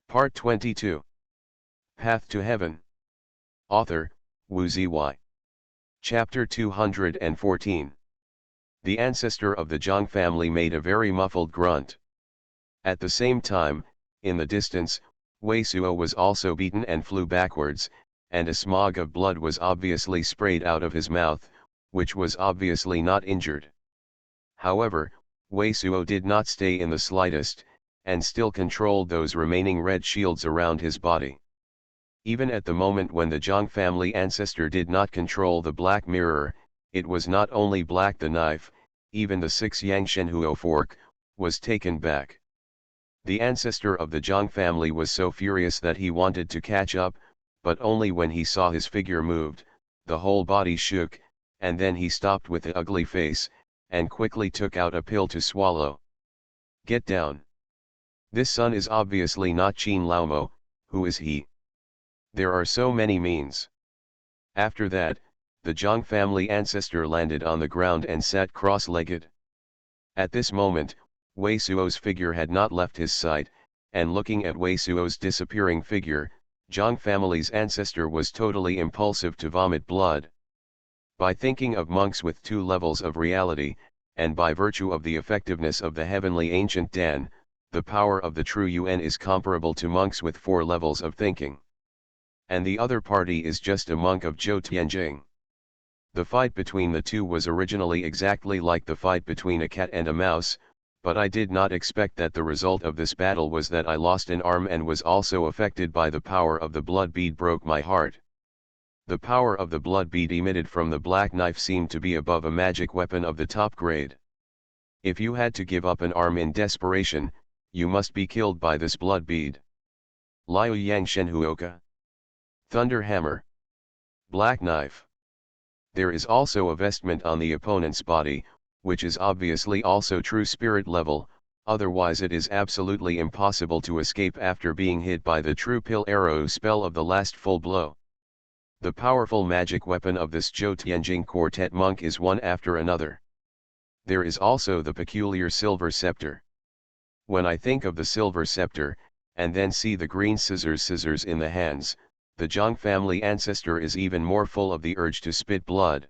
Part 22. Path to Heaven. Author, Wu Ziyi. Chapter 214. The ancestor of the Zhang family made a very muffled grunt. At the same time, in the distance, Wei Suo was also beaten and flew backwards, and a smog of blood was obviously sprayed out of his mouth, which was obviously not injured. However, Wei Suo did not stay in the slightest, and still controlled those remaining red shields around his body. Even at the moment when the Zhang family ancestor did not control the black mirror, it was not only black the knife, even the 6 Yang Shenhuo fork, was taken back. The ancestor of the Zhang family was so furious that he wanted to catch up, but only when he saw his figure moved, the whole body shook, and then he stopped with the ugly face, and quickly took out a pill to swallow. Get down. This son is obviously not Qin Laomo. Who is he? There are so many means. After that, the Zhang family ancestor landed on the ground and sat cross-legged. At this moment, Wei Suo's figure had not left his sight, and looking at Wei Suo's disappearing figure, Zhang family's ancestor was totally impulsive to vomit blood. By thinking of monks with 2 levels of reality, and by virtue of the effectiveness of the heavenly ancient Dan, the power of the true Yuan is comparable to monks with 4 levels of thinking. And the other party is just a monk of Zhou Tianjing. The fight between the two was originally exactly like the fight between a cat and a mouse, but I did not expect that the result of this battle was that I lost an arm and was also affected by the power of the blood bead broke my heart. The power of the blood bead emitted from the black knife seemed to be above a magic weapon of the top grade. If you had to give up an arm in desperation, you must be killed by this blood bead. Liu Yang Shenhuoka. Thunder Hammer. Black Knife. There is also a vestment on the opponent's body, which is obviously also true spirit level, otherwise it is absolutely impossible to escape after being hit by the true pill arrow spell of the last full blow. The powerful magic weapon of this Zhou Tianjing quartet monk is one after another. There is also the peculiar silver scepter. When I think of the silver scepter, and then see the green scissors in the hands, the Zhang family ancestor is even more full of the urge to spit blood.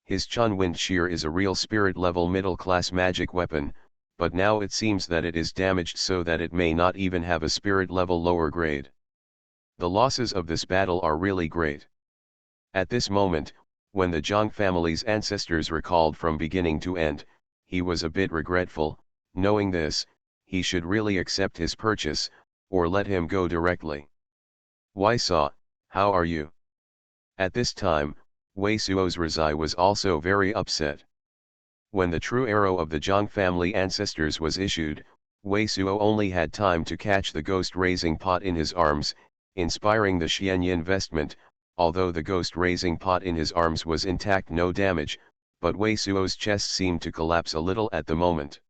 His Xuanhuan shear is a real spirit-level middle-class magic weapon, but now it seems that it is damaged so that it may not even have a spirit-level lower grade. The losses of this battle are really great. At this moment, when the Zhang family's ancestors recalled from beginning to end, he was a bit regretful. Knowing this, he should really accept his purchase, or let him go directly. Wei Suo, how are you? At this time, Wei Suo's Rizai was also very upset. When the true arrow of the Zhang family ancestors was issued, Wei Suo only had time to catch the ghost raising pot in his arms, inspiring the Xianyin vestment. Although the ghost raising pot in his arms was intact, no damage, but Wei Suo's chest seemed to collapse a little at the moment.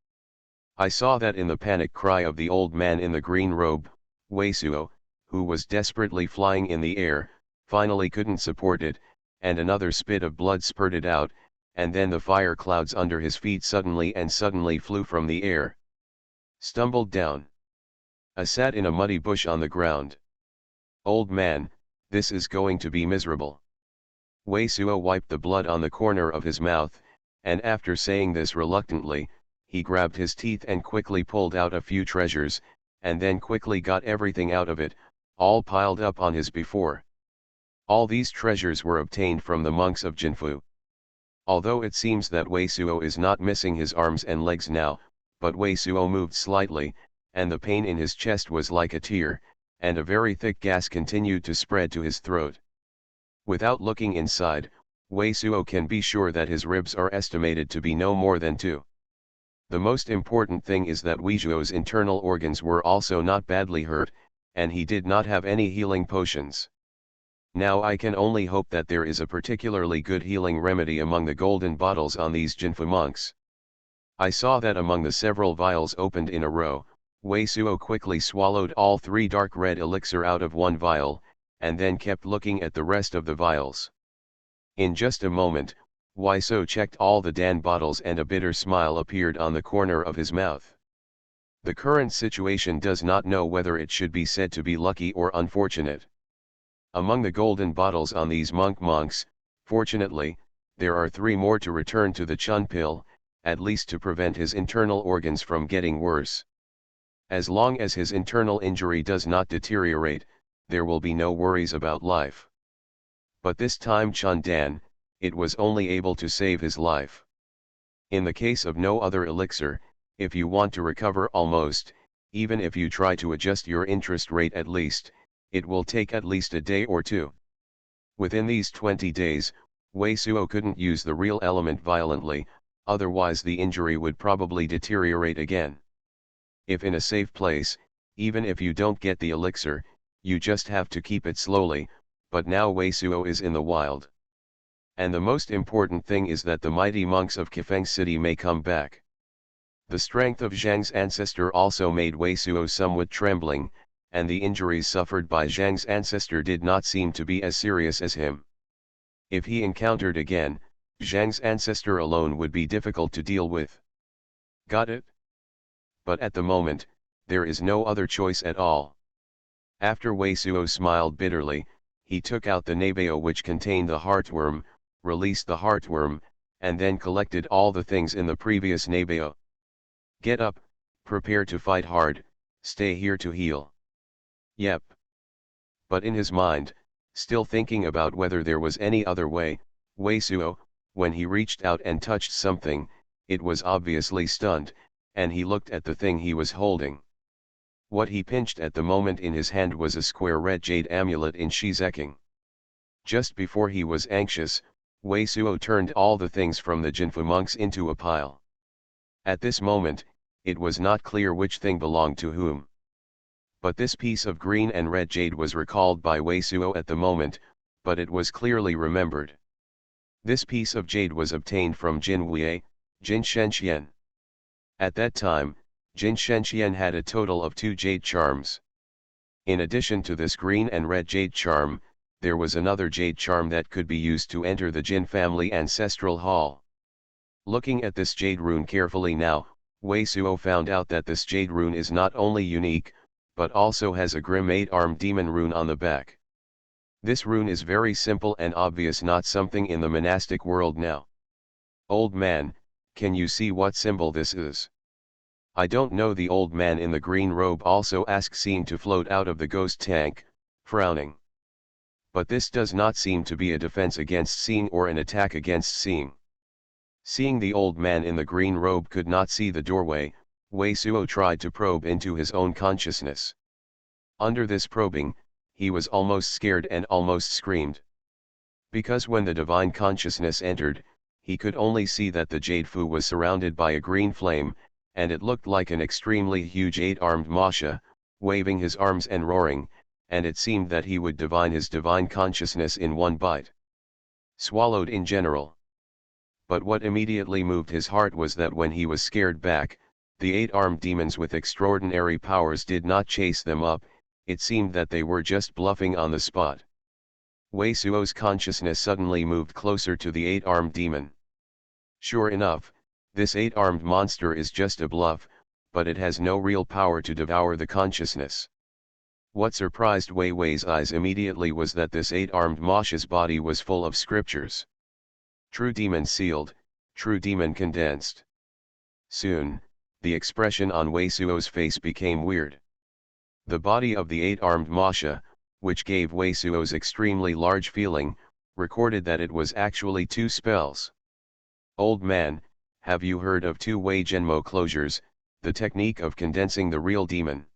I saw that in the panic cry of the old man in the green robe. Wei Suo, who was desperately flying in the air, finally couldn't support it, and another spit of blood spurted out, and then the fire clouds under his feet suddenly flew from the air. Stumbled down. Sat in a muddy bush on the ground. Old man, this is going to be miserable. Wei Suo wiped the blood on the corner of his mouth, and after saying this reluctantly, he grabbed his teeth and quickly pulled out a few treasures, and then quickly got everything out of it, all piled up on his before. All these treasures were obtained from the monks of Jinfu. Although it seems that Wei Suo is not missing his arms and legs now, but Wei Suo moved slightly, and the pain in his chest was like a tear, and a very thick gas continued to spread to his throat. Without looking inside, Wei Suo can be sure that his ribs are estimated to be no more than 2. The most important thing is that Wei Suo's internal organs were also not badly hurt, and he did not have any healing potions. Now I can only hope that there is a particularly good healing remedy among the golden bottles on these Jinfu monks. I saw that among the several vials opened in a row, Wei Suo quickly swallowed all 3 dark red elixir out of one vial, and then kept looking at the rest of the vials. In just a moment, Wei Suo checked all the Dan bottles and a bitter smile appeared on the corner of his mouth. The current situation does not know whether it should be said to be lucky or unfortunate. Among the golden bottles on these monks, fortunately, there are 3 more to return to the Chun pill, at least to prevent his internal organs from getting worse. As long as his internal injury does not deteriorate, there will be no worries about life. But this time Chun Dan, it was only able to save his life. In the case of no other elixir, if you want to recover almost, even if you try to adjust your interest rate at least, it will take at least a day or 2. Within these 20 days, Wei Suo couldn't use the real element violently, otherwise the injury would probably deteriorate again. If in a safe place, even if you don't get the elixir, you just have to keep it slowly, but now Wei Suo is in the wild. And the most important thing is that the mighty monks of Kefeng City may come back. The strength of Zhang's ancestor also made Wei Suo somewhat trembling, and the injuries suffered by Zhang's ancestor did not seem to be as serious as him. If he encountered again, Zhang's ancestor alone would be difficult to deal with. Got it? But at the moment, there is no other choice at all. After Wei Suo smiled bitterly, he took out the nabeo which contained the heartworm, released the heartworm, and then collected all the things in the previous nabeo. Get up, prepare to fight hard, stay here to heal. Yep. But in his mind, still thinking about whether there was any other way, Wei Suo, when he reached out and touched something, it was obviously stunned, and he looked at the thing he was holding. What he pinched at the moment in his hand was a square red jade amulet in Shizeking. Just before he was anxious, Wei Suo turned all the things from the Jinfu monks into a pile. At this moment, it was not clear which thing belonged to whom. But this piece of green and red jade was recalled by Wei Suo at the moment, but it was clearly remembered. This piece of jade was obtained from Jin Wei, Jin Shenxian. At that time, Jin Shenxian had a total of 2 jade charms. In addition to this green and red jade charm, there was another jade charm that could be used to enter the Jin family ancestral hall. Looking at this jade rune carefully now, Wei Suo found out that this jade rune is not only unique, but also has a grim 8-armed demon rune on the back. This rune is very simple and obvious, not something in the monastic world now. Old man, can you see what symbol this is? I don't know, the old man in the green robe also asked, seeing to float out of the ghost tank, frowning. But this does not seem to be a defense against seeing or an attack against seeing. Seeing the old man in the green robe could not see the doorway, Wei Suo tried to probe into his own consciousness. Under this probing, he was almost scared and almost screamed. Because when the divine consciousness entered, he could only see that the jade fu was surrounded by a green flame, and it looked like an extremely huge 8-armed Masha, waving his arms and roaring, and it seemed that he would divine his divine consciousness in one bite. Swallowed in general. But what immediately moved his heart was that when he was scared back, the 8-armed demons with extraordinary powers did not chase them up, it seemed that they were just bluffing on the spot. Wei Suo's consciousness suddenly moved closer to the 8-armed demon. Sure enough, this 8-armed monster is just a bluff, but it has no real power to devour the consciousness. What surprised Wei Wei's eyes immediately was that this 8-armed Masha's body was full of scriptures. True demon sealed, true demon condensed. Soon, the expression on Wei Suo's face became weird. The body of the 8-armed Masha, which gave Wei Suo's extremely large feeling, recorded that it was actually 2 spells. Old man, have you heard of 2 Wei Genmo closures, the technique of condensing the real demon?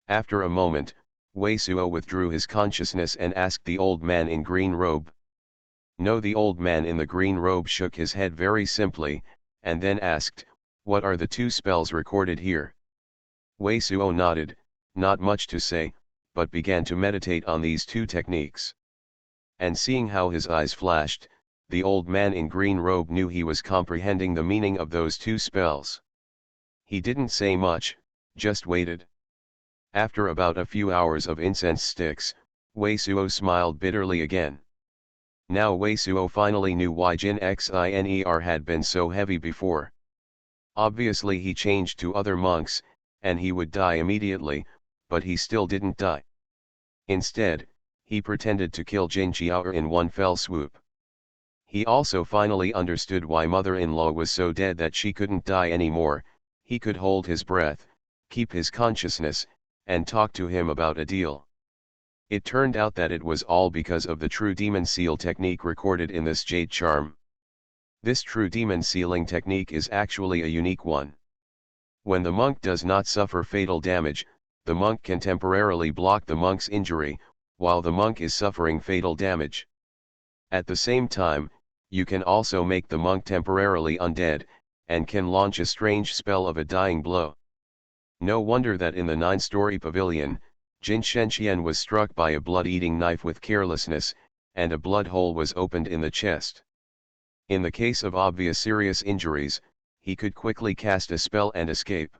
After a moment, Wei Suo withdrew his consciousness and asked the old man in green robe. No, the old man in the green robe shook his head very simply, and then asked, what are the 2 spells recorded here? Wei Suo nodded, not much to say, but began to meditate on these 2 techniques. And seeing how his eyes flashed, the old man in green robe knew he was comprehending the meaning of those 2 spells. He didn't say much, just waited. After about a few hours of incense sticks, Wei Suo smiled bitterly again. Now Wei Suo finally knew why Jin Xiner had been so heavy before. Obviously he changed to other monks, and he would die immediately, but he still didn't die. Instead, he pretended to kill Jin Qiao in one fell swoop. He also finally understood why mother-in-law was so dead that she couldn't die anymore. He could hold his breath, keep his consciousness, and talk to him about a deal. It turned out that it was all because of the true demon seal technique recorded in this jade charm. This true demon sealing technique is actually a unique one. When the monk does not suffer fatal damage, the monk can temporarily block the monk's injury, while the monk is suffering fatal damage. At the same time, you can also make the monk temporarily undead, and can launch a strange spell of a dying blow. No wonder that in the 9-story pavilion, Jin Shenqian was struck by a blood-eating knife with carelessness, and a blood hole was opened in the chest. In the case of obvious serious injuries, he could quickly cast a spell and escape.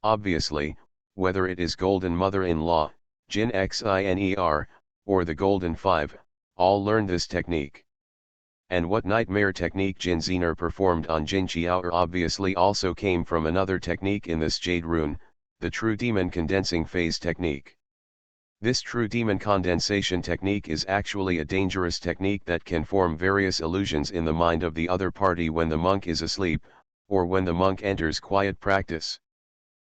Obviously, whether it is Golden Mother-in-law, Jin Xiner, or the Golden Five, all learned this technique. And what nightmare technique Jin Zener performed on Jin Qiao obviously also came from another technique in this jade rune, the true demon condensing phase technique. This true demon condensation technique is actually a dangerous technique that can form various illusions in the mind of the other party when the monk is asleep, or when the monk enters quiet practice.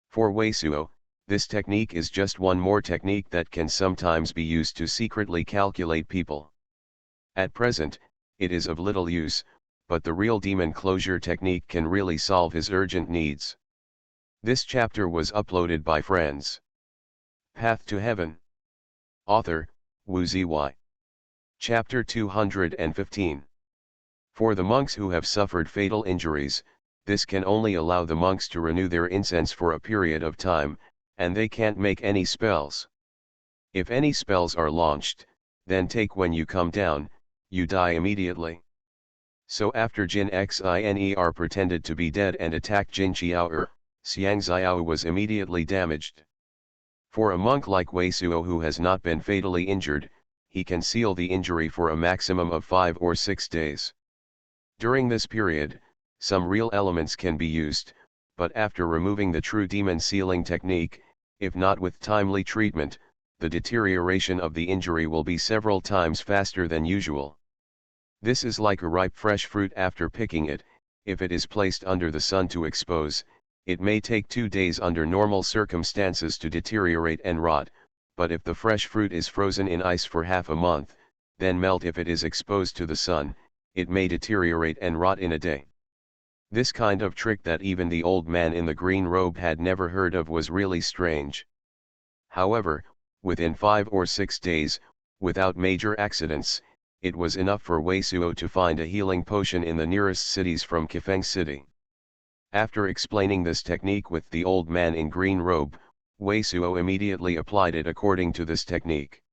For Wei Suo, this technique is just one more technique that can sometimes be used to secretly calculate people. At present, it is of little use, but the real demon closure technique can really solve his urgent needs. This chapter was uploaded by friends. Path to Heaven. Author, Wu Ziyi. Chapter 215. For the monks who have suffered fatal injuries, this can only allow the monks to renew their incense for a period of time, and they can't make any spells. If any spells are launched, then take when you come down, you die immediately. So after Jin Xiner pretended to be dead and attacked Jin Qiao, Xiang Xiao was immediately damaged. For a monk like Wei Suo who has not been fatally injured, he can seal the injury for a maximum of 5 or 6 days. During this period, some real elements can be used, but after removing the true demon sealing technique, if not with timely treatment, the deterioration of the injury will be several times faster than usual. This is like a ripe fresh fruit after picking it. If it is placed under the sun to expose, it may take 2 days under normal circumstances to deteriorate and rot, but if the fresh fruit is frozen in ice for half a month, then melt if it is exposed to the sun, it may deteriorate and rot in a day. This kind of trick that even the old man in the green robe had never heard of was really strange. However, within 5 or 6 days, without major accidents, it was enough for Wei Suo to find a healing potion in the nearest cities from Kifeng City. After explaining this technique with the old man in green robe, Wei Suo immediately applied it according to this technique.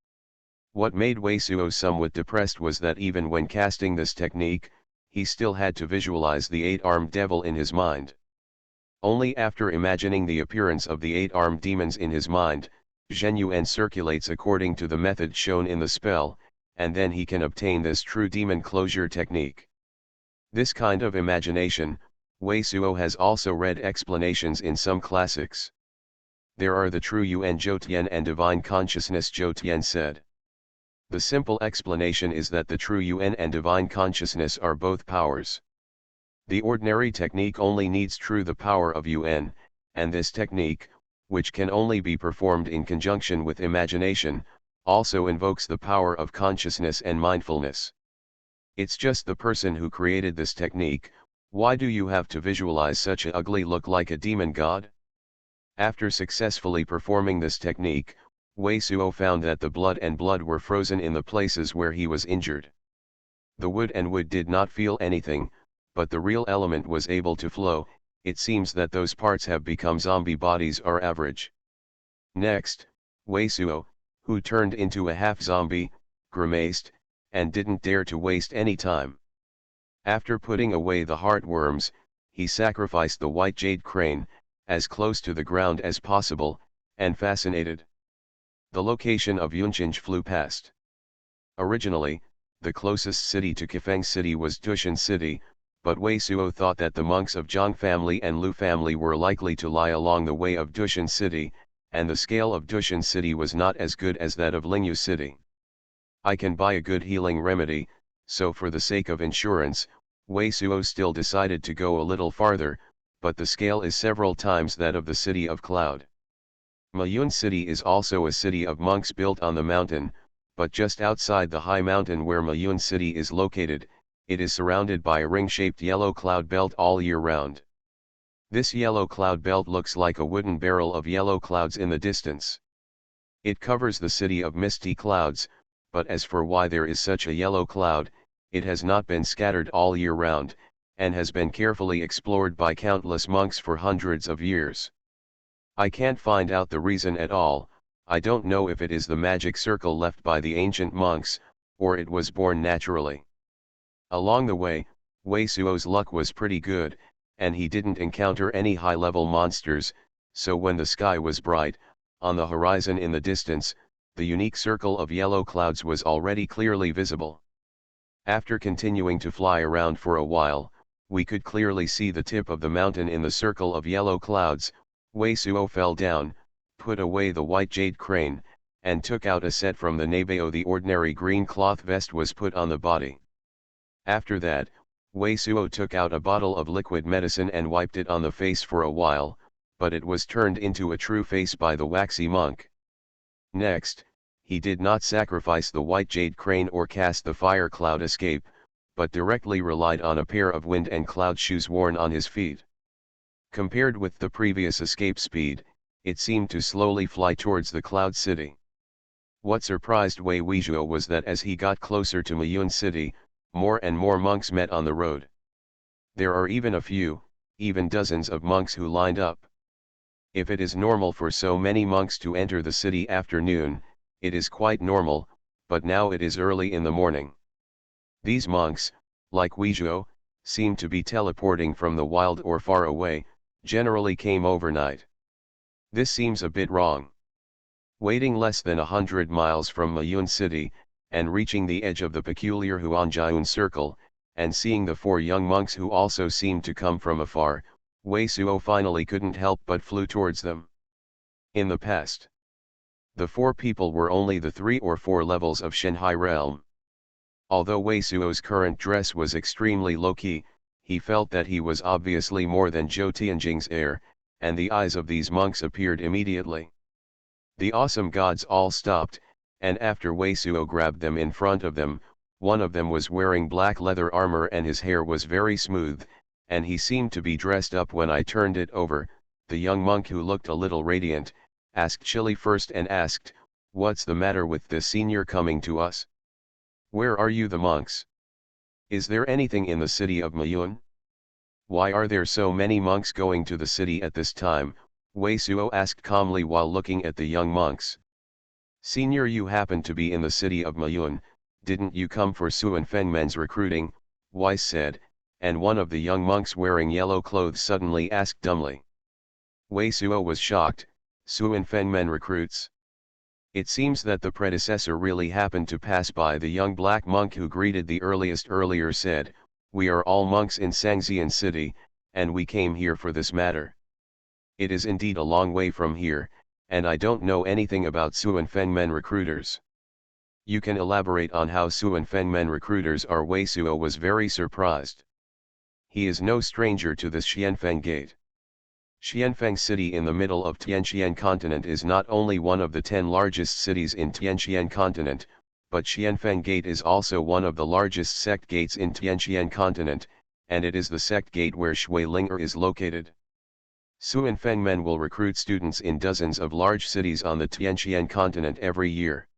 What made Wei Suo somewhat depressed was that even when casting this technique, he still had to visualize the 8-armed devil in his mind. Only after imagining the appearance of the 8-armed demons in his mind, Xuanhuan circulates according to the method shown in the spell, and then he can obtain this true demon closure technique. This kind of imagination, Wei Suo has also read explanations in some classics. There are the true Yuan Zhoutian and divine consciousness Zhoutian said. The simple explanation is that the true Yuan and divine consciousness are both powers. The ordinary technique only needs true the power of Yuan, and this technique, which can only be performed in conjunction with imagination, also invokes the power of consciousness and mindfulness. It's just the person who created this technique. Why do you have to visualize such an ugly look like a demon god? After successfully performing this technique, Wei Suo found that the blood were frozen in the places where he was injured. The wood did not feel anything, but the real element was able to flow. It seems that those parts have become zombie bodies are average. Next, Wei Suo, who turned into a half-zombie, grimaced, and didn't dare to waste any time. After putting away the heartworms, he sacrificed the white jade crane, as close to the ground as possible, and fascinated. The location of Yunchinj flew past. Originally, the closest city to Kifeng City was Tushan City, but Wei Suo thought that the monks of Zhang family and Lu family were likely to lie along the way of Dushan city, and the scale of Dushan city was not as good as that of Lingyu city. I can buy a good healing remedy, so for the sake of insurance, Wei Suo still decided to go a little farther, but the scale is several times that of the city of Cloud. Mayun city is also a city of monks built on the mountain, but just outside the high mountain where Mayun city is located, it is surrounded by a ring-shaped yellow cloud belt all year round. This yellow cloud belt looks like a wooden barrel of yellow clouds in the distance. It covers the city of misty clouds, but as for why there is such a yellow cloud, it has not been scattered all year round, and has been carefully explored by countless monks for hundreds of years. I can't find out the reason at all. I don't know if it is the magic circle left by the ancient monks, or it was born naturally. Along the way, Wei Suo's luck was pretty good, and he didn't encounter any high-level monsters, so when the sky was bright, on the horizon in the distance, the unique circle of yellow clouds was already clearly visible. After continuing to fly around for a while, we could clearly see the tip of the mountain in the circle of yellow clouds. Wei Suo fell down, put away the white jade crane, and took out a set from the Nabeo. The ordinary green cloth vest was put on the body. After that, Wei Suo took out a bottle of liquid medicine and wiped it on the face for a while, but it was turned into a true face by the waxy monk. Next, he did not sacrifice the white jade crane or cast the fire cloud escape, but directly relied on a pair of wind and cloud shoes worn on his feet. Compared with the previous escape speed, it seemed to slowly fly towards the cloud city. What surprised Wei Wuizhuo was that as he got closer to Mayun city, more and more monks met on the road. There are even a few, even dozens of monks who lined up. If it is normal for so many monks to enter the city after noon, it is quite normal, but now it is early in the morning. These monks, like Wuizhuo, seem to be teleporting from the wild or far away, generally came overnight. This seems a bit wrong. Waiting less than 100 miles from Mayun city, and reaching the edge of the peculiar Huanjian circle, and seeing the 4 young monks who also seemed to come from afar, Wei Suo finally couldn't help but flew towards them. In the past, the 4 people were only the 3 or 4 levels of Shanghai realm. Although Wei Suo's current dress was extremely low-key, he felt that he was obviously more than Zhou Tianjing's heir, and the eyes of these monks appeared immediately. The awesome gods all stopped, and after Wei Suo grabbed them in front of them, one of them was wearing black leather armor and his hair was very smooth, and he seemed to be dressed up. When I turned it over, the young monk, who looked a little radiant, asked chilly first and asked, "What's the matter with this senior coming to us? Where are you the monks? Is there anything in the city of Mayun? Why are there so many monks going to the city at this time?" Wei Suo asked calmly while looking at the young monks. "Senior, you happen to be in the city of Mayun, didn't you come for Xuan Fengmen's recruiting?" Weiss said, and one of the young monks wearing yellow clothes suddenly asked dumbly. Wei Suo was shocked. Xuan Fengmen recruits? It seems that the predecessor really happened to pass by. The young black monk who greeted the earliest earlier said, "We are all monks in Sangxian city, and we came here for this matter. It is indeed a long way from here, and I don't know anything about Xuan Fengmen recruiters. You can elaborate on how Xuan Fengmen recruiters are?" Wei Suo was very surprised. He is no stranger to this Xianfeng Gate. Xianfeng city in the middle of Tianqian continent is not only one of the 10 largest cities in Tianqian continent, but Xianfeng Gate is also one of the largest sect gates in Tianqian continent, and it is the sect gate where Shui Linger is located. Xuan Fengmen will recruit students in dozens of large cities on the Tianqian continent every year.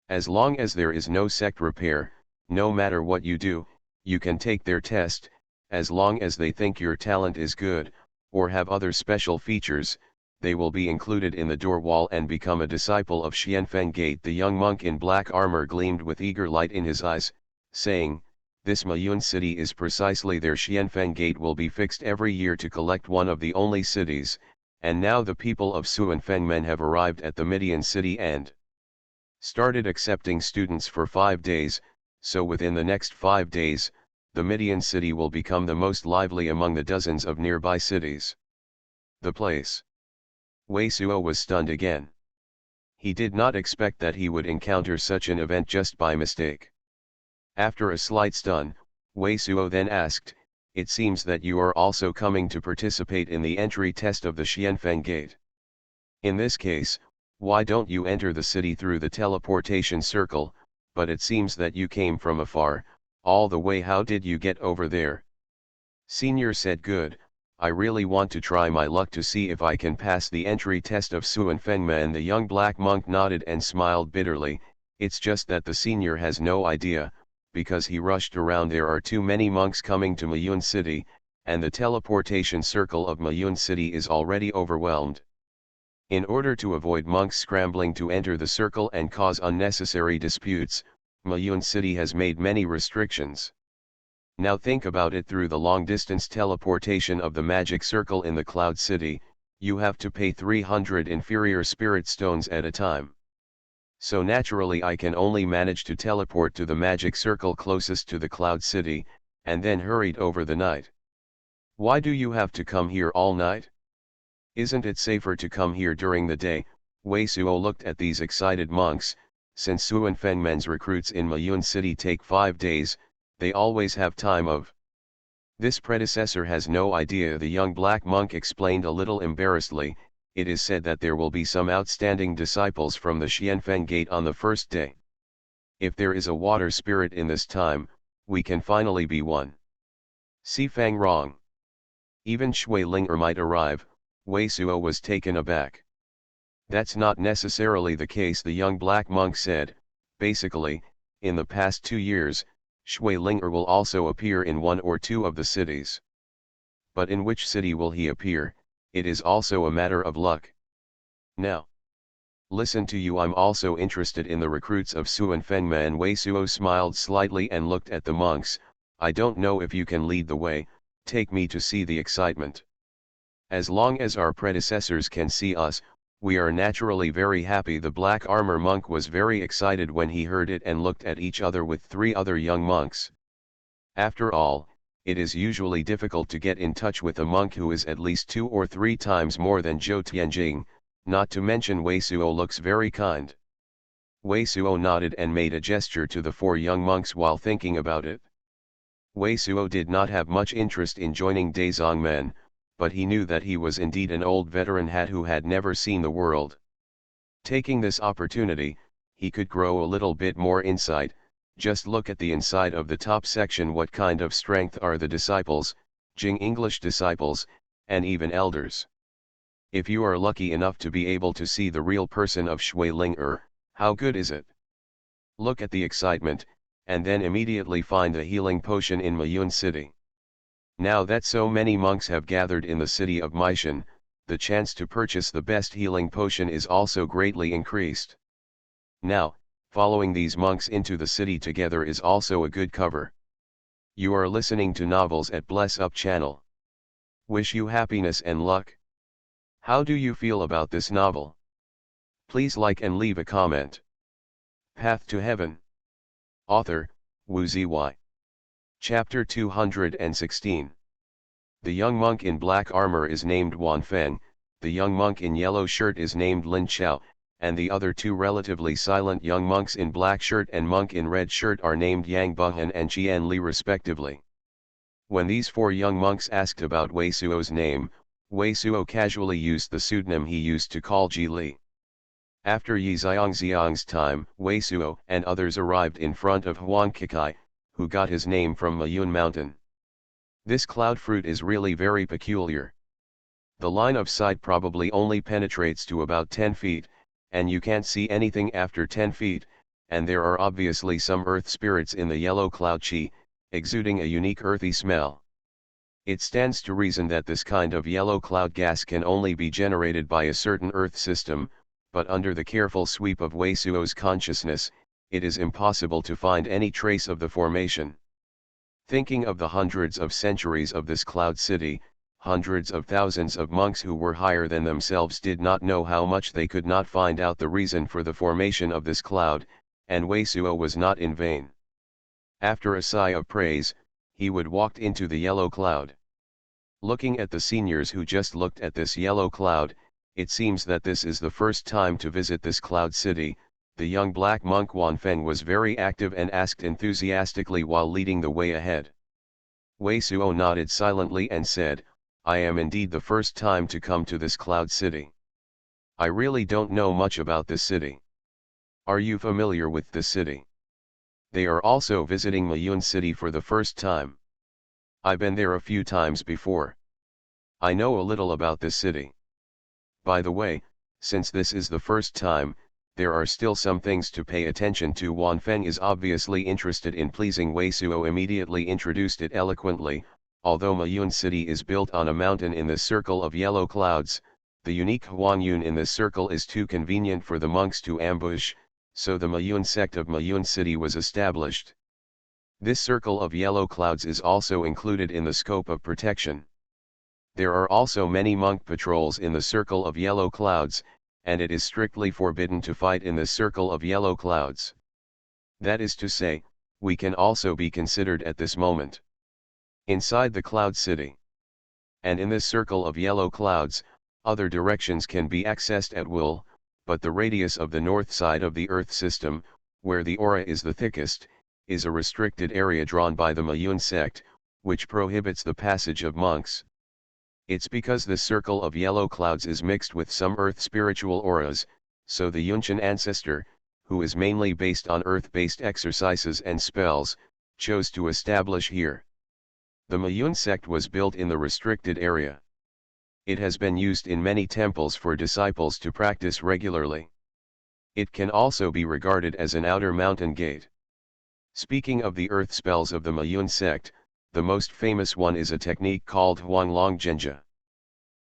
As long as there is no sect repair, no matter what you do, you can take their test. As long as they think your talent is good, or have other special features, they will be included in the door wall and become a disciple of Xianfeng Gate. The young monk in black armor gleamed with eager light in his eyes, saying, "This Mayun city is precisely there. Xianfeng Gate will be fixed every year to collect one of the only cities, and now the people of Xuan Fengmen have arrived at the Midian city and started accepting students for 5 days, so within the next 5 days, the Midian city will become the most lively among the dozens of nearby cities. The place. Wei Suo was stunned again. He did not expect that he would encounter such an event just by mistake. After a slight stun, Wei Suo then asked, "It seems that you are also coming to participate in the entry test of the Xianfeng Gate. In this case, why don't you enter the city through the teleportation circle, but it seems that you came from afar, all the way. How did you get over there?" Senior said, "Good, I really want to try my luck to see if I can pass the entry test of Xuanfengma." And the young black monk nodded and smiled bitterly. It's just that the senior has no idea, because he rushed around. There are too many monks coming to Mayun City, and the teleportation circle of Mayun City is already overwhelmed. In order to avoid monks scrambling to enter the circle and cause unnecessary disputes, Mayun City has made many restrictions. Now think about it. Through the long-distance teleportation of the magic circle in the Cloud City, you have to pay 300 inferior spirit stones at a time. So naturally I can only manage to teleport to the magic circle closest to the Cloud City, and then hurried over the night. Why do you have to come here all night? Isn't it safer to come here during the day? Wei Suo looked at these excited monks. Since Xuanfengmen's recruits in Mayun City take 5 days, they always have time of. This predecessor has no idea. The young black monk explained a little embarrassedly. It is said that there will be some outstanding disciples from the Xianfeng Gate on the first day. If there is a water spirit in this time, we can finally be one. Xifang wrong. Even Shui Linger might arrive. Wei Suo was taken aback. That's not necessarily the case, the young black monk said. Basically, in the past 2 years, Shui Linger will also appear in 1 or 2 of the cities. But in which city will he appear? It is also a matter of luck. Now, listen to you. I'm also interested in the recruits of Xuanfengma. And Wei Suo smiled slightly and looked at the monks. I don't know if you can lead the way. Take me to see the excitement. As long as our predecessors can see us, we are naturally very happy. The black armor monk was very excited when he heard it and looked at each other with 3 other young monks. After all, it is usually difficult to get in touch with a monk who is at least 2 or 3 times more than Zhou Tianjing, not to mention Wei Suo looks very kind. Wei Suo nodded and made a gesture to the 4 young monks while thinking about it. Wei Suo did not have much interest in joining Dazongmen, but he knew that he was indeed an old veteran hat who had never seen the world. Taking this opportunity, he could grow a little bit more insight. Just look at the inside of the top section. What kind of strength are the disciples, Jing English disciples, and even elders? If you are lucky enough to be able to see the real person of Shui Linger, how good is it? Look at the excitement, and then immediately find a healing potion in Mayun City. Now that so many monks have gathered in the city of Meishan, the chance to purchase the best healing potion is also greatly increased. Now, following these monks into the city together is also a good cover. You are listening to Novels at Bless Up channel. Wish you happiness and luck. How do you feel about this novel? Please like and leave a comment. Path to Heaven. Author, Wu Zy. Chapter 216. The young monk in black armor is named Wan Feng, the young monk in yellow shirt is named Lin Chao, and the other 2 relatively silent young monks in black shirt and monk in red shirt are named Yang Buhan and Qian Li respectively. When these 4 young monks asked about Wei Suo's name, Wei Suo casually used the pseudonym he used to call Ji Li. After Yi Xiang's time, Wei Suo and others arrived in front of Huang Kikai, who got his name from Mayun Mountain. This cloud fruit is really very peculiar. The line of sight probably only penetrates to about 10 feet, and you can't see anything after 10 feet, and there are obviously some earth spirits in the yellow cloud chi, exuding a unique earthy smell. It stands to reason that this kind of yellow cloud gas can only be generated by a certain earth system, but under the careful sweep of Wei Suo's consciousness, it is impossible to find any trace of the formation. Thinking of the hundreds of centuries of this cloud city, hundreds of thousands of monks who were higher than themselves did not know how much they could not find out the reason for the formation of this cloud, and Wei Suo was not in vain. After a sigh of praise, he would walked into the yellow cloud. Looking at the seniors who just looked at this yellow cloud, it seems that this is the first time to visit this cloud city. The young black monk Xuanfeng was very active and asked enthusiastically while leading the way ahead. Wei Suo nodded silently and said, I am indeed the first time to come to this cloud city. I really don't know much about this city. Are you familiar with this city? They are also visiting Mayun city for the first time. I've been there a few times before. I know a little about this city. By the way, since this is the first time, there are still some things to pay attention to. Xuanfeng is obviously interested in pleasing Wei Suo immediately introduced it eloquently. Although Mayun city is built on a mountain in this circle of yellow clouds, the unique Xuanhuan in this circle is too convenient for the monks to ambush, so the Mayun sect of Mayun city was established. This circle of yellow clouds is also included in the scope of protection. There are also many monk patrols in the circle of yellow clouds, and it is strictly forbidden to fight in this circle of yellow clouds. That is to say, we can also be considered at this moment inside the cloud city. And in this circle of yellow clouds, other directions can be accessed at will, but the radius of the north side of the Earth system, where the aura is the thickest, is a restricted area drawn by the Mayun sect, which prohibits the passage of monks. It's because this circle of yellow clouds is mixed with some Earth spiritual auras, so the Yunqian ancestor, who is mainly based on Earth-based exercises and spells, chose to establish here. The Mayun sect was built in the restricted area. It has been used in many temples for disciples to practice regularly. It can also be regarded as an outer mountain gate. Speaking of the earth spells of the Mayun sect, the most famous one is a technique called Huanglong Zhenjia.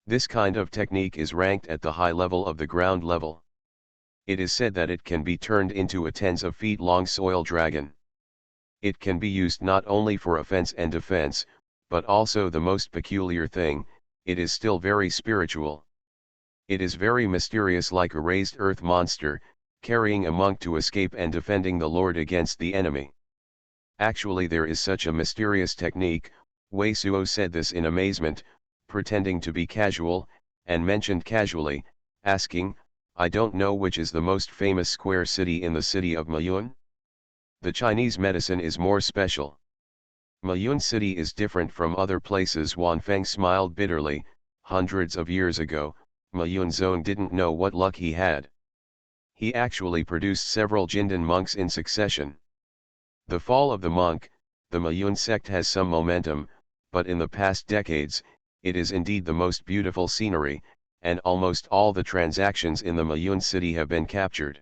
This kind of technique is ranked at the high level of the ground level. It is said that it can be turned into a tens of feet long soil dragon. It can be used not only for offense and defense, but also the most peculiar thing, it is still very spiritual. It is very mysterious, like a raised earth monster, carrying a monk to escape and defending the Lord against the enemy. Actually, there is such a mysterious technique. Wei Suo said this in amazement, pretending to be casual, and mentioned casually, asking, I don't know which is the most famous square city in the city of Mayun? The Chinese medicine is more special. Mayun city is different from other places. Xuanfeng smiled bitterly. Hundreds of years ago, Mayun Zone didn't know what luck he had. He actually produced several Jindan monks in succession. The fall of the monk, the Mayun sect has some momentum, but in the past decades, it is indeed the most beautiful scenery, and almost all the transactions in the Mayun city have been captured.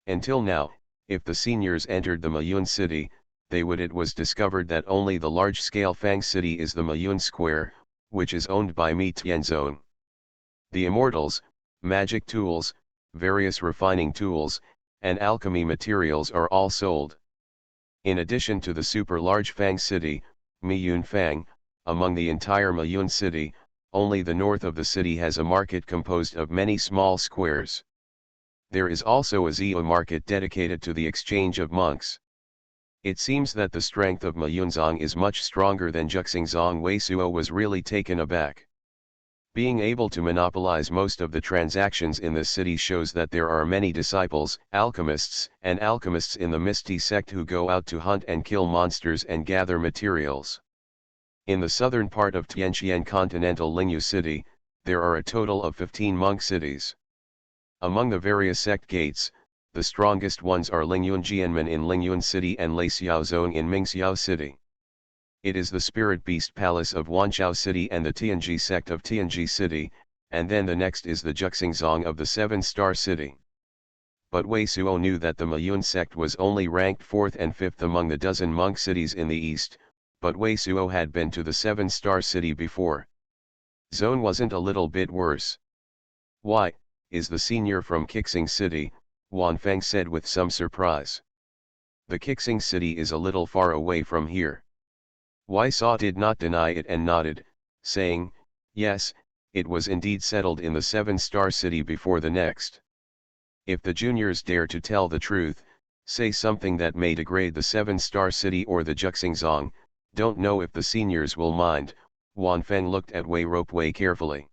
Until now, if the seniors entered the Mayun city, it was discovered that only the large-scale Fang city is the Mayun Square, which is owned by Mi Tianzone. The immortals, magic tools, various refining tools, and alchemy materials are all sold. In addition to the super-large Fang city, Miyun Fang, among the entire Mayun city, only the north of the city has a market composed of many small squares. There is also a Ziyou market dedicated to the exchange of monks. It seems that the strength of Mayunzong is much stronger than Juxingzong. Wei Suo was really taken aback. Being able to monopolize most of the transactions in this city shows that there are many disciples, alchemists in the Misty sect who go out to hunt and kill monsters and gather materials. In the southern part of Tianqian continental Lingyu city, there are a total of 15 monk cities. Among the various sect gates, the strongest ones are Lingyun Jianmen in Lingyun city and Leixiao Zone in Mingxiao city. It is the spirit beast palace of Wanqiao city and the Tianji sect of Tianji city, and then the next is the Juxingzong of the Seven-Star city. But Wei Suo knew that the Mayun sect was only ranked 4th and 5th among the dozen monk cities in the east, but Wei Suo had been to the Seven-Star city before. Zone wasn't a little bit worse. Why, is the senior from Qixing city? Xuanfeng said with some surprise. The Qixing city is a little far away from here. Wei Suo did not deny it and nodded, saying, yes, it was indeed settled in the Seven-Star city before the next. If the juniors dare to tell the truth, say something that may degrade the Seven-Star city or the Juxingzong, Don't know if the seniors will mind. Wanfeng looked at Wei Ropewei carefully.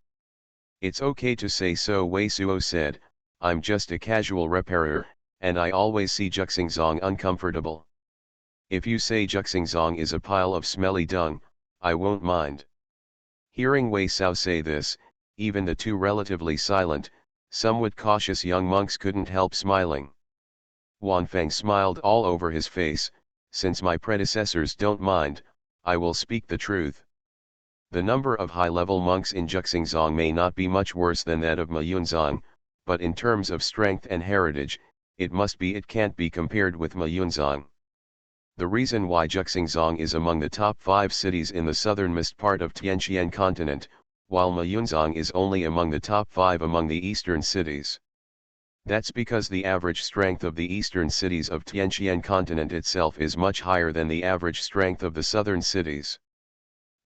It's okay to say so, Wei Suo said. I'm just a casual repairer, and I always see Juxingzong uncomfortable. If you say Juxingzong is a pile of smelly dung, I won't mind. Hearing Wei Sao say this, even the two relatively silent, somewhat cautious young monks couldn't help smiling. Wanfeng smiled all over his face. Since my predecessors don't mind, I will speak the truth. The number of high-level monks in Juxingzong may not be much worse than that of Mayunzong, but in terms of strength and heritage, it can't be compared with Mayunzong. The reason why Juxingzong is among the top 5 cities in the southernmost part of Tianqian continent, while Mayunzong is only among the top 5 among the eastern cities. That's because the average strength of the eastern cities of Tianqian continent itself is much higher than the average strength of the southern cities.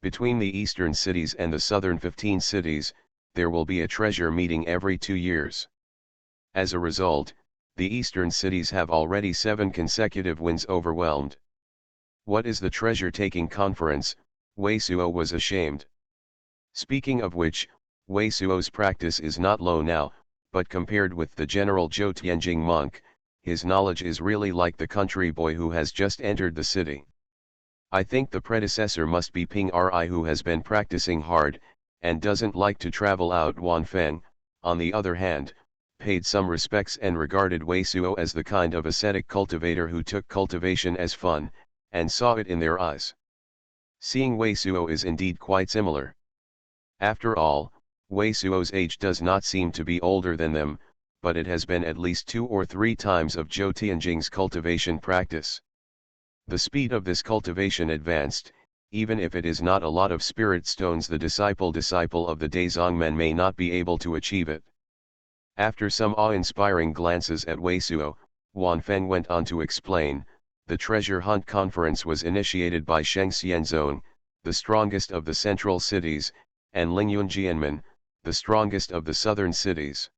Between the eastern cities and the southern 15 cities, there will be a treasure meeting every 2 years. As a result, the eastern cities have already 7 consecutive wins overwhelmed. What is the treasure-taking conference? Wei Suo was ashamed. Speaking of which, Wei Suo's practice is not low now, but compared with the general Zhou Tianjing monk, his knowledge is really like the country boy who has just entered the city. I think the predecessor must be Ping Ri, who has been practicing hard, and doesn't like to travel out. Wanfeng, on the other hand, paid some respects and regarded Wei Suo as the kind of ascetic cultivator who took cultivation as fun, and saw it in their eyes. Seeing Wei Suo is indeed quite similar. After all, Wei Suo's age does not seem to be older than them, but it has been at least 2 or 3 times of Zhou Tianjing's cultivation practice. The speed of this cultivation advanced, even if it is not a lot of spirit stones. The disciple of the Dazongmen may not be able to achieve it. After some awe-inspiring glances at Wei Suo, Wanfeng went on to explain. The treasure hunt conference was initiated by Sheng Xianzong, the strongest of the central cities, and Lingyun Jianmen, the strongest of the southern cities.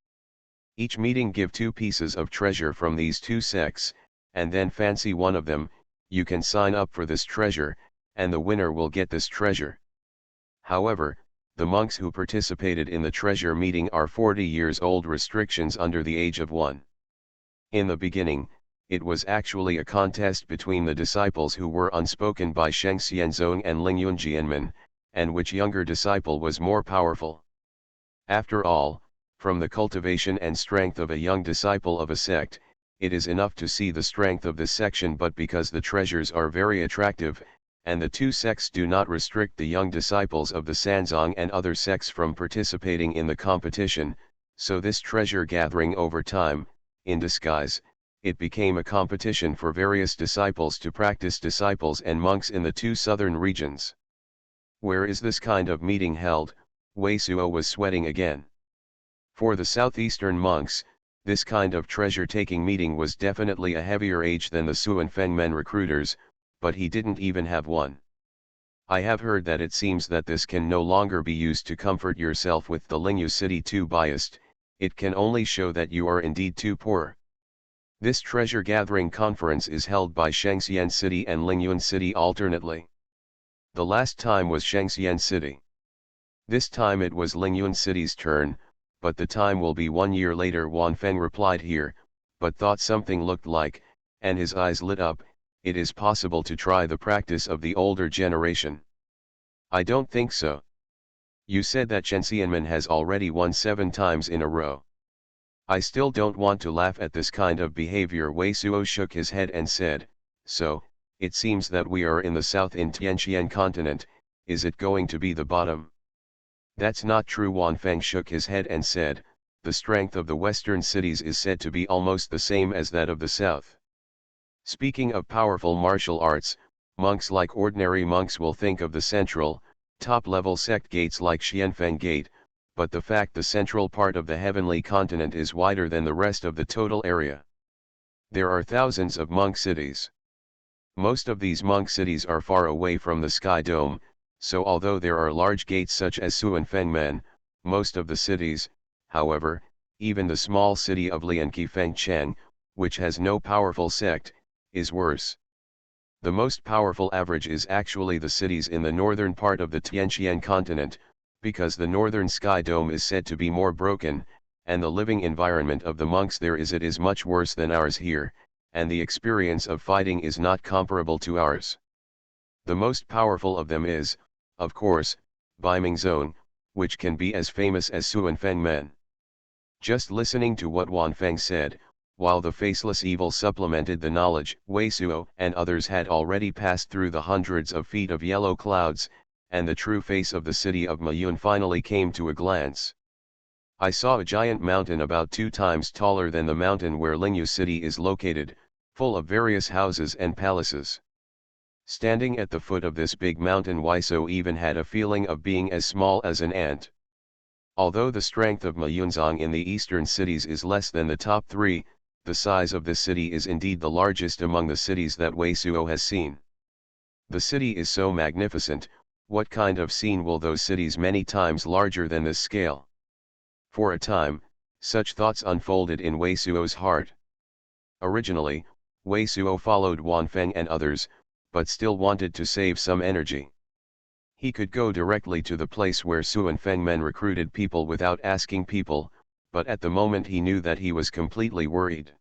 Each meeting give 2 pieces of treasure from these 2 sects, and then fancy one of them. You can sign up for this treasure, and the winner will get this treasure. However, the monks who participated in the treasure meeting are 40 years old, restrictions under the age of 1. In the beginning, it was actually a contest between the disciples who were unspoken by Sheng Xianzong and Lingyun Jianmen, and which younger disciple was more powerful. After all, from the cultivation and strength of a young disciple of a sect, it is enough to see the strength of this section. But because the treasures are very attractive, and the 2 sects do not restrict the young disciples of the Sanzong and other sects from participating in the competition, so this treasure gathering over time, in disguise, it became a competition for various disciples to practice disciples and monks in the 2 southern regions. Where is this kind of meeting held? Wei Suo was sweating again. For the southeastern monks, this kind of treasure-taking meeting was definitely a heavier age than the Xuanfeng recruiters, but he didn't even have one. I have heard that it seems that this can no longer be used to comfort yourself with the Lingyu city too biased, it can only show that you are indeed too poor. This treasure-gathering conference is held by Shangxian City and Lingyun City alternately. The last time was Shangxian City. This time it was Lingyun City's turn, but the time will be 1 year later. Wanfeng replied here, but thought something looked like, and his eyes lit up, it is possible to try the practice of the older generation. I don't think so. You said that Chen Xianmen has already won 7 times in a row. I still don't want to laugh at this kind of behavior. Wei Suo shook his head and said, so, it seems that we are in the south in Tianqian continent, is it going to be the bottom? That's not true. Wanfeng shook his head and said, the strength of the western cities is said to be almost the same as that of the south. Speaking of powerful martial arts, monks like ordinary monks will think of the central, top-level sect gates like Xianfeng Gate, but the fact the central part of the heavenly continent is wider than the rest of the total area. There are thousands of monk cities. Most of these monk cities are far away from the sky dome, so although there are large gates such as Xuanfengmen, most of the cities, however, even the small city of Lianqi Fengcheng, which has no powerful sect, is worse. The most powerful average is actually the cities in the northern part of the Tianqian continent, because the northern sky dome is said to be more broken, and the living environment of the monks there is much worse than ours here, and the experience of fighting is not comparable to ours. The most powerful of them is, of course, Baiming Zone, which can be as famous as Xuanfeng Men. Just listening to what Wanfeng said, while the faceless evil supplemented the knowledge, Wei Suo and others had already passed through the hundreds of feet of yellow clouds, and the true face of the city of Mayun finally came to a glance. I saw a giant mountain about 2 times taller than the mountain where Lingyu city is located, full of various houses and palaces. Standing at the foot of this big mountain, Wei Suo even had a feeling of being as small as an ant. Although the strength of Mayunzong in the eastern cities is less than the top 3, the size of this city is indeed the largest among the cities that Wei Suo has seen. The city is so magnificent, what kind of scene will those cities many times larger than this scale? For a time, such thoughts unfolded in Wei Suo's heart. Originally, Wei Suo followed Wanfeng and others, but still wanted to save some energy. He could go directly to the place where Xuanfeng Men recruited people without asking people, but at the moment he knew that he was completely worried.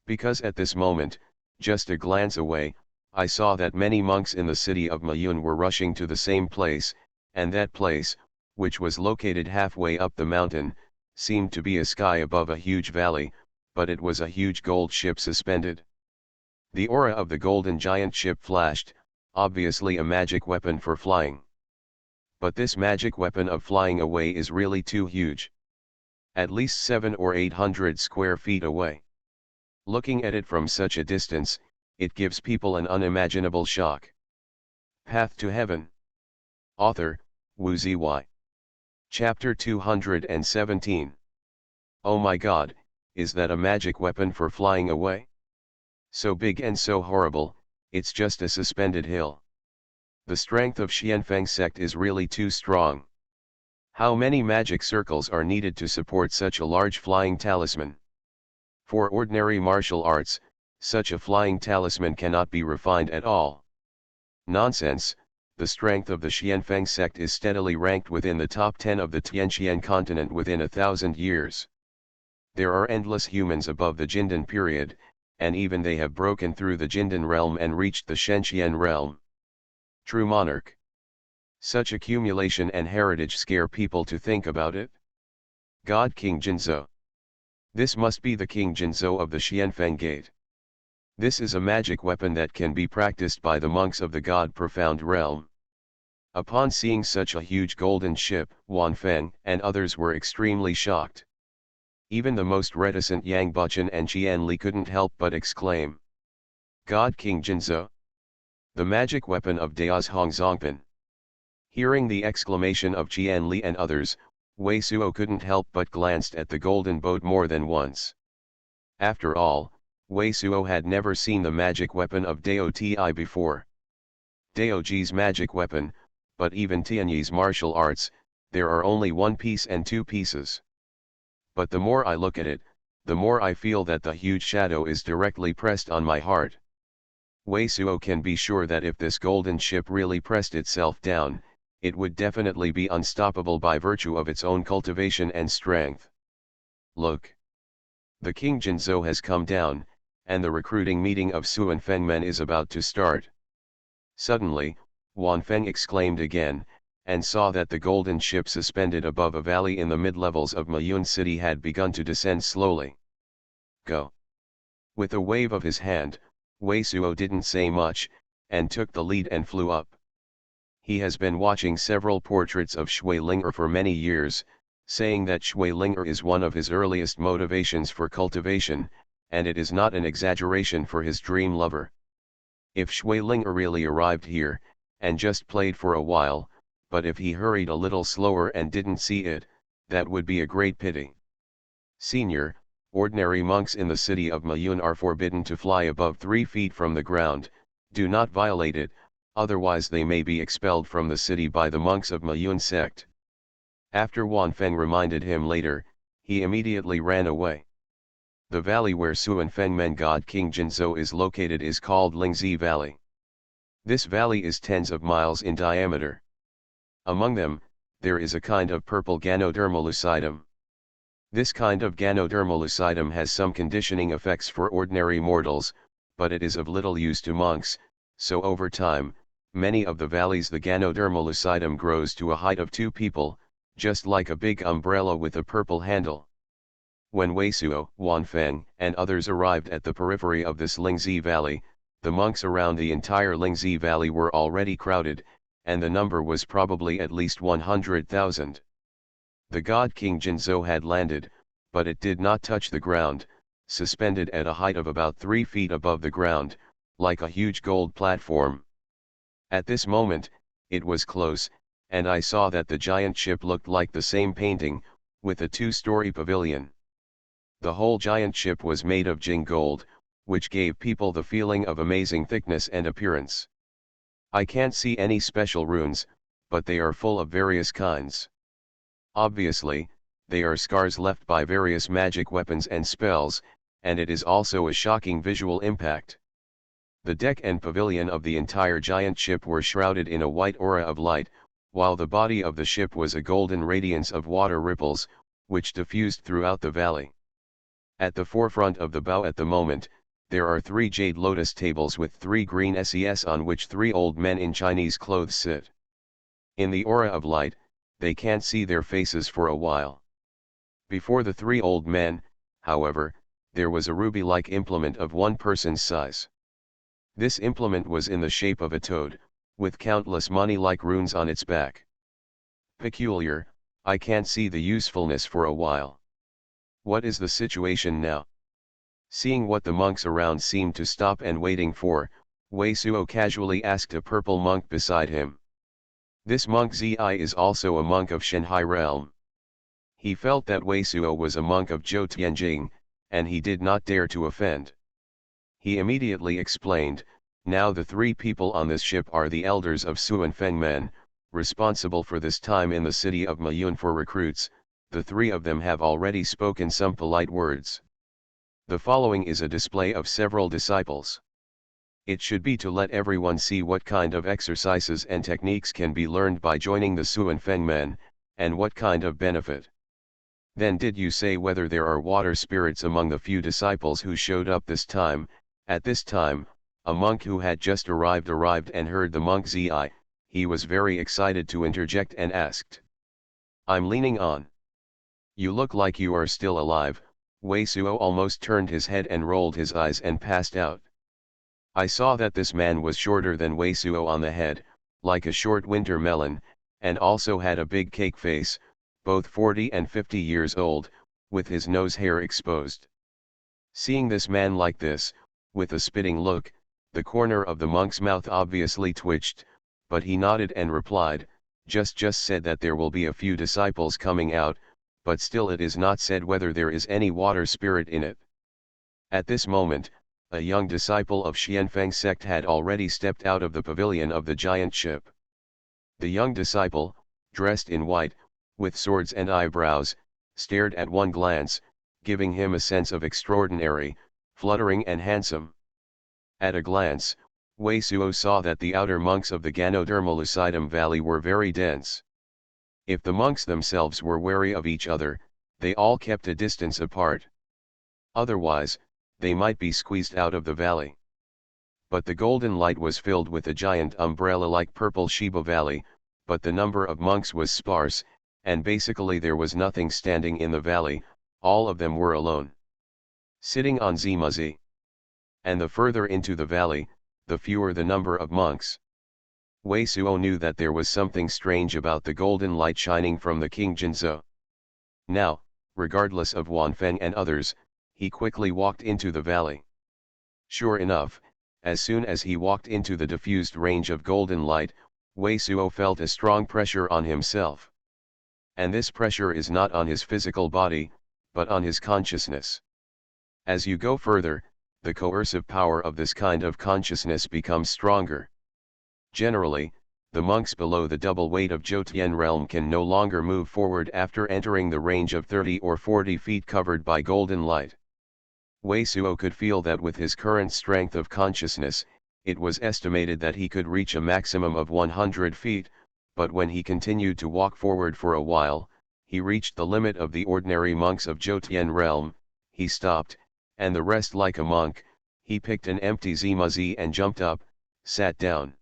Because at this moment, just a glance away, I saw that many monks in the city of Mayun were rushing to the same place, and that place, which was located halfway up the mountain, seemed to be a sky above a huge valley, but it was a huge gold ship suspended. The aura of the golden giant ship flashed, obviously a magic weapon for flying. But this magic weapon of flying away is really too huge. At least 700 or 800 square feet away. Looking at it from such a distance, it gives people an unimaginable shock. Path to Heaven. Author, Wu Ziyi. Chapter 217. Oh my God, is that a magic weapon for flying away? So big and so horrible, it's just a suspended hill. The strength of Xianfeng sect is really too strong. How many magic circles are needed to support such a large flying talisman? For ordinary martial arts, such a flying talisman cannot be refined at all. Nonsense, the strength of the Xianfeng sect is steadily ranked within the top 10 of the Tianqian continent within 1,000 years. There are endless humans above the Jindan period, and even they have broken through the Jindan realm and reached the Shenqian realm. True monarch. Such accumulation and heritage scare people to think about it. God King Jinzhou. This must be the King Jinzhou of the Xianfeng Gate. This is a magic weapon that can be practiced by the monks of the God Profound realm. Upon seeing such a huge golden ship, Wanfeng and others were extremely shocked. Even the most reticent Yang Buchen and Qian Li couldn't help but exclaim. God King Jinzhou. The magic weapon of Dao's Hongzongpan. Hearing the exclamation of Qian Li and others, Wei Suo couldn't help but glanced at the golden boat more than once. After all, Wei Suo had never seen the magic weapon of Dao Ti before. Dao Ji's magic weapon, but even Tianyi's martial arts, there are only 1 piece and 2 pieces. But the more I look at it, the more I feel that the huge shadow is directly pressed on my heart. Wei Suo can be sure that if this golden ship really pressed itself down, it would definitely be unstoppable by virtue of its own cultivation and strength. Look! The King Jinzhou has come down, and the recruiting meeting of Xuanfeng Men is about to start. Suddenly, Wanfeng exclaimed again, and saw that the golden ship suspended above a valley in the mid-levels of Mayun city had begun to descend slowly. Go! With a wave of his hand, Wei Suo didn't say much, and took the lead and flew up. He has been watching several portraits of Shui Linger for many years, saying that Shui Linger is one of his earliest motivations for cultivation, and it is not an exaggeration for his dream lover. If Shui Linger really arrived here, and just played for a while, but if he hurried a little slower and didn't see it, that would be a great pity. Senior, ordinary monks in the city of Mayun are forbidden to fly above 3 feet from the ground. Do not violate it, otherwise they may be expelled from the city by the monks of Mayun sect. After Wanfeng reminded him later, he immediately ran away. The valley where Xuanfeng Men God King Jinzhou is located is called Lingzi Valley. This valley is tens of miles in diameter. Among them, there is a kind of purple ganodermal. This kind of ganodermal has some conditioning effects for ordinary mortals, but it is of little use to monks, so over time, many of the valleys the ganodermal grows to a height of 2 people, just like a big umbrella with a purple handle. When Wei Suo, Xuanhuan, and others arrived at the periphery of this Lingzi Valley, the monks around the entire Lingzi Valley were already crowded, and the number was probably at least 100,000. The god King Jinzhou had landed, but it did not touch the ground, suspended at a height of about 3 feet above the ground, like a huge gold platform. At this moment, it was close, and I saw that the giant ship looked like the same painting, with a 2-story pavilion. The whole giant ship was made of Jing gold, which gave people the feeling of amazing thickness and appearance. I can't see any special runes, but they are full of various kinds. Obviously, they are scars left by various magic weapons and spells, and it is also a shocking visual impact. The deck and pavilion of the entire giant ship were shrouded in a white aura of light, while the body of the ship was a golden radiance of water ripples, which diffused throughout the valley. At the forefront of the bow at the moment, there are 3 jade lotus tables with 3 green ses on which 3 old men in Chinese clothes sit. In the aura of light, they can't see their faces for a while. Before the 3 old men, however, there was a ruby-like implement of 1 person's size. This implement was in the shape of a toad, with countless money-like runes on its back. Peculiar, I can't see the usefulness for a while. What is the situation now? Seeing what the monks around seemed to stop and waiting for, Wei Suo casually asked a purple monk beside him. This monk Zi is also a monk of Shanhai realm. He felt that Wei Suo was a monk of Zhou Tianjing, and he did not dare to offend. He immediately explained, now the 3 people on this ship are the elders of Xuanfeng men, responsible for this time in the city of Mayun for recruits. The 3 of them have already spoken some polite words. The following is a display of several disciples. It should be to let everyone see what kind of exercises and techniques can be learned by joining the Xuanfeng men, and what kind of benefit. Then did you say whether there are water spirits among the few disciples who showed up this time? At this time, a monk who had just arrived and heard the monk Zi. He was very excited to interject and asked. I'm leaning on. You look like you are still alive. Wei Suo almost turned his head and rolled his eyes and passed out. I saw that this man was shorter than Wei Suo on the head, like a short winter melon, and also had a big cake face, both 40 and 50 years old, with his nose hair exposed. Seeing this man like this, with a spitting look, the corner of the monk's mouth obviously twitched, but he nodded and replied, just said that there will be a few disciples coming out, but still it is not said whether there is any water spirit in it. At this moment, a young disciple of Xianfeng sect had already stepped out of the pavilion of the giant ship. The young disciple, dressed in white, with swords and eyebrows, stared at one glance, giving him a sense of extraordinary, fluttering and handsome. At a glance, Wei Suo saw that the outer monks of the Ganodermal Valley were very dense. If the monks themselves were wary of each other, they all kept a distance apart. Otherwise, they might be squeezed out of the valley. But the golden light was filled with a giant umbrella-like purple Shiba Valley, but the number of monks was sparse, and basically there was nothing standing in the valley, all of them were alone. Sitting on Zimuzi. And the further into the valley, the fewer the number of monks. Wei Suo knew that there was something strange about the golden light shining from the King Jinzhou. Now, regardless of Xuanfeng and others, he quickly walked into the valley. Sure enough, as soon as he walked into the diffused range of golden light, Wei Suo felt a strong pressure on himself. And this pressure is not on his physical body, but on his consciousness. As you go further, the coercive power of this kind of consciousness becomes stronger. Generally, the monks below the double weight of Zhoutian realm can no longer move forward after entering the range of 30 or 40 feet covered by golden light. Wei Suo could feel that with his current strength of consciousness, It was estimated that he could reach a maximum of 100 feet, but when he continued to walk forward for a while, he reached the limit of the ordinary monks of Jotian realm. He stopped, and the rest like a monk, he picked an empty zimuzi and jumped up, sat down.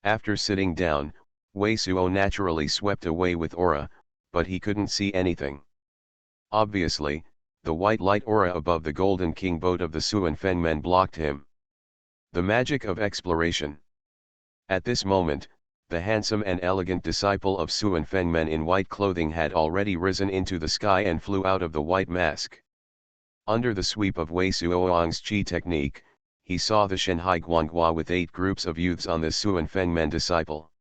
After sitting down, Wei Suo naturally swept away with aura, but he couldn't see anything. Obviously, the white light aura above the golden king boat of the Xuan Fengmen blocked him. The magic of exploration. At this moment, the handsome and elegant disciple of Xuan Fengmen in white clothing had already risen into the sky and flew out of the white mask. Under the sweep of Wei Suoang's chi technique, he saw the Shanhai Guanghua with 8 groups of youths on the Xuan Fengmen disciple.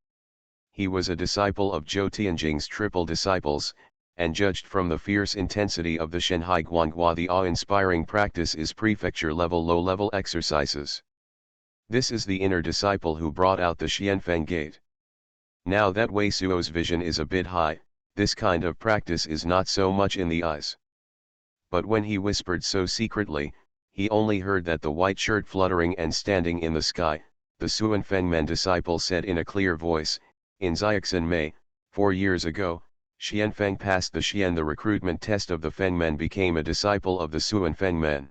He was a disciple of Zhou Tianjing's triple disciples, and judged from the fierce intensity of the Shanhai Guanghua, the awe-inspiring practice is prefecture-level low-level exercises. This is the inner disciple who brought out the Xianfeng gate. Now that Wei Suo's vision is a bit high, this kind of practice is not so much in the eyes. But when he whispered so secretly, he only heard that the white shirt fluttering and standing in the sky. The Xuan Fengmen disciple said in a clear voice, "In Xiaxin Mei, 4 years ago, Xianfeng passed the Xian. The recruitment test of the Fengmen, became a disciple of the Xuan Fengmen.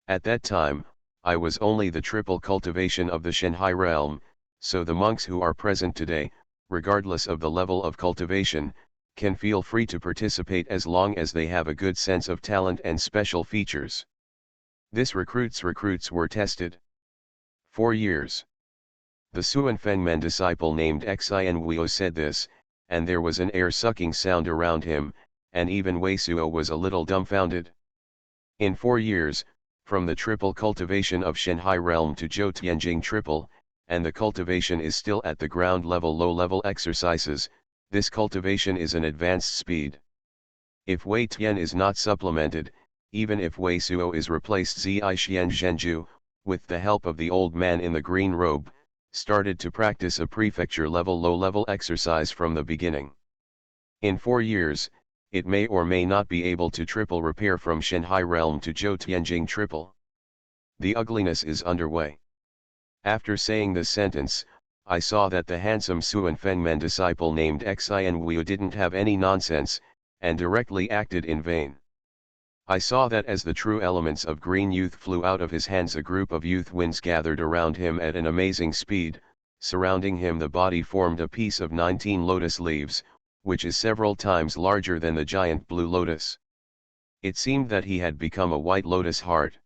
At that time, I was only the triple cultivation of the Shanhai realm, so the monks who are present today, regardless of the level of cultivation, can feel free to participate as long as they have a good sense of talent and special features." This recruits were tested. 4 years. The Xuan Fengmen disciple named Xuanhuan said this, and there was an air-sucking sound around him, and even Wei Suo was a little dumbfounded. In 4 years, from the triple cultivation of Shanhai realm to Zhou Tianjing triple, and the cultivation is still at the ground level low-level exercises, this cultivation is an advanced speed. If Wei Tian is not supplemented, even if Wei Suo is replaced, Zi Xian Zhenju, with the help of the old man in the green robe, started to practice a prefecture-level low-level exercise from the beginning. In 4 years, it may or may not be able to triple repair from Shanhai realm to Zhou Tianjing triple. The ugliness is underway. After saying this sentence, I saw that the handsome Xuan Fengmen disciple named Xuanhuan didn't have any nonsense, and directly acted in vain. I saw that as the true elements of green youth flew out of his hands, a group of youth winds gathered around him at an amazing speed. Surrounding him, the body formed a piece of 19 lotus leaves, which is several times larger than the giant blue lotus. It seemed that he had become a white lotus heart.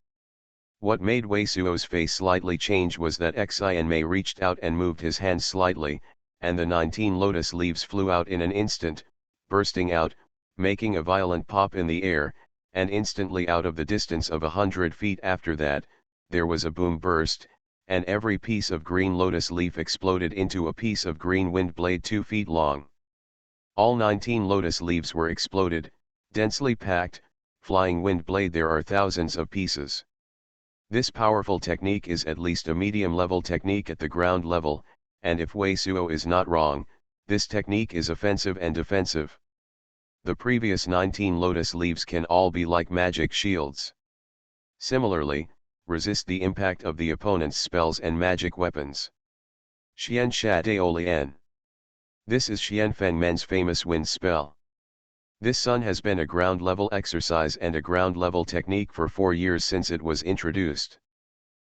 What made Wei Suo's face slightly change was that Xuanmei reached out and moved his hands slightly, and the 19 lotus leaves flew out in an instant, bursting out, making a violent pop in the air, and instantly out of the distance of 100 feet after that, there was a boom burst, and every piece of green lotus leaf exploded into a piece of green wind blade 2 feet long. All 19 lotus leaves were exploded, densely packed, flying wind blade. There are thousands of pieces. This powerful technique is at least a medium-level technique at the ground level, and if Wei Suo is not wrong, this technique is offensive and defensive. The previous 19 lotus leaves can all be like magic shields. Similarly, resist the impact of the opponent's spells and magic weapons. Xian Sha Dao Lian. This is Xian Fengmen's famous wind spell. This sun has been a ground-level exercise and a ground-level technique for 4 years since it was introduced.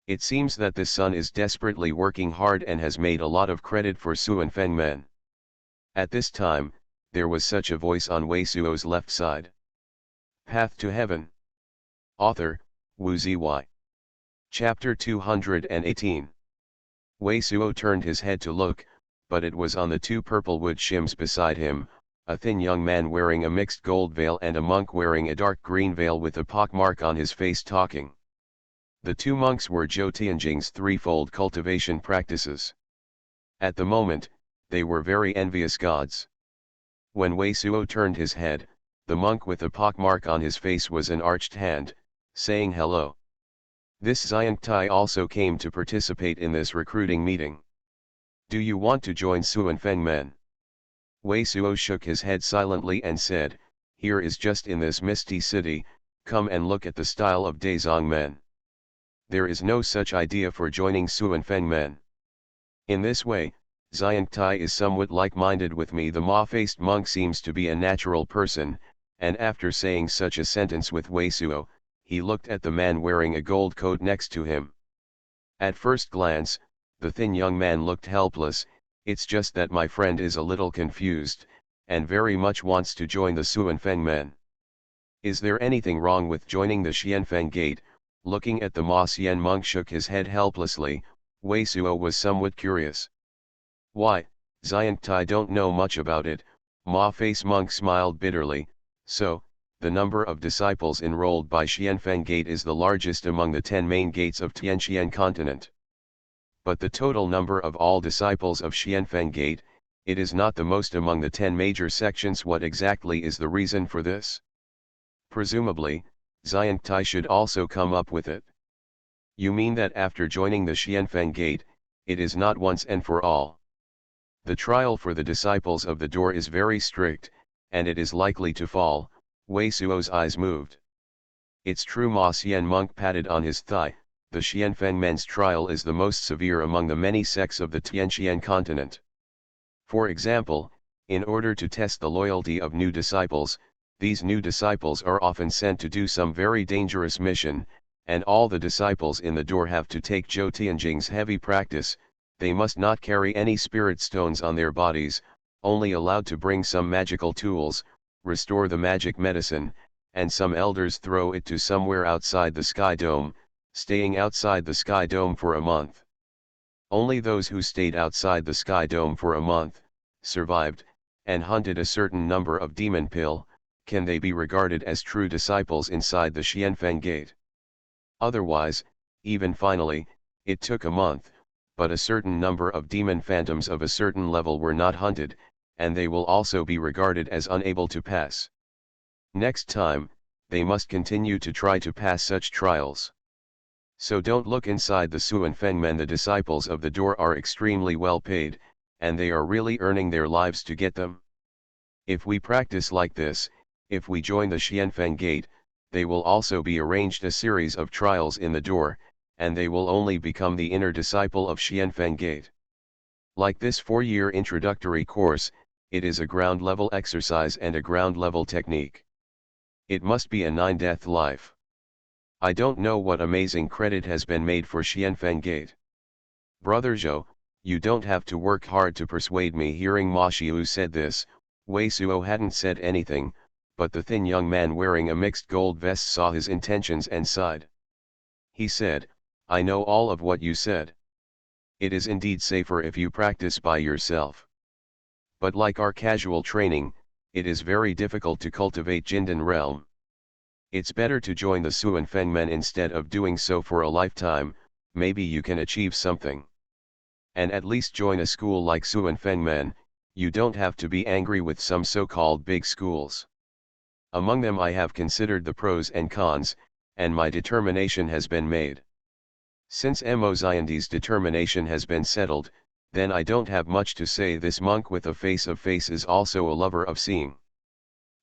It seems that this sun is desperately working hard and has made a lot of credit for Xuan Fengmen. At this time, there was such a voice on Wei Suo's left side. Path to Heaven. Author, Wu Ziyi. Chapter 218. Wei Suo turned his head to look, but it was on the 2 purple wood shims beside him, a thin young man wearing a mixed gold veil and a monk wearing a dark green veil with a pockmark on his face talking. The 2 monks were Zhou Tianjing's threefold cultivation practices. At the moment, they were very envious gods. When Wei Suo turned his head, the monk with a pockmark on his face was an arched hand, saying hello. This Xiangtai also came to participate in this recruiting meeting. Do you want to join Xuan Fengmen? Wei Suo shook his head silently and said, here is just in this misty city, come and look at the style of Dazong men. There is no such idea for joining Xuanfeng men. In this way, Xiangtai is somewhat like-minded with me. The ma-faced monk seems to be a natural person, and after saying such a sentence with Wei Suo, he looked at the man wearing a gold coat next to him. At first glance, the thin young man looked helpless. It's just that my friend is a little confused, and very much wants to join the Xuanfeng men. Is there anything wrong with joining the Xianfeng gate? Looking at the Ma Xian monk shook his head helplessly. Wei Suo was somewhat curious. Why, Xiangtai don't know much about it. Ma Face monk smiled bitterly. So, the number of disciples enrolled by Xianfeng gate is the largest among the 10 main gates of Tianxian continent. But the total number of all disciples of Xianfeng gate, it is not the most among the 10 major sections. What exactly is the reason for this? Presumably, Xiangtai should also come up with it. You mean that after joining the Xianfeng gate, it is not once and for all. The trial for the disciples of the door is very strict, and it is likely to fall. Wei Suo's eyes moved. It's true. Ma Xian monk patted on his thigh. The Xianfeng men's trial is the most severe among the many sects of the Tianxian continent. For example, in order to test the loyalty of new disciples, these new disciples are often sent to do some very dangerous mission, and all the disciples in the door have to take Zhou Tianjing's heavy practice. They must not carry any spirit stones on their bodies, only allowed to bring some magical tools, restore the magic medicine, and some elders throw it to somewhere outside the Sky Dome, staying outside the Sky Dome for a month. Only those who stayed outside the Sky Dome for a month, survived, and hunted a certain number of demon pill, can they be regarded as true disciples inside the Xianfeng gate. Otherwise, even finally, it took a month, but a certain number of demon phantoms of a certain level were not hunted, and they will also be regarded as unable to pass. Next time, they must continue to try to pass such trials. So don't look inside the Xuanfeng men. The disciples of the door are extremely well paid, and they are really earning their lives to get them. If we practice like this, if we join the Xianfeng gate, they will also be arranged a series of trials in the door, and they will only become the inner disciple of Xianfeng gate. Like this 4-year introductory course, it is a ground-level exercise and a ground-level technique. It must be a 9-death life. I don't know what amazing credit has been made for Xianfeng gate. Brother Zhou, you don't have to work hard to persuade me. Hearing Ma Xiu said this, Wei Suo hadn't said anything, but the thin young man wearing a mixed gold vest saw his intentions and sighed. He said, I know all of what you said. It is indeed safer if you practice by yourself. But like our casual training, it is very difficult to cultivate Jindan realm. It's better to join the Xuanfeng men instead of doing so for a lifetime. Maybe you can achieve something. And at least join a school like Xuanfeng men. You don't have to be angry with some so-called big schools. Among them I have considered the pros and cons, and my determination has been made. Since Mo Xiandi's determination has been settled, then I don't have much to say. This monk with a face of face is also a lover of seeing.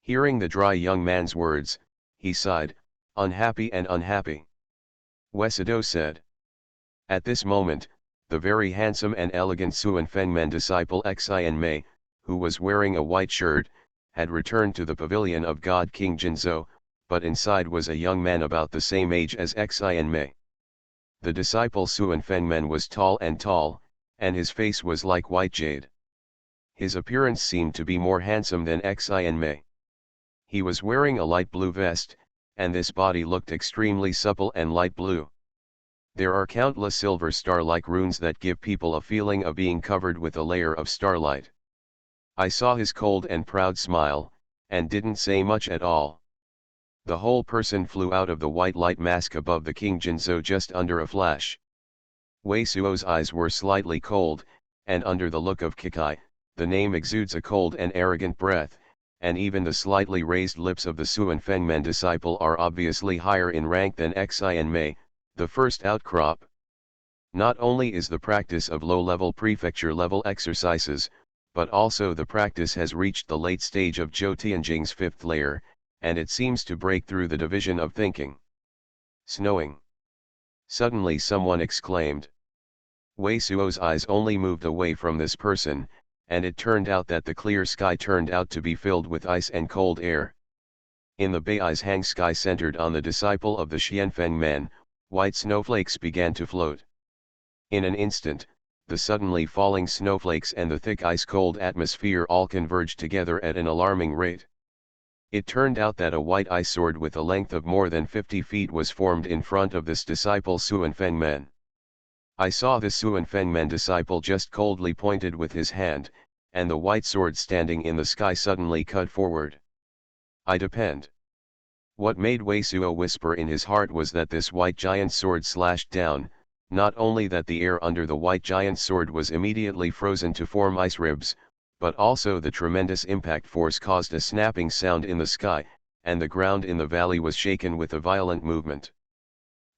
Hearing the dry young man's words, he sighed, unhappy and unhappy. Wesido said. At this moment, the very handsome and elegant Xuanfeng men disciple Xian Mei, who was wearing a white shirt, had returned to the pavilion of God King Jinzhou, but inside was a young man about the same age as Xian Mei. The disciple Xuanfeng men was tall, and his face was like white jade. His appearance seemed to be more handsome than Xian Mei. He was wearing a light blue vest, and this body looked extremely supple and light blue. There are countless silver star-like runes that give people a feeling of being covered with a layer of starlight. I saw his cold and proud smile, and didn't say much at all. The whole person flew out of the white light mask above the King Jinzhou just under a flash. Wei Suo's eyes were slightly cold, and under the look of Kikai, the name exudes a cold and arrogant breath, and even the slightly raised lips of the Xuanfeng men disciple are obviously higher in rank than Xian Mei, the first outcrop. Not only is the practice of low-level prefecture-level exercises, but also the practice has reached the late stage of Zhou Tianjing's 5th layer, and it seems to break through the division of thinking. Snowing. Suddenly someone exclaimed. Wei Suo's eyes only moved away from this person, and it turned out that the clear sky turned out to be filled with ice and cold air. In the Beihai's hang sky centered on the disciple of the Xianfeng men, white snowflakes began to float. In an instant, the suddenly falling snowflakes and the thick ice-cold atmosphere all converged together at an alarming rate. It turned out that a white ice sword with a length of more than 50 feet was formed in front of this disciple Xuanfeng men. I saw this Xuanfeng men disciple just coldly pointed with his hand, and the white sword standing in the sky suddenly cut forward. I depend. What made Wei Suo whisper in his heart was that this white giant sword slashed down, not only that the air under the white giant sword was immediately frozen to form ice ribs, but also the tremendous impact force caused a snapping sound in the sky, and the ground in the valley was shaken with a violent movement.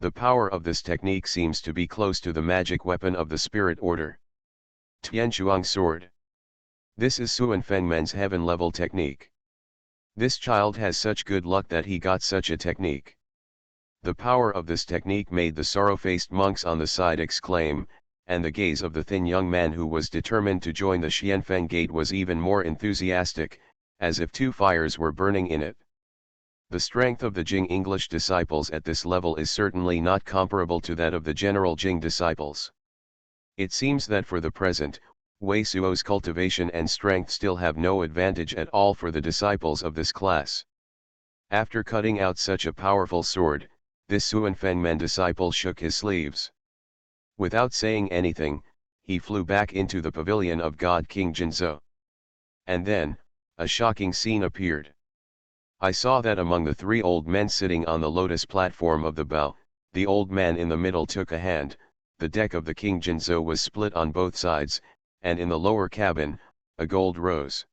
The power of this technique seems to be close to the magic weapon of the spirit order. Tianshuang sword. This is Xuanfeng men's heaven-level technique. This child has such good luck that he got such a technique. The power of this technique made the sorrow-faced monks on the side exclaim, and the gaze of the thin young man who was determined to join the Xianfeng gate was even more enthusiastic, as if two fires were burning in it. The strength of the Jing English disciples at this level is certainly not comparable to that of the general Jing disciples. It seems that for the present, Wei Suo's cultivation and strength still have no advantage at all for the disciples of this class. After cutting out such a powerful sword, this Xuanfeng men disciple shook his sleeves. Without saying anything, he flew back into the pavilion of God King Jinzhou. And then, a shocking scene appeared. I saw that among the three old men sitting on the lotus platform of the bow, the old man in the middle took a hand, the deck of the King Jinzhou was split on both sides, and in the lower cabin, a gold rose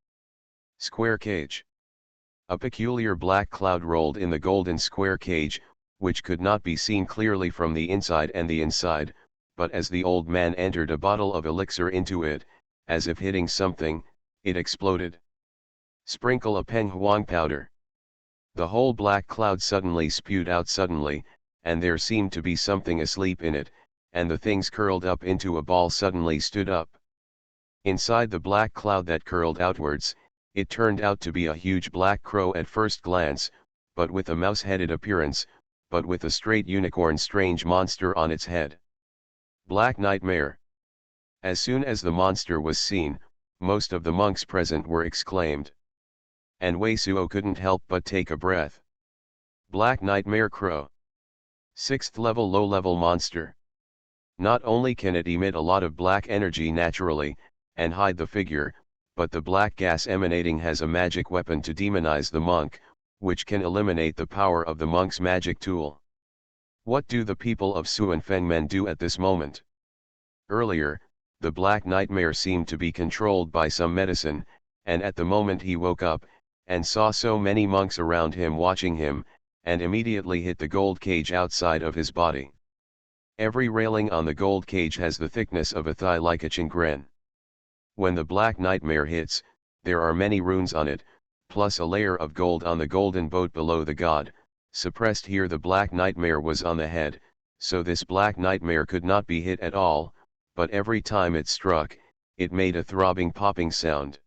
square cage. A peculiar black cloud rolled in the golden square cage, which could not be seen clearly from the inside and the inside, but as the old man entered a bottle of elixir into it, as if hitting something, it exploded. Sprinkle a peng huang powder. The whole black cloud suddenly spewed out suddenly, and there seemed to be something asleep in it, and the things curled up into a ball suddenly stood up. Inside the black cloud that curled outwards, it turned out to be a huge black crow at first glance, but with a mouse-headed appearance, but with a straight unicorn strange monster on its head. Black Nightmare. As soon as the monster was seen, most of the monks present were exclaimed. And Wei Suo couldn't help but take a breath. Black Nightmare Crow. 6th level low-level monster. Not only can it emit a lot of black energy naturally, and hide the figure, but the black gas emanating has a magic weapon to demonize the monk, which can eliminate the power of the monk's magic tool. What do the people of Xuanfeng men do at this moment? Earlier, the Black Nightmare seemed to be controlled by some medicine, and at the moment he woke up, and saw so many monks around him watching him, and immediately hit the gold cage outside of his body. Every railing on the gold cage has the thickness of a thigh like a chingren. When the Black Nightmare hits, there are many runes on it, plus a layer of gold on the golden boat below the god. Suppressed here the Black Nightmare was on the head, so this Black Nightmare could not be hit at all, but every time it struck, it made a throbbing popping sound.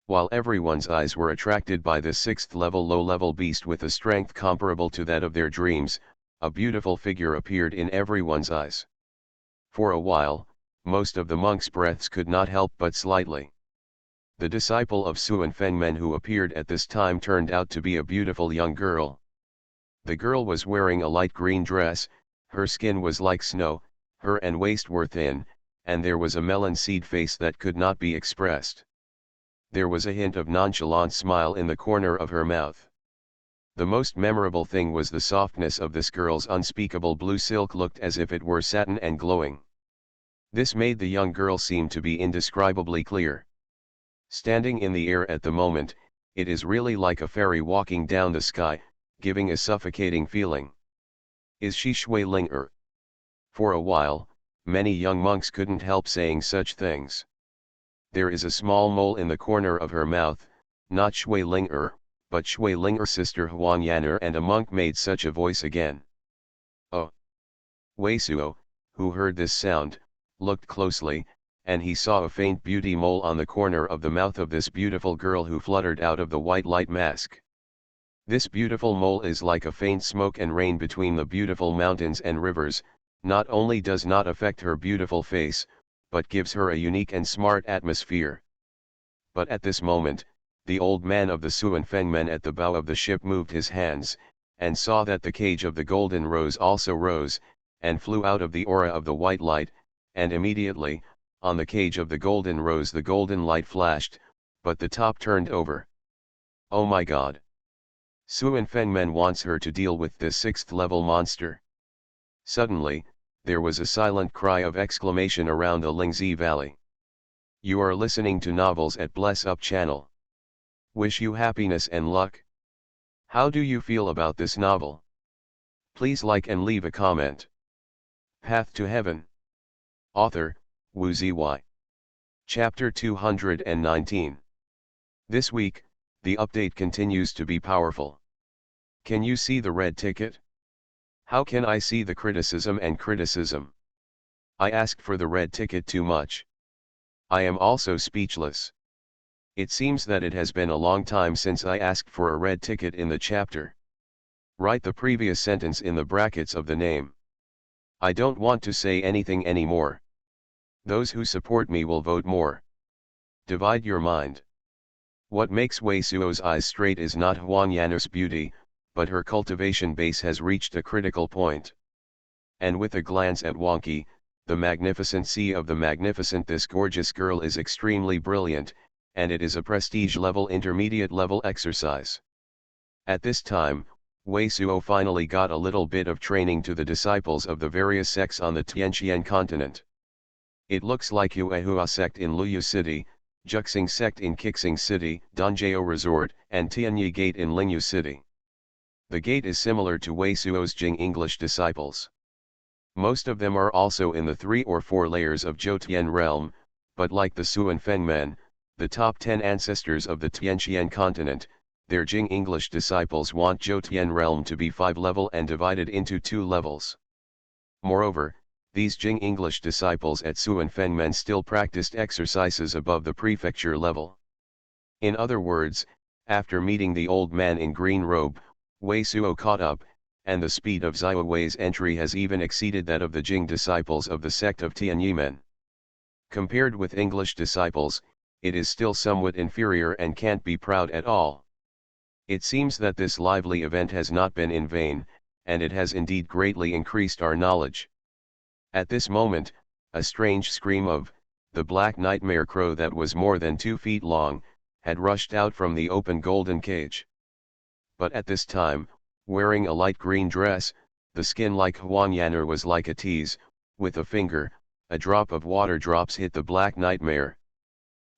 While everyone's eyes were attracted by this 6th level low-level beast with a strength comparable to that of their dreams, a beautiful figure appeared in everyone's eyes. For a while, most of the monks' breaths could not help but slightly. The disciple of Xuanfeng men who appeared at this time turned out to be a beautiful young girl. The girl was wearing a light green dress, her skin was like snow, her and waist were thin, and there was a melon seed face that could not be expressed. There was a hint of nonchalant smile in the corner of her mouth. The most memorable thing was the softness of this girl's unspeakable blue silk looked as if it were satin and glowing. This made the young girl seem to be indescribably clear. Standing in the air at the moment, it is really like a fairy walking down the sky, giving a suffocating feeling. Is she Shui Ling Er? For a while, many young monks couldn't help saying such things. There is a small mole in the corner of her mouth, not Shui Ling Er, but Shui Ling Er sister Huang Yaner, and a monk made such a voice again. Oh! Wei Suo, who heard this sound, looked closely, and he saw a faint beauty mole on the corner of the mouth of this beautiful girl who fluttered out of the white light mask. This beautiful mole is like a faint smoke and rain between the beautiful mountains and rivers, not only does not affect her beautiful face, but gives her a unique and smart atmosphere. But at this moment, the old man of the Xuanhuan at the bow of the ship moved his hands, and saw that the cage of the golden rose also rose, and flew out of the aura of the white light, and immediately, on the cage of the golden rose the golden light flashed, but the top turned over. Oh my god! Xuanhuan wants her to deal with this 6th level monster. Suddenly, there was a silent cry of exclamation around the Lingzi Valley. You are listening to Novels at Bless Up channel. Wish you happiness and luck. How do you feel about this novel? Please like and leave a comment. Path to Heaven. Author, Wu Ziyi. Chapter 219. This week, the update continues to be powerful. Can you see the red ticket? How can I see the criticism and criticism? I asked for the red ticket too much. I am also speechless. It seems that it has been a long time since I asked for a red ticket in the chapter. Write the previous sentence in the brackets of the name. I don't want to say anything anymore. Those who support me will vote more. Divide your mind. What makes Wei Suo's eyes straight is not Xuanhuan's beauty, but her cultivation base has reached a critical point. And with a glance at Wonky, the magnificency of the magnificent, this gorgeous girl is extremely brilliant, and it is a prestige level intermediate level exercise. At this time, Wei Suo finally got a little bit of training to the disciples of the various sects on the Tianqian continent. It looks like Yuehua sect in Luyu City, Juxing sect in Kixing City, Danjiao Resort, and Tianyi Gate in Lingyu City. The gate is similar to Wei Suo's Jing English disciples. Most of them are also in the 3 or 4 layers of Zhou realm, but like the Xuanhuan, the top 10 ancestors of the Tianqian continent, their Jing English disciples want Zhou realm to be 5 level and divided into 2 levels. Moreover, these Jing English disciples at Xuanhuan still practiced exercises above the prefecture level. In other words, after meeting the old man in green robe, Wei Suo caught up, and the speed of Ziya Wei's entry has even exceeded that of the Jing disciples of the sect of Tianyimen. Compared with English disciples, it is still somewhat inferior and can't be proud at all. It seems that this lively event has not been in vain, and it has indeed greatly increased our knowledge. At this moment, a strange scream of, the black nightmare crow that was more than 2 feet long, had rushed out from the open golden cage. But at this time, wearing a light green dress, the skin like Xuanhuan was like a tease, with a finger, a drop of water drops hit the black nightmare.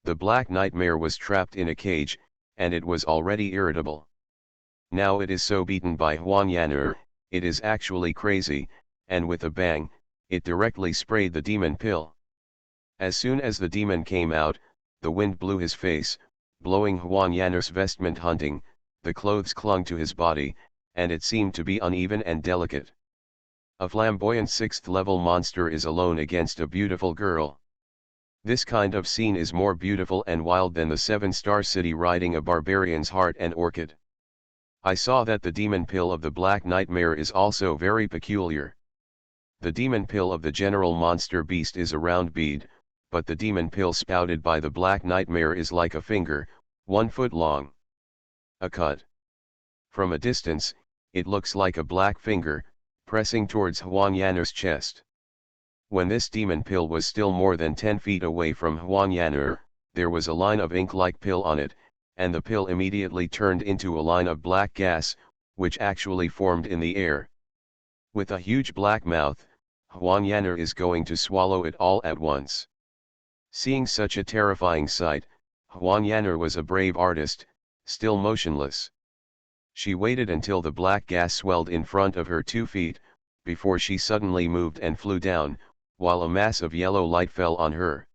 The black nightmare was trapped in a cage, and it was already irritable. Now it is so beaten by Xuanhuan, it is actually crazy, and with a bang, it directly sprayed the demon pill. As soon as the demon came out, the wind blew his face, blowing Xuanhuan's vestment hunting, the clothes clung to his body, and it seemed to be uneven and delicate. A flamboyant 6th level monster is alone against a beautiful girl. This kind of scene is more beautiful and wild than the 7-star city riding a barbarian's heart and orchid. I saw that the demon pill of the black nightmare is also very peculiar. The demon pill of the general monster beast is a round bead, but the demon pill spouted by the black nightmare is like a finger, 1 foot long. A cut. From a distance, it looks like a black finger, pressing towards Xuanhuan's chest. When this demon pill was still more than 10 feet away from Xuanhuan, there was a line of ink-like pill on it, and the pill immediately turned into a line of black gas, which actually formed in the air. With a huge black mouth, Xuanhuan is going to swallow it all at once. Seeing such a terrifying sight, Xuanhuan was a brave artist, still motionless. She waited until the black gas swelled in front of her 2 feet, before she suddenly moved and flew down, while a mass of yellow light fell on her.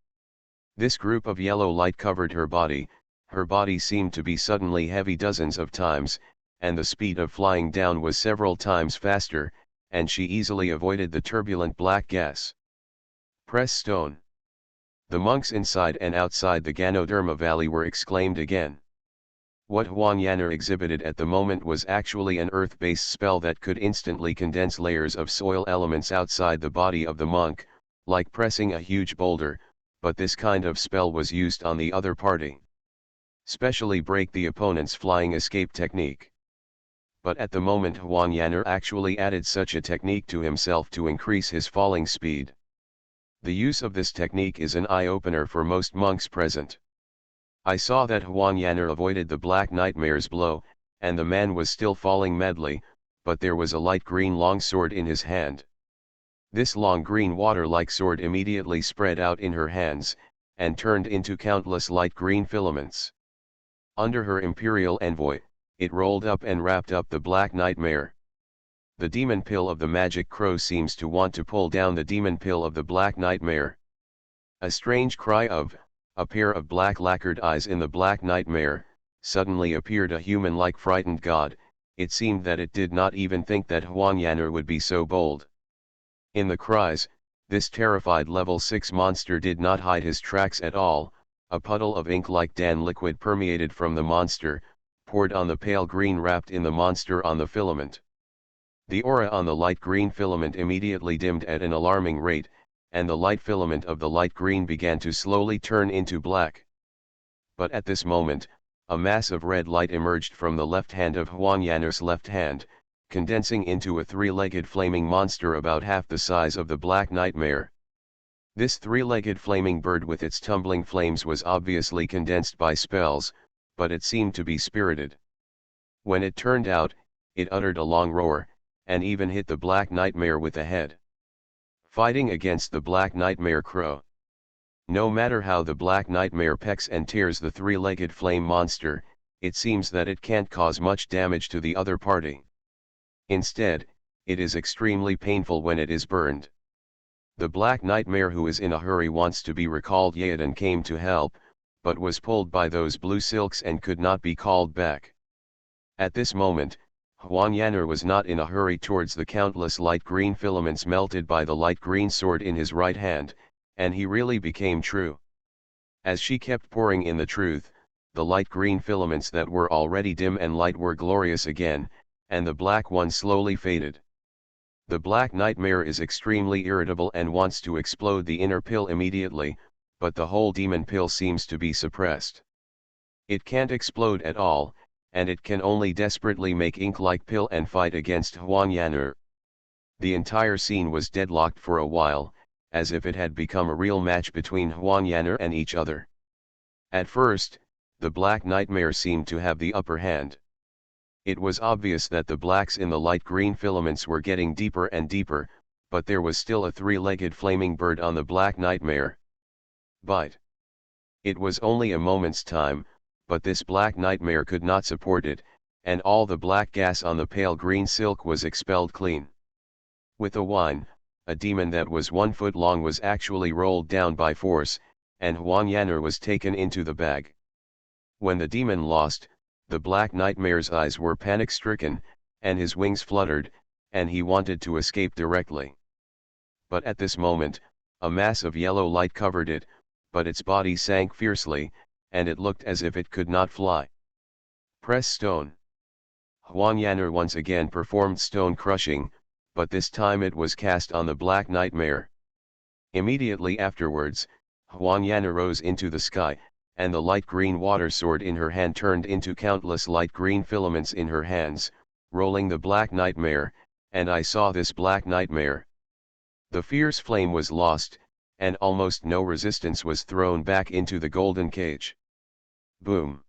This group of yellow light covered her body seemed to be suddenly heavy dozens of times, and the speed of flying down was several times faster, and she easily avoided the turbulent black gas. Press stone. The monks inside and outside the Ganoderma Valley were exclaimed again. What Xuanhuan exhibited at the moment was actually an earth-based spell that could instantly condense layers of soil elements outside the body of the monk, like pressing a huge boulder, but this kind of spell was used on the other party. Specially break the opponent's flying escape technique. But at the moment Xuanhuan actually added such a technique to himself to increase his falling speed. The use of this technique is an eye-opener for most monks present. I saw that Xuanhuan avoided the Black Nightmare's blow, and the man was still falling madly, but there was a light green long sword in his hand. This long green water-like sword immediately spread out in her hands, and turned into countless light green filaments. Under her imperial envoy, it rolled up and wrapped up the Black Nightmare. The demon pill of the magic crow seems to want to pull down the demon pill of the Black Nightmare. A strange cry of, a pair of black lacquered eyes in the Black Nightmare, suddenly appeared a human-like frightened god. It seemed that it did not even think that Xuanhuan would be so bold. In the cries, this terrified level 6 monster did not hide his tracks at all. A puddle of ink-like Dan liquid permeated from the monster, poured on the pale green wrapped in the monster on the filament. The aura on the light green filament immediately dimmed at an alarming rate, and the light filament of the light green began to slowly turn into black. But at this moment, a mass of red light emerged from the left hand of Xuanhuan's left hand, condensing into a three-legged flaming monster about half the size of the Black Nightmare. This three-legged flaming bird with its tumbling flames was obviously condensed by spells, but it seemed to be spirited. When it turned out, it uttered a long roar, and even hit the Black Nightmare with the head. Fighting against the Black Nightmare crow. No matter how the Black Nightmare pecks and tears the three-legged flame monster, it seems that it can't cause much damage to the other party. Instead, it is extremely painful when it is burned. The Black Nightmare, who is in a hurry, wants to be recalled yet and came to help, but was pulled by those blue silks and could not be called back. At this moment, Xuanhuan was not in a hurry towards the countless light green filaments melted by the light green sword in his right hand, and he really became true. As she kept pouring in the truth, the light green filaments that were already dim and light were glorious again, and the black one slowly faded. The Black Nightmare is extremely irritable and wants to explode the inner pill immediately, but the whole demon pill seems to be suppressed. It can't explode at all, and it can only desperately make ink-like pill and fight against Xuanhuan. The entire scene was deadlocked for a while, as if it had become a real match between Xuanhuan and each other. At first, the Black Nightmare seemed to have the upper hand. It was obvious that the blacks in the light green filaments were getting deeper and deeper, but there was still a three-legged flaming bird on the Black Nightmare. Bite. It was only a moment's time, but this Black Nightmare could not support it, and all the black gas on the pale green silk was expelled clean. With a whine, a demon that was 1 foot long was actually rolled down by force, and Xuanhuan was taken into the bag. When the demon lost, the Black Nightmare's eyes were panic-stricken, and his wings fluttered, and he wanted to escape directly. But at this moment, a mass of yellow light covered it, but its body sank fiercely, and it looked as if it could not fly. Press stone. Xuanhuan once again performed stone crushing, but this time it was cast on the Black Nightmare. Immediately afterwards, Xuanhuan rose into the sky, and the light green water sword in her hand turned into countless light green filaments in her hands, rolling the Black Nightmare, and I saw this Black Nightmare. The fierce flame was lost, and almost no resistance was thrown back into the golden cage. Boom.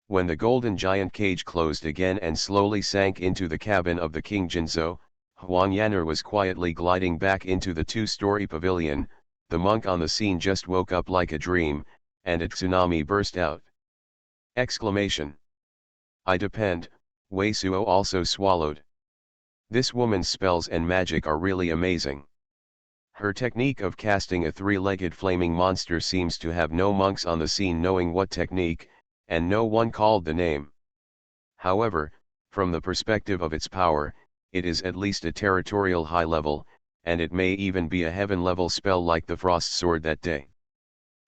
When the golden giant cage closed again and slowly sank into the cabin of the King Jinzhou, Xuanhuan was quietly gliding back into the two-story pavilion. The monk on the scene just woke up like a dream, and a tsunami burst out. Exclamation. I depend, Wei Suo also swallowed. This woman's spells and magic are really amazing. Her technique of casting a three-legged flaming monster seems to have no monks on the scene knowing what technique, and no one called the name. However, from the perspective of its power, it is at least a territorial high level, and it may even be a heaven level spell like the frost sword that day.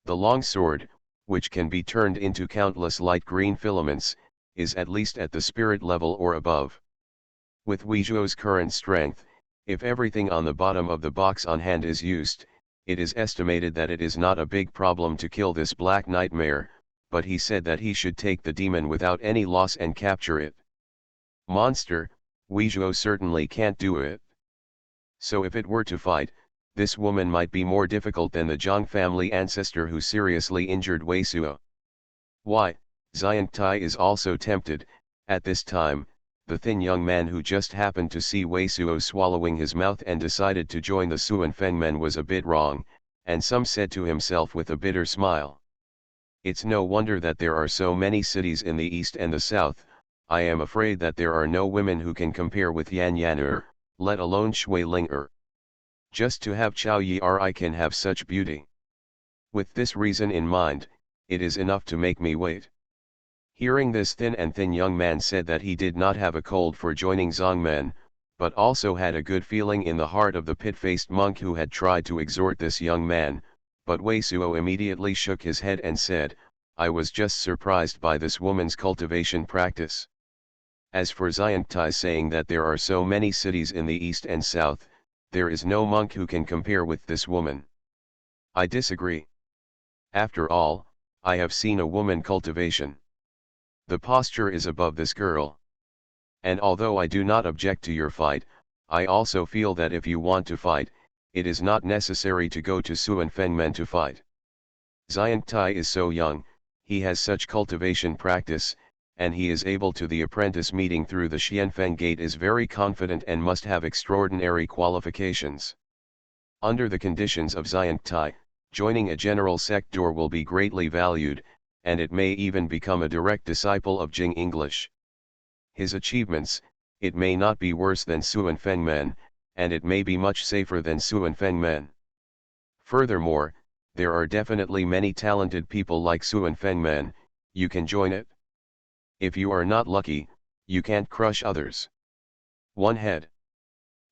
The long sword, which can be turned into countless light green filaments, is at least at the spirit level or above. With Weizhuo's current strength, if everything on the bottom of the box on hand is used, it is estimated that it is not a big problem to kill this black nightmare, but he said that he should take the demon without any loss and capture it. Monster, Weizhuo certainly can't do it. So if it were to fight, this woman might be more difficult than the Zhang family ancestor who seriously injured Weizhuo. Why, Xiangtai is also tempted. At this time, the thin young man who just happened to see Weizhuo swallowing his mouth and decided to join the Xuanhuan men was a bit wrong, and some said to himself with a bitter smile. It's no wonder that there are so many cities in the east and the south. I am afraid that there are no women who can compare with Yan Yaner, let alone Shui Ling. Just to have Chao Yi can have such beauty. With this reason in mind, it is enough to make me wait. Hearing this, thin young man said that he did not have a cold for joining Zongmen, but also had a good feeling in the heart of the pit-faced monk who had tried to exhort this young man, but Weizhuo immediately shook his head and said, I was just surprised by this woman's cultivation practice. As for Xiangtai saying that there are so many cities in the east and south, there is no monk who can compare with this woman. I disagree. After all, I have seen a woman cultivation. The posture is above this girl. And although I do not object to your fight, I also feel that if you want to fight, it is not necessary to go to Xuanfengmen to fight. Xiangtai is so young, he has such cultivation practice, and he is able to the apprentice meeting through the Xianfeng gate is very confident and must have extraordinary qualifications. Under the conditions of Xiangtai, joining a general sect door will be greatly valued, and it may even become a direct disciple of Jing English. His achievements, it may not be worse than Xuanfengmen, and it may be much safer than Xuanfengmen. Furthermore, there are definitely many talented people like Xuanfengmen, you can join it. If you are not lucky, you can't crush others. One head.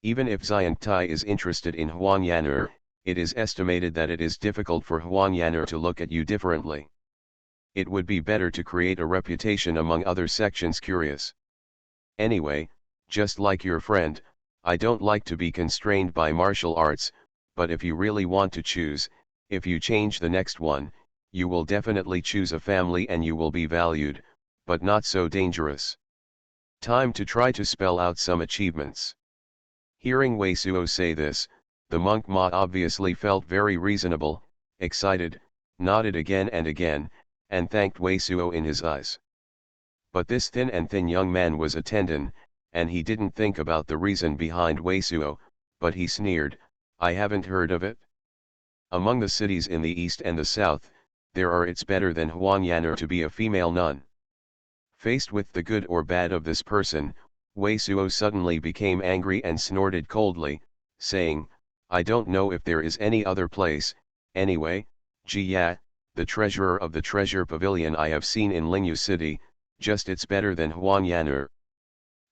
Even if Xiangtai is interested in Huang Yaner, it is estimated that it is difficult for Huang Yaner to look at you differently. It would be better to create a reputation among other sections curious. Anyway, just like your friend, I don't like to be constrained by martial arts, but if you really want to choose, if you change the next one, you will definitely choose a family and you will be valued, but not so dangerous. Time to try to spell out some achievements. Hearing Weizhuo say this, the monk Ma obviously felt very reasonable, excited, nodded again and again, and thanked Weizhuo in his eyes. But this thin young man was a Tendon, and he didn't think about the reason behind Weizhuo, but he sneered, I haven't heard of it. Among the cities in the east and the south, there are it's better than Huang Yaner to be a female nun. Faced with the good or bad of this person, Weizhuo suddenly became angry and snorted coldly, saying, I don't know if there is any other place, anyway, Jia, the treasurer of the treasure pavilion I have seen in Lingyu City, just it's better than Huang Yaner.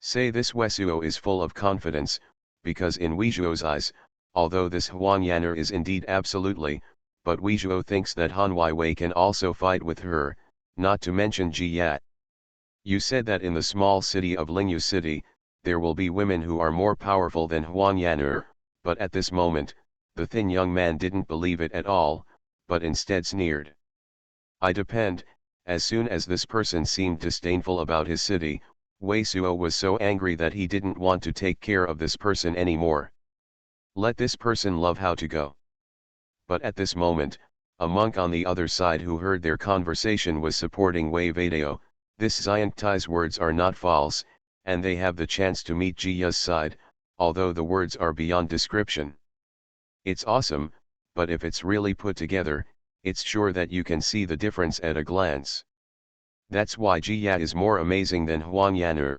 Say this Weizhuo is full of confidence, because in Weizhuo's eyes, although this Huang Yaner is indeed absolutely, but Weizhuo thinks that Han Weiwei can also fight with her, not to mention Jia. You said that in the small city of Lingyu City, there will be women who are more powerful than Huang Yaner, but at this moment, the thin young man didn't believe it at all, but instead sneered. I depend. As soon as this person seemed disdainful about his city, Weizhuo was so angry that he didn't want to take care of this person anymore. Let this person love how to go. But at this moment, a monk on the other side who heard their conversation was supporting Wei Vadeo. This Xiangtai's words are not false, and they have the chance to meet Jiya's side, although the words are beyond description. It's awesome, but if it's really put together, it's sure that you can see the difference at a glance. That's why Jiya is more amazing than Huang Yaner.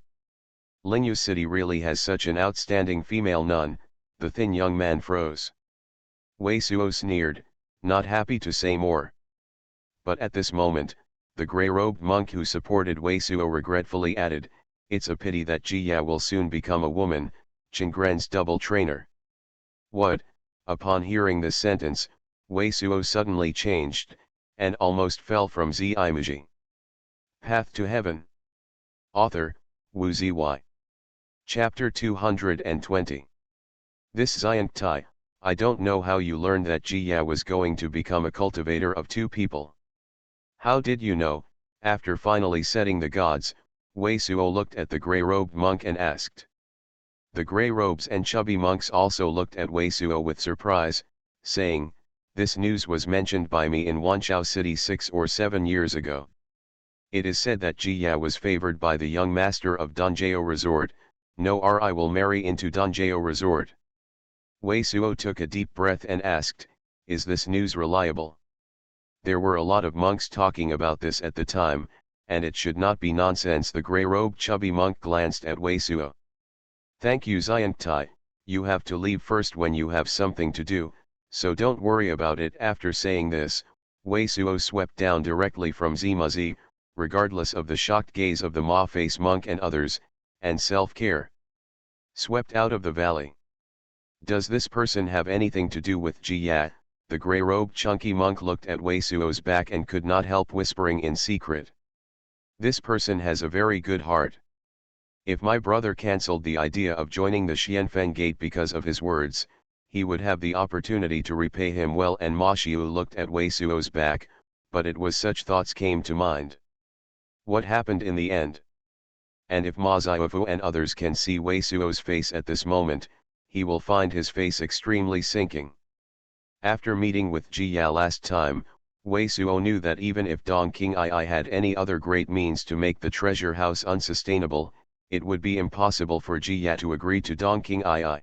Lingyu City really has such an outstanding female nun, the thin young man froze. Weizhuo sneered, not happy to say more. But at this moment, the grey-robed monk who supported Weizhuo regretfully added, it's a pity that Jiya will soon become a woman, Chengren's double trainer. What? Upon hearing this sentence, Wei Suo suddenly changed, and almost fell from Zimuji. Path to Heaven. Author, Wu Zy. Chapter 220. This Xiangtai, I don't know how you learned that Jiya was going to become a cultivator of two people. How did you know? After finally setting the gods, Wei Suo looked at the grey-robed monk and asked. The grey robes and chubby monks also looked at Wei Suo with surprise, saying, this news was mentioned by me in Wanchao City 6 or 7 years ago. It is said that Jiya was favored by the young master of Dongjao Resort. No, I will marry into Dongjao Resort. Wei Suo took a deep breath and asked, is this news reliable? There were a lot of monks talking about this at the time, and it should not be nonsense. The grey-robed chubby monk glanced at Wei Suo. Thank you Xiangtai, you have to leave first when you have something to do, so don't worry about it. After saying this, Wei Suo swept down directly from Zimuzi, regardless of the shocked gaze of the Ma-face monk and others, and self-care. Swept out of the valley. Does this person have anything to do with Jiya? The grey-robed chunky monk looked at Wei Suo's back and could not help whispering in secret. This person has a very good heart. If my brother cancelled the idea of joining the Xianfeng Gate because of his words, he would have the opportunity to repay him well. And Ma Xiu looked at Wei Suo's back, but it was such thoughts came to mind. What happened in the end? And if Ma Xiufu and others can see Wei Suo's face at this moment, he will find his face extremely sinking. After meeting with Jiya last time, Wei Suo knew that even if Dong King Ai had any other great means to make the treasure house unsustainable, it would be impossible for Jiya to agree to Dong King Ai.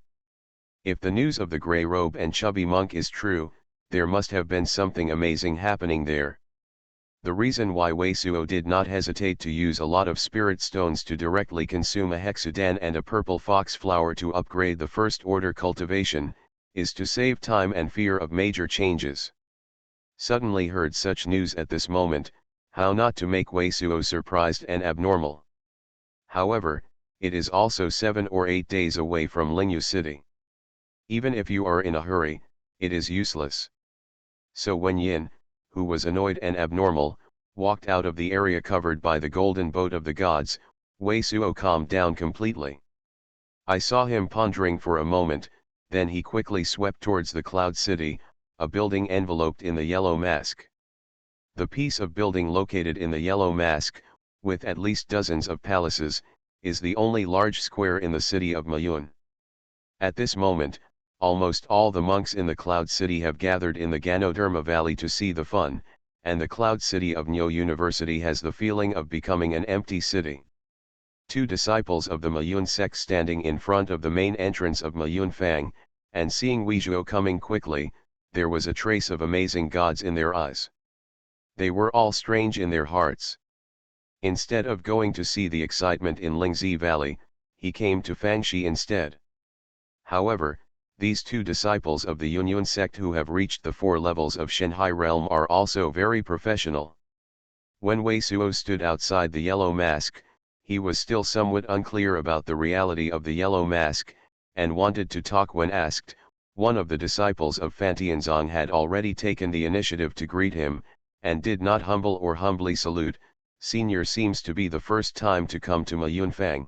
If the news of the grey robe and chubby monk is true, there must have been something amazing happening there. The reason why Wei Suo did not hesitate to use a lot of spirit stones to directly consume a hexadan and a purple fox flower to upgrade the first order cultivation, is to save time and fear of major changes. Suddenly heard such news at this moment, how not to make Wei Suo surprised and abnormal. However, it is also 7 or 8 days away from Lingyu City. Even if you are in a hurry, it is useless. So Wen Yin, who was annoyed and abnormal, walked out of the area covered by the golden boat of the gods. Wei Suo calmed down completely. I saw him pondering for a moment, then he quickly swept towards the Cloud City, a building enveloped in the yellow mask. The piece of building located in the yellow mask, with at least dozens of palaces, is the only large square in the city of Mayun. At this moment, almost all the monks in the Cloud City have gathered in the Ganoderma Valley to see the fun, and the Cloud City of Nyo University has the feeling of becoming an empty city. 2 disciples of the Mayun sect standing in front of the main entrance of Mayun Fang, and seeing Weizhuo coming quickly, there was a trace of amazing gods in their eyes. They were all strange in their hearts. Instead of going to see the excitement in Lingzi Valley, he came to Fangxi instead. However, these 2 disciples of the Yunyun sect who have reached the 4 levels of Shanghai realm are also very professional. When Wei Suo stood outside the yellow mask, he was still somewhat unclear about the reality of the yellow mask, and wanted to talk when asked. One of the disciples of Fantianzong had already taken the initiative to greet him, and did not humble or humbly salute. Senior seems to be the first time to come to Mayunfang.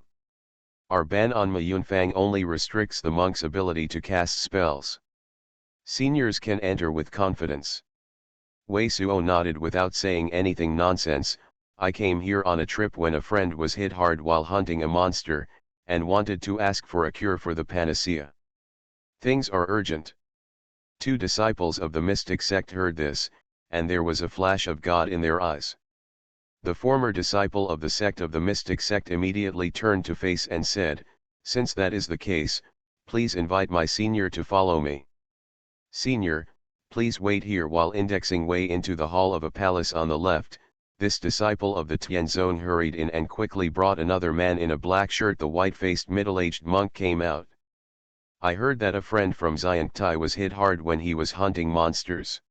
Our ban on Mayunfang only restricts the monk's ability to cast spells. Seniors can enter with confidence. Wei Suo nodded without saying anything. Nonsense, I came here on a trip when a friend was hit hard while hunting a monster, and wanted to ask for a cure for the panacea. Things are urgent. 2 disciples of the mystic sect heard this, and there was a flash of God in their eyes. The former disciple of the sect of the mystic sect immediately turned to face and said, since that is the case, please invite my senior to follow me. Senior, please wait here. While indexing Wei into the hall of a palace on the left, this disciple of the Tianzong hurried in and quickly brought another man in a black shirt. The white-faced middle-aged monk came out. I heard that a friend from Xiangtai was hit hard when he was hunting monsters.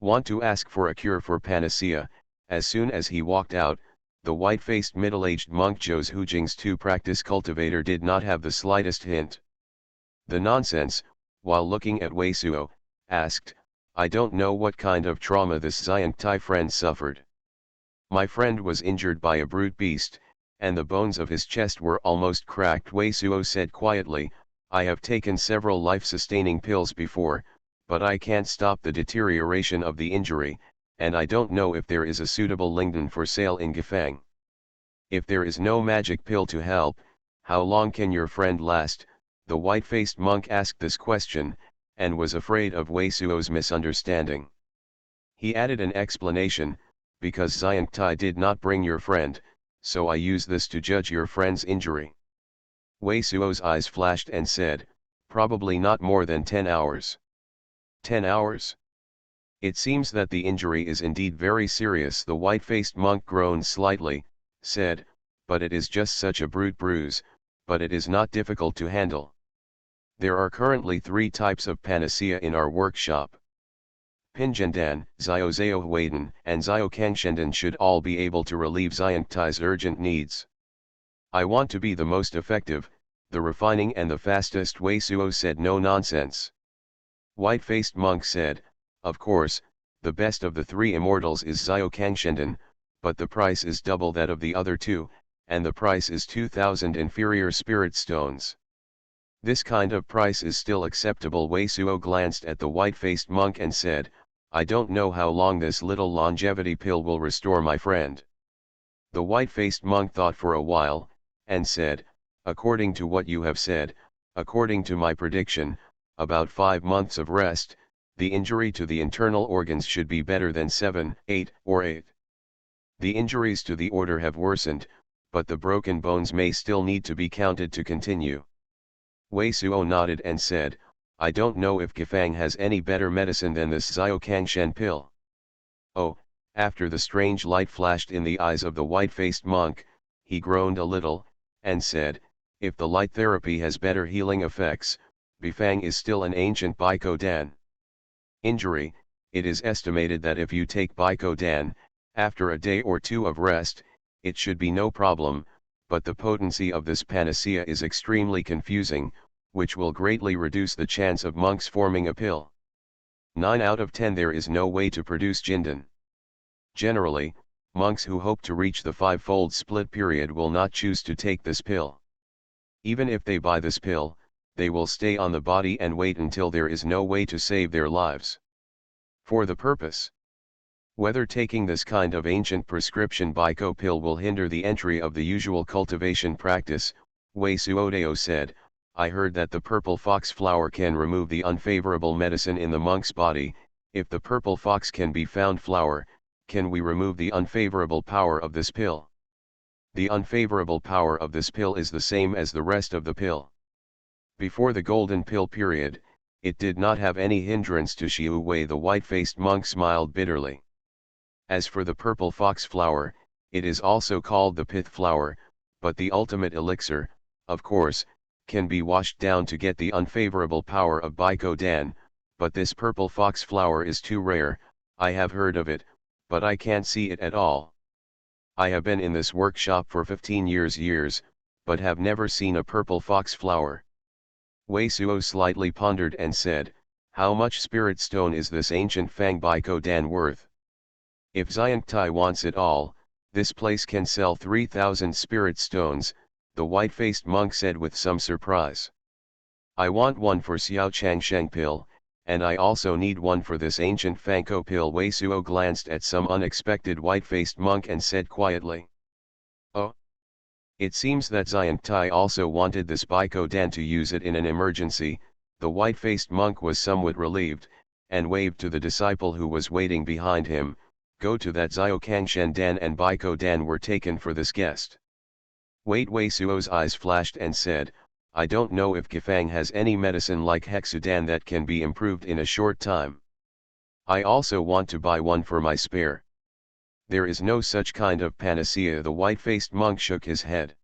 Want to ask for a cure for panacea. As soon as he walked out, The white-faced middle-aged monk Zhou's Hujing's practice cultivator did not have the slightest hint. The nonsense, while looking at Wei Suo, asked, I don't know what kind of trauma this Xiangtai friend suffered. My friend was injured by a brute beast, and the bones of his chest were almost cracked. Wei Suo said quietly, I have taken several life-sustaining pills before, but I can't stop the deterioration of the injury, and I don't know if there is a suitable Lingdan for sale in Gifang. If there is no magic pill to help, how long can your friend last? The white-faced monk asked this question, and was afraid of Wei Suo's misunderstanding. He added an explanation, because Xiangtai did not bring your friend, so I use this to judge your friend's injury. Wei Suo's eyes flashed and said, probably not more than 10 hours. 10 hours? It seems that the injury is indeed very serious. The white-faced monk groaned slightly, said, but it is just such a brute bruise, but it is not difficult to handle. There are currently 3 types of panacea in our workshop. Pinjandan, Xiaozao Huaiden, and Xiaokangshendan should all be able to relieve Xiangtai's urgent needs. I want to be the most effective, the refining and the fastest. Wei Suo said no nonsense. White-faced monk said, of course, the best of the 3 immortals is Xiaokangshendan, but the price is double that of the other 2, and the price is 2,000 inferior spirit stones. This kind of price is still acceptable. Wei Suo glanced at the white-faced monk and said, I don't know how long this little longevity pill will restore my friend. The white-faced monk thought for a while, and said, according to what you have said, according to my prediction, about 5 months of rest, the injury to the internal organs should be better than 7, 8, or 8. The injuries to the order have worsened, but the broken bones may still need to be counted to continue. Wei Suo nodded and said, I don't know if Gifang has any better medicine than this Xiaokangshen pill. Oh, after the strange light flashed in the eyes of the white-faced monk, he groaned a little, and said, if the light therapy has better healing effects, Bifang is still an ancient Baiko Dan. Injury, it is estimated that if you take Baiko Dan, after a day or 2 of rest, it should be no problem, but the potency of this panacea is extremely confusing, which will greatly reduce the chance of monks forming a pill. 9 out of 10 there is no way to produce Jindan. Generally, monks who hope to reach the 5-fold split period will not choose to take this pill. Even if they buy this pill, they will stay on the body and wait until there is no way to save their lives. For the purpose. Whether taking this kind of ancient prescription Baiko pill will hinder the entry of the usual cultivation practice, Wei Suodeo said, I heard that the purple fox flower can remove the unfavorable medicine in the monk's body. If the purple fox can be found flower, can we remove the unfavorable power of this pill? The unfavorable power of this pill is the same as the rest of the pill. Before the golden pill period, it did not have any hindrance to Xiu Wei. The white-faced monk smiled bitterly. As for the purple fox flower, it is also called the pith flower, but the ultimate elixir, of course, can be washed down to get the unfavorable power of Baiko Dan, but this purple fox flower is too rare. I have heard of it, but I can't see it at all. I have been in this workshop for 15 years, but have never seen a purple fox flower. Wei Suo slightly pondered and said, how much spirit stone is this ancient Fang Baiko Dan worth? If Xiangtai wants it all, this place can sell 3,000 spirit stones, the white-faced monk said with some surprise. I want one for Xiao Changsheng pill, and I also need one for this ancient Fanko pill. Wei Suo glanced at some unexpected white-faced monk and said quietly. Oh. It seems that Xiangtai also wanted this Baiko Dan to use it in an emergency. The white-faced monk was somewhat relieved, and waved to the disciple who was waiting behind him, go to that Xiaokangshen Dan and Baiko Dan were taken for this guest. Wei Suo's eyes flashed and said, I don't know if Gifang has any medicine like Hexudan that can be improved in a short time. I also want to buy one for my spare. There is no such kind of panacea. The white-faced monk shook his head.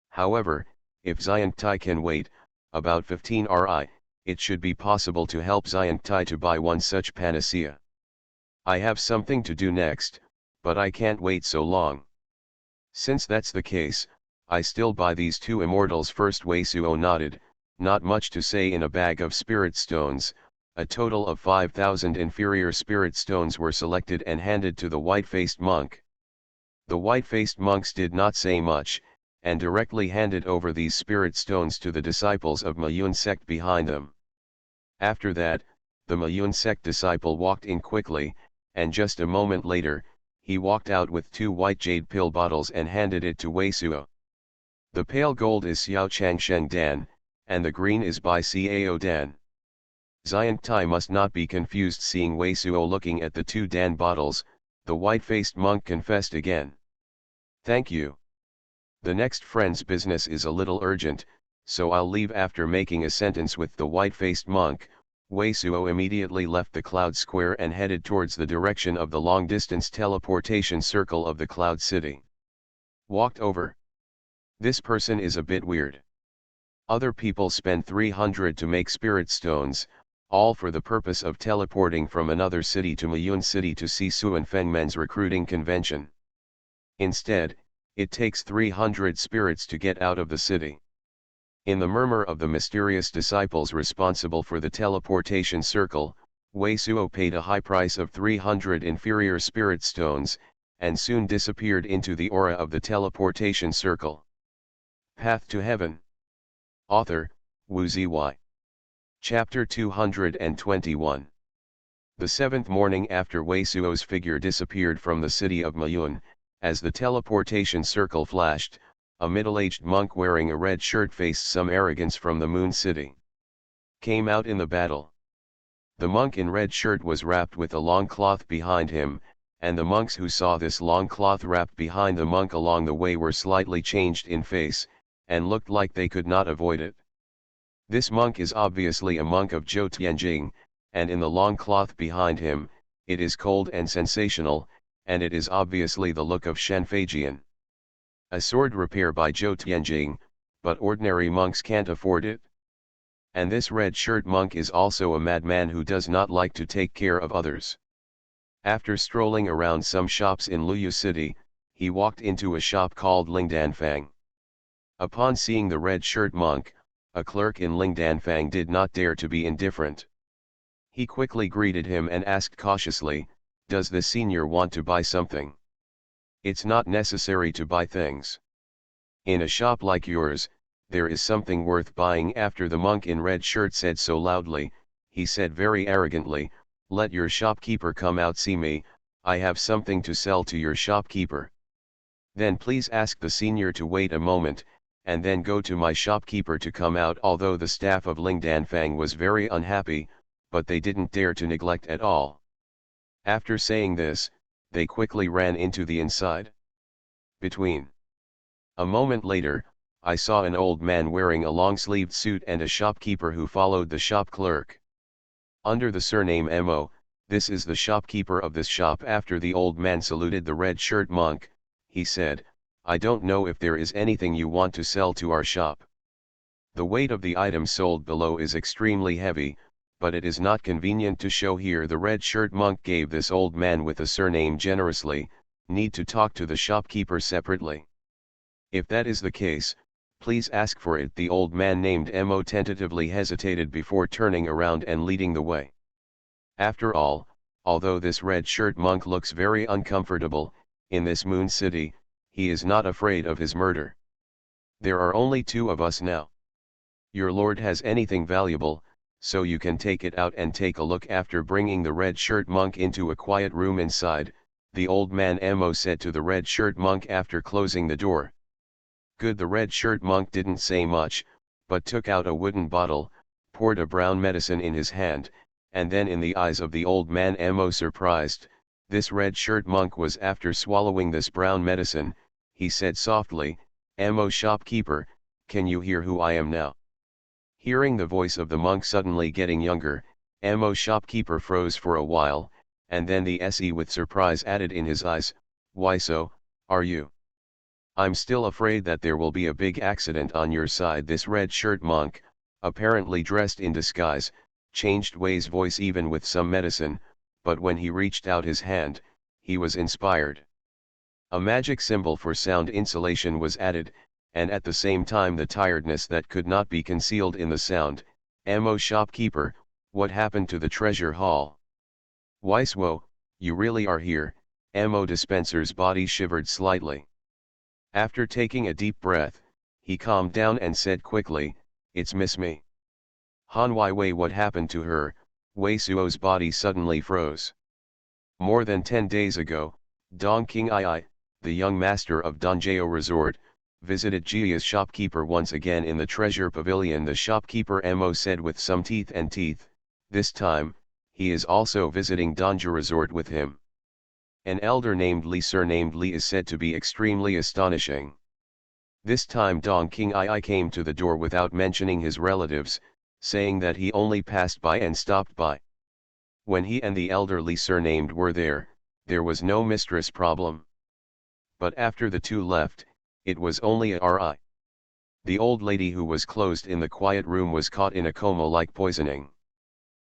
However, if Xiangtai can wait, about 15 Ri, it should be possible to help Xiangtai to buy one such panacea. I have something to do next, but I can't wait so long. Since that's the case, I still buy these two immortals first. Wei Suo nodded. Not much to say in a bag of spirit stones. A total of 5,000 inferior spirit stones were selected and handed to the white-faced monk. The white-faced monks did not say much, and directly handed over these spirit stones to the disciples of Mayun sect behind them. After that, the Mayun sect disciple walked in quickly, and just a moment later, he walked out with two white jade pill bottles and handed it to Wei Suo. The pale gold is Xiao Changsheng Dan, and the green is Bai Cao Dan. Xiang Tai must not be confused. Seeing Wei Suo looking at the two Dan bottles, the white-faced monk confessed again. Thank you. The next friend's business is a little urgent, so I'll leave. After making a sentence with the white-faced monk, Wei Suo immediately left the cloud square and headed towards the direction of the long-distance teleportation circle of the cloud city. Walked over. This person is a bit weird. Other people spend 300 to make spirit stones, all for the purpose of teleporting from another city to Mayun City to see Suan Fengmen's recruiting convention. Instead, it takes 300 spirits to get out of the city. In the murmur of the mysterious disciples responsible for the teleportation circle, Wei Suo paid a high price of 300 inferior spirit stones, and soon disappeared into the aura of the teleportation circle. Path to Heaven. Author, Wu Zy. Chapter 221. The seventh morning after Wei Suo's figure disappeared from the city of Mayun, as the teleportation circle flashed, a middle-aged monk wearing a red shirt faced some arrogance from the Moon City. Came out in the battle. The monk in red shirt was wrapped with a long cloth behind him, and the monks who saw this long cloth wrapped behind the monk along the way were slightly changed in face, and looked like they could not avoid it. This monk is obviously a monk of Zhou Tianjing, and in the long cloth behind him, it is cold and sensational, and it is obviously the look of Shen Feijian. A sword repair by Zhou Tianjing, but ordinary monks can't afford it. And this red shirt monk is also a madman who does not like to take care of others. After strolling around some shops in Luyu City, he walked into a shop called Lingdanfang. Upon seeing the red shirt monk, a clerk in Lingdanfang did not dare to be indifferent. He quickly greeted him and asked cautiously, "Does the senior want to buy something?" "It's not necessary to buy things. In a shop like yours, there is something worth buying." After the monk in red shirt said so loudly, he said very arrogantly, "Let your shopkeeper come out. See me, I have something to sell to your shopkeeper. Then please ask the senior to wait a moment, and then go to my shopkeeper to come out." Although the staff of Lingdanfang was very unhappy, but they didn't dare to neglect at all. After saying this, they quickly ran into the inside. Between. A moment later, I saw an old man wearing a long-sleeved suit and a shopkeeper who followed the shop clerk. Under the surname Mo, this is the shopkeeper of this shop. After the old man saluted the red shirt monk, he said, "I don't know if there is anything you want to sell to our shop. The weight of the items sold below is extremely heavy, but it is not convenient to show here." The red shirt monk gave this old man with a surname generously, "Need to talk to the shopkeeper separately. If that is the case, please ask for it." The old man named Mo tentatively hesitated before turning around and leading the way. After all, although this red shirt monk looks very uncomfortable, in this Moon City, he is not afraid of his murder. There are only two of us now. Your lord has anything valuable, so you can take it out and take a look. After bringing the red shirt monk into a quiet room inside, the old man Mo said to the red shirt monk after closing the door. "Good." The red shirt monk didn't say much, but took out a wooden bottle, poured a brown medicine in his hand, and then in the eyes of the old man Mo surprised, this red shirt monk was after swallowing this brown medicine, he said softly, "Mo shopkeeper, can you hear who I am now?" Hearing the voice of the monk suddenly getting younger, Mo shopkeeper froze for a while, and then the se with surprise added in his eyes, "Why so, are you? I'm still afraid that there will be a big accident on your side." This red shirt monk, apparently dressed in disguise, changed Wei's voice even with some medicine, but when he reached out his hand, he was inspired. A magic symbol for sound insulation was added, and at the same time the tiredness that could not be concealed in the sound. Mo shopkeeper, what happened to the treasure hall? Weisuo, you really are here. Mo dispenser's body shivered slightly. After taking a deep breath, he calmed down and said quickly, it's Miss Me. Han Wei, what happened to her? Weisuo's body suddenly froze. More than 10 days ago, Dong King Ai, the young master of Dongjao Resort, visited Jia's shopkeeper once again in the treasure pavilion. The shopkeeper Mo said with some teeth, this time, he is also visiting Dongjao Resort with him. An elder named Li, surnamed Li, is said to be extremely astonishing. This time Dong King Ai came to the door without mentioning his relatives, saying that he only passed by and stopped by. When he and the elder Li surnamed were there was no mistress problem. But after the two left, it was only a Ri. The old lady who was closed in the quiet room was caught in a coma like poisoning.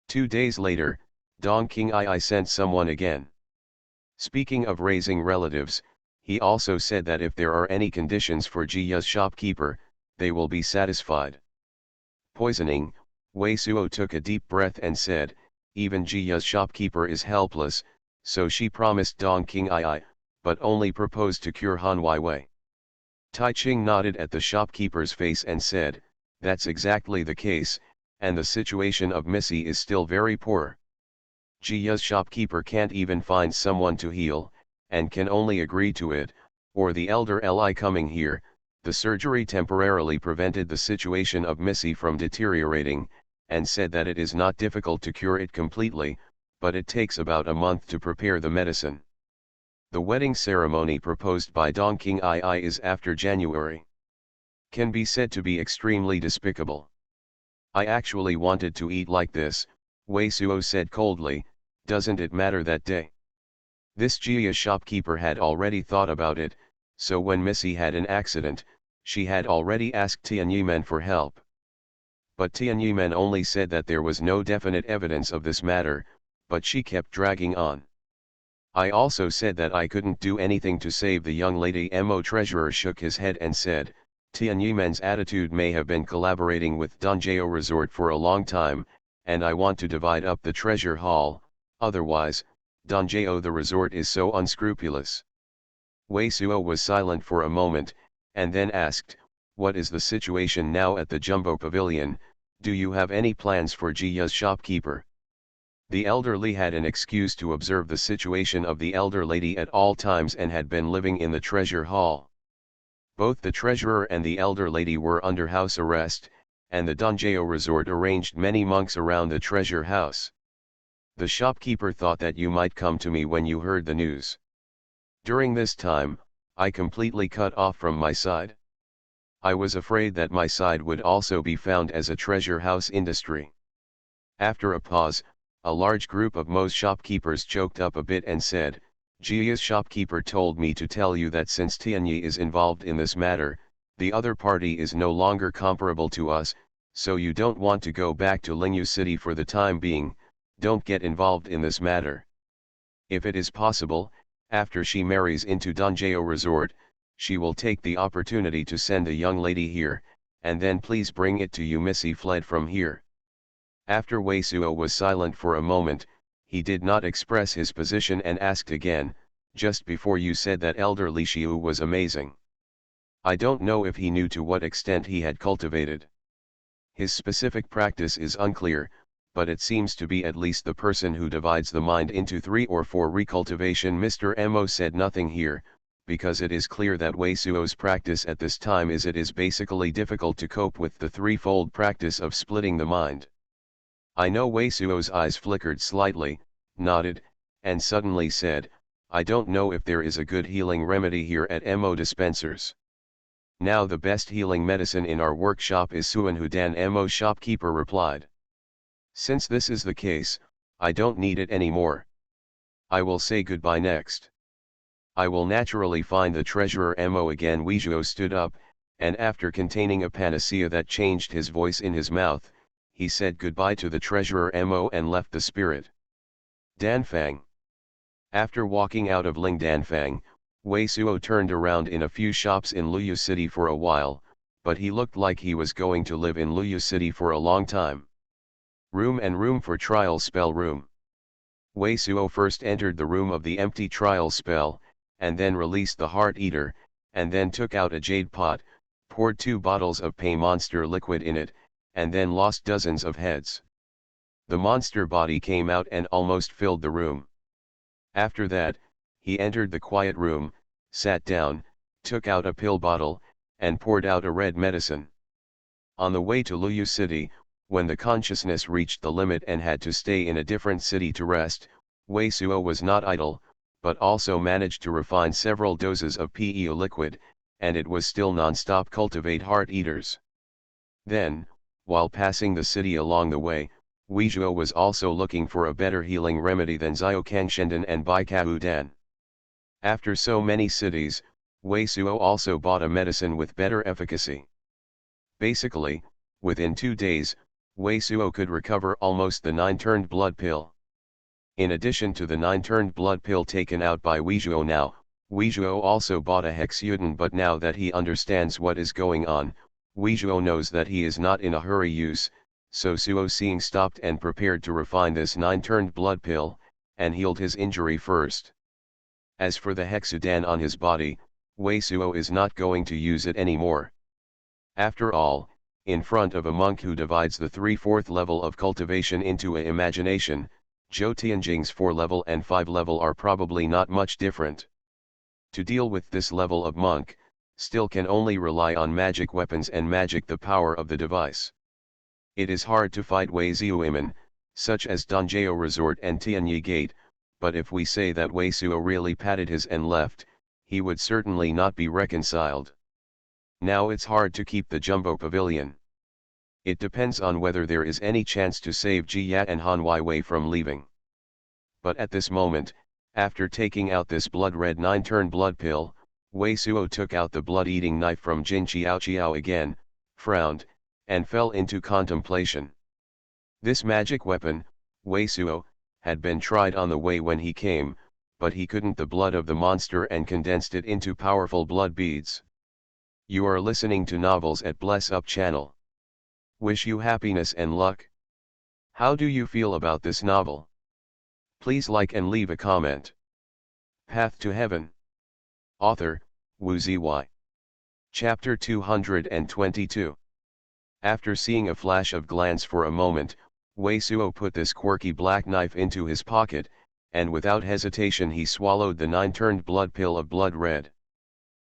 2 days later, Dong King Ai sent someone again. Speaking of raising relatives, he also said that if there are any conditions for Jia's shopkeeper, they will be satisfied. Poisoning, Weisuo took a deep breath and said, even Jia's shopkeeper is helpless, so she promised Dong King Ai, but only proposed to cure Han Wei. Tai Ching nodded at the shopkeeper's face and said, that's exactly the case, and the situation of Missy is still very poor. Jia's shopkeeper can't even find someone to heal, and can only agree to it, or the elder Li coming here. The surgery temporarily prevented the situation of Missy from deteriorating, and said that it is not difficult to cure it completely, but it takes about a month to prepare the medicine. The wedding ceremony proposed by Dong King Ai is after January. Can be said to be extremely despicable. I actually wanted to eat like this, Weisuo said coldly, doesn't it matter that day? This Jia shopkeeper had already thought about it, so when Missy had an accident, she had already asked Tianyumen for help. But Tianyumen only said that there was no definite evidence of this matter, but she kept dragging on. I also said that I couldn't do anything to save the young lady. Mo treasurer shook his head and said, Tianyumen's attitude may have been collaborating with Dongjao Resort for a long time, and I want to divide up the treasure hall, otherwise, Dongjao the resort is so unscrupulous. Weisuo was silent for a moment, and then asked, what is the situation now at the Jumbo Pavilion? Do you have any plans for Jia's shopkeeper? The elderly had an excuse to observe the situation of the elder lady at all times and had been living in the treasure hall. Both the treasurer and the elder lady were under house arrest, and the Dongjao Resort arranged many monks around the treasure house. The shopkeeper thought that you might come to me when you heard the news. During this time, I completely cut off from my side. I was afraid that my side would also be found as a treasure house industry. After a pause, a large group of Mo's shopkeepers choked up a bit and said, Jia's shopkeeper told me to tell you that since Tianyi is involved in this matter, the other party is no longer comparable to us, so you don't want to go back to Lingyu City for the time being, don't get involved in this matter. If it is possible, after she marries into Dongjao Resort, she will take the opportunity to send a young lady here, and then please bring it to you. Missy fled from here. After Weisuo was silent for a moment, he did not express his position and asked again, just before you said that elder Li Xiu was amazing. I don't know if he knew to what extent he had cultivated. His specific practice is unclear, but it seems to be at least the person who divides the mind into 3 or 4 recultivation. Mr. Mo said nothing here, because it is clear that Weisuo's practice at this time is basically difficult to cope with the threefold practice of splitting the mind. I know. Weisuo's eyes flickered slightly, nodded, and suddenly said, I don't know if there is a good healing remedy here at Mo dispensers. Now the best healing medicine in our workshop is Xuanhuan. Mo shopkeeper replied. Since this is the case, I don't need it anymore. I will say goodbye next. I will naturally find the treasurer. Mo again. Weisuo stood up, and after containing a panacea that changed his voice in his mouth, he said goodbye to the treasurer Mo and left the spirit. Danfang. After walking out of Ling Danfang, Wei Suo turned around in a few shops in Luyu City for a while, but he looked like he was going to live in Luyu City for a long time. Room for trial spell room. Wei Suo first entered the room of the empty trial spell, and then released the Heart Eater, and then took out a jade pot, poured 2 bottles of pay monster liquid in it, and then lost dozens of heads. The monster body came out and almost filled the room. After that, he entered the quiet room, sat down, took out a pill bottle, and poured out a red medicine. On the way to Luyu City, when the consciousness reached the limit and had to stay in a different city to rest, Wei Suo was not idle, but also managed to refine several doses of PEO liquid, and it was still non-stop cultivate heart eaters. Then, while passing the city along the way, Wei Suo was also looking for a better healing remedy than Xiaokangshendan and Baikaudan. After so many cities, Wei Suo also bought a medicine with better efficacy. Basically, within 2 days, Wei Suo could recover almost the 9-turned blood pill. In addition to the 9-turned blood pill taken out by Wei Suo now, Wei Suo also bought a hexudan, but now that he understands what is going on, Wei Suo knows that he is not in a hurry use, so Suo Seeing stopped and prepared to refine this 9-turned blood pill, and healed his injury first. As for the hexudan on his body, Wei Suo is not going to use it anymore. After all, in front of a monk who divides the 3/4 level of cultivation into a imagination, Zhou Tianjing's 4 level and 5 level are probably not much different. To deal with this level of monk, still can only rely on magic weapons and magic the power of the device. It is hard to fight Wei Suoiman, such as Dongjao Resort and Tianyi Gate, but if we say that Wei Suo really patted his and left, he would certainly not be reconciled. Now it's hard to keep the Jumbo Pavilion. It depends on whether there is any chance to save Jia and Han Weiwei from leaving. But at this moment, after taking out this blood-red 9-turn blood pill, Wei Suo took out the blood-eating knife from Jin Qiao again, frowned, and fell into contemplation. This magic weapon, Wei Suo, had been tried on the way when he came, but he couldn't the blood of the monster and condensed it into powerful blood beads. You are listening to Novels at Bless Up channel. Wish you happiness and luck. How do you feel about this novel? Please like and leave a comment. Path to Heaven. Author, Wu Ziyi. Chapter 222. After seeing a flash of glance for a moment, Wei Suo put this quirky black knife into his pocket, and without hesitation he swallowed the 9-turned blood pill of blood red.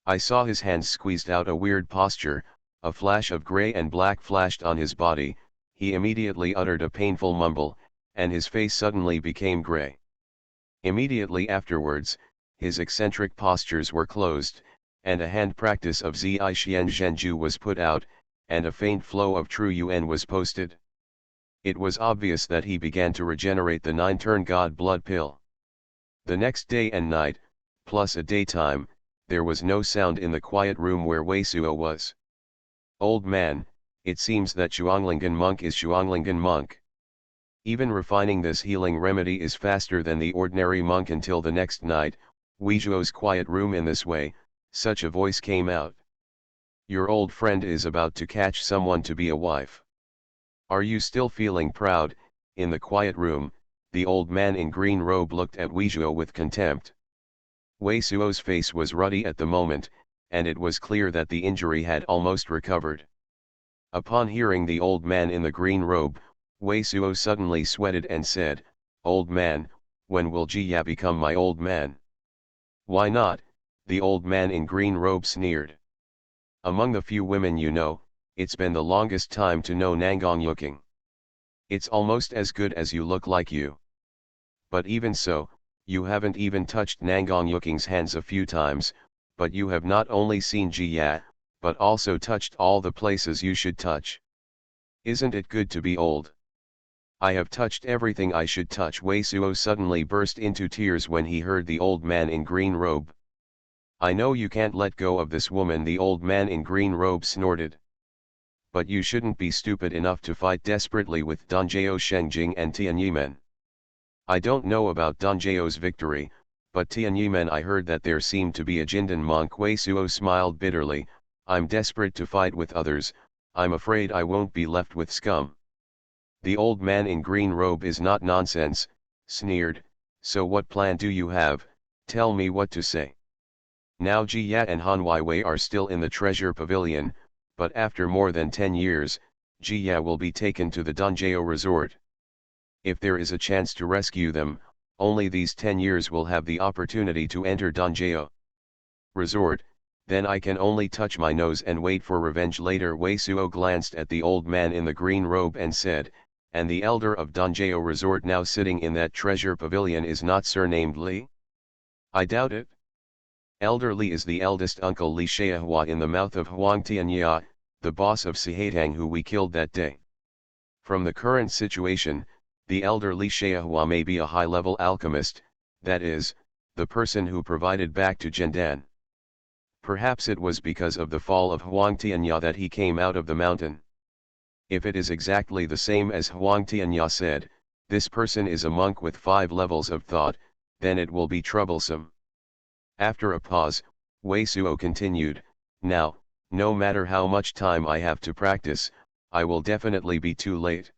I saw his hands squeezed out a weird posture, a flash of gray and black flashed on his body, he immediately uttered a painful mumble, and his face suddenly became gray. Immediately afterwards, his eccentric postures were closed, and a hand practice of Zi Xian Zhenju was put out, and a faint flow of true yuan was posted. It was obvious that he began to regenerate the 9-turn god blood pill. The next day and night, plus a daytime, there was no sound in the quiet room where Wei Suo was. Old man, it seems that Xuanhuan monk is Xuanhuan monk. Even refining this healing remedy is faster than the ordinary monk until the next night, Wei Suo's quiet room in this way, such a voice came out. Your old friend is about to catch someone to be a wife. Are you still feeling proud? In the quiet room, the old man in green robe looked at Wei Suo with contempt. Wei Suo's face was ruddy at the moment, and it was clear that the injury had almost recovered. Upon hearing the old man in the green robe, Wei Suo suddenly sweated and said, Old man, when will Jia become my old man? Why not? The old man in green robe sneered. Among the few women you know, it's been the longest time to know Nangong Yuking. It's almost as good as you look like you. But even so, you haven't even touched Nangong Yuking's hands a few times, but you have not only seen Jia, but also touched all the places you should touch. Isn't it good to be old? I have touched everything I should touch. Wei Suo suddenly burst into tears when he heard the old man in green robe. I know you can't let go of this woman, the old man in green robe snorted. But you shouldn't be stupid enough to fight desperately with Dongjao Shengjing and Tianyimen. I don't know about Dongjao's victory, But Tianyimen, I heard that there seemed to be a Jindan monk. Wei Suo smiled bitterly. I'm desperate to fight with others, I'm afraid I won't be left with scum. The old man in green robe is not nonsense, sneered, so what plan do you have, tell me what to say. Now Jia and Han Weiwei are still in the treasure pavilion, but after more than 10 years, Jia will be taken to the Dongjao resort. If there is a chance to rescue them, only these 10 years will have the opportunity to enter Dongjao resort, then I can only touch my nose and wait for revenge later. Wei Suo glanced at the old man in the green robe and said, and the elder of Dongjao resort now sitting in that treasure pavilion is not surnamed Li? I doubt it. Elder Li is the eldest uncle Li Shaihua in the mouth of Huang Tianya, the boss of Sihatang who we killed that day. From the current situation, the elder Li Shaihua may be a high-level alchemist, that is, the person who provided back to Jindan. Perhaps it was because of the fall of Huang Tianya that he came out of the mountain. If it is exactly the same as Huang Tianya said, this person is a monk with 5 levels of thought, then it will be troublesome. After a pause, Wei Suo continued, now, no matter how much time I have to practice, I will definitely be too late.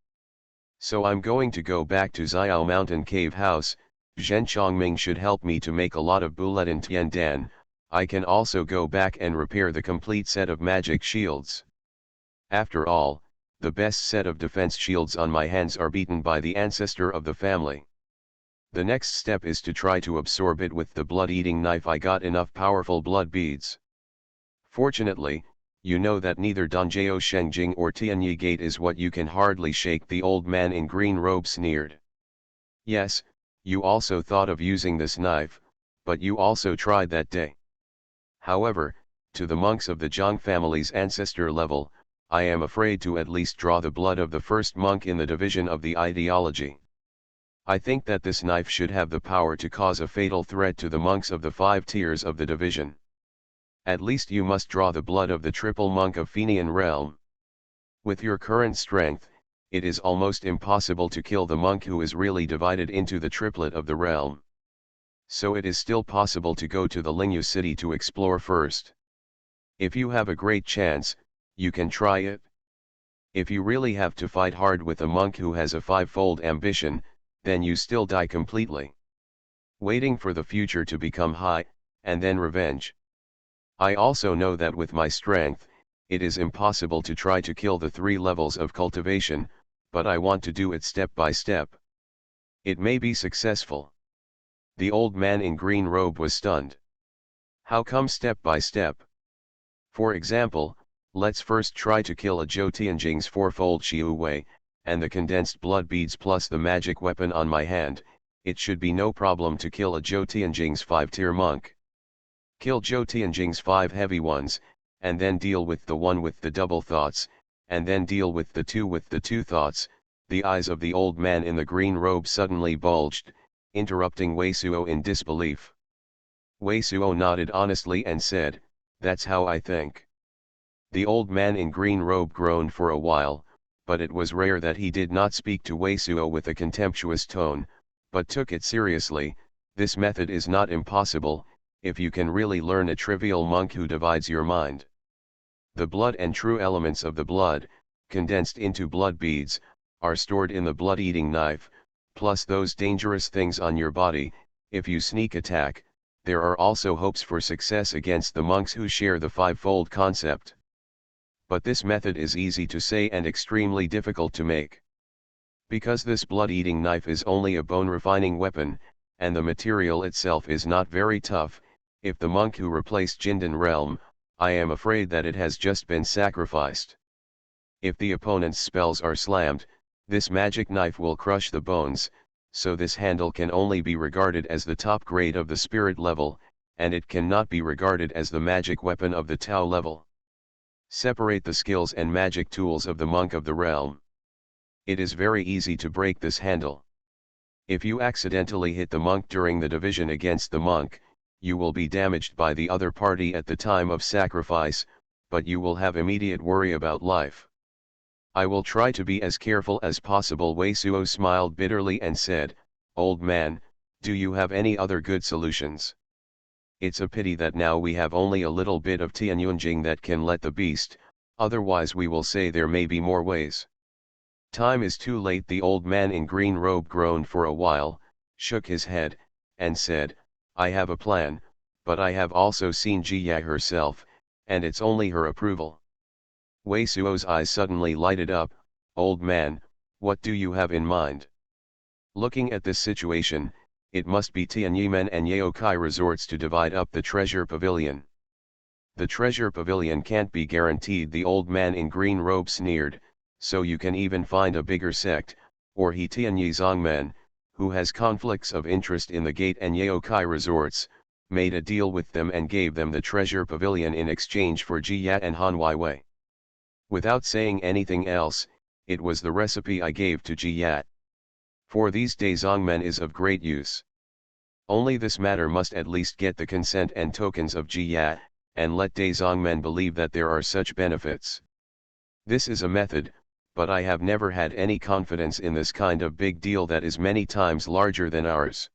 So I'm going to go back to Xiao Mountain Cave House. Zhen Chongming should help me to make a lot of bullet in Tiandan. I can also go back and repair the complete set of magic shields. After all, the best set of defense shields on my hands are beaten by the ancestor of the family. The next step is to try to absorb it with the blood-eating knife. I got enough powerful blood beads. Fortunately, you know that neither Dongjao Shengjing or Tianyi Gate is what you can hardly shake. The old man in green robe sneered. Yes, you also thought of using this knife, but you also tried that day. However, to the monks of the Zhang family's ancestor level, I am afraid to at least draw the blood of the first monk in the division of the ideology. I think that this knife should have the power to cause a fatal threat to the monks of the 5 tiers of the division. At least you must draw the blood of the triple monk of Fenian realm. With your current strength, it is almost impossible to kill the monk who is really divided into the triplet of the realm. So it is still possible to go to the Lingyu city to explore first. If you have a great chance, you can try it. If you really have to fight hard with a monk who has a 5-fold ambition, then you still die completely. Waiting for the future to become high, and then revenge. I also know that with my strength, it is impossible to try to kill the 3 levels of cultivation, but I want to do it step by step. It may be successful. The old man in green robe was stunned. How come step by step? For example, let's first try to kill a Zhou Tianjing's 4-fold Xiu Wei, and the condensed blood beads plus the magic weapon on my hand. It should be no problem to kill a Zhou Tianjing's 5-tier monk. Kill Zhou Tianjing's 5 heavy ones, and then deal with the one with the double thoughts, and then deal with the 2 with the 2 thoughts. The eyes of the old man in the green robe suddenly bulged, interrupting Wei Suo in disbelief. Wei Suo nodded honestly and said, that's how I think. The old man in green robe groaned for a while, but it was rare that he did not speak to Wei Suo with a contemptuous tone, but took it seriously. This method is not impossible, if you can really learn a trivial monk who divides your mind. The blood and true elements of the blood, condensed into blood beads, are stored in the blood-eating knife, plus those dangerous things on your body. If you sneak attack, there are also hopes for success against the monks who share the 5-fold concept. But this method is easy to say and extremely difficult to make. Because this blood-eating knife is only a bone-refining weapon, and the material itself is not very tough, if the monk who replaced Jindan realm, I am afraid that it has just been sacrificed. If the opponent's spells are slammed, this magic knife will crush the bones, so this handle can only be regarded as the top grade of the spirit level, and it cannot be regarded as the magic weapon of the Tao level. Separate the skills and magic tools of the monk of the realm. It is very easy to break this handle. If you accidentally hit the monk during the division against the monk, you will be damaged by the other party at the time of sacrifice, but you will have immediate worry about life. I will try to be as careful as possible. Wei Suo smiled bitterly and said, old man, Do you have any other good solutions? It's a pity that now we have only a little bit of Tianyunjing that can let the beast, otherwise we will say there may be more ways. Time is too late. The old man in green robe groaned for a while, shook his head, and said, I have a plan, but I have also seen Jia herself, and it's only her approval. Wei Suo's eyes suddenly lighted up. Old man, what do you have in mind? Looking at this situation, it must be Tianyumen and Yaokai resorts to divide up the treasure pavilion. The treasure pavilion can't be guaranteed, the old man in green robe sneered, so you can even find a bigger sect, or he Tianyi Zongmen, who has conflicts of interest in the gate and Yaokai resorts, made a deal with them and gave them the treasure pavilion in exchange for Jiyat and Han Wei. Without saying anything else, it was the recipe I gave to Jiyat. For these days Zongmen is of great use. Only this matter must at least get the consent and tokens of Jiyat, and let De Zongmen believe that there are such benefits. This is a method, but I have never had any confidence in this kind of big deal that is many times larger than ours.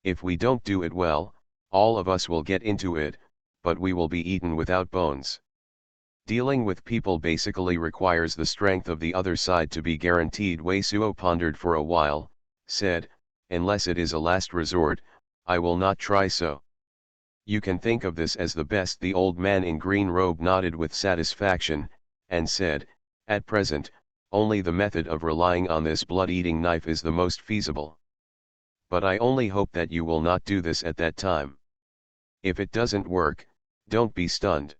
If we don't do it well, all of us will get into it, but we will be eaten without bones. Dealing with people basically requires the strength of the other side to be guaranteed. Wei Suo pondered for a while, said, unless it is a last resort, I will not try so. You can think of this as the best. The old man in green robe nodded with satisfaction, and said, at present, only the method of relying on this blood-eating knife is the most feasible. But I only hope that you will not do this at that time. If it doesn't work, don't be stunned.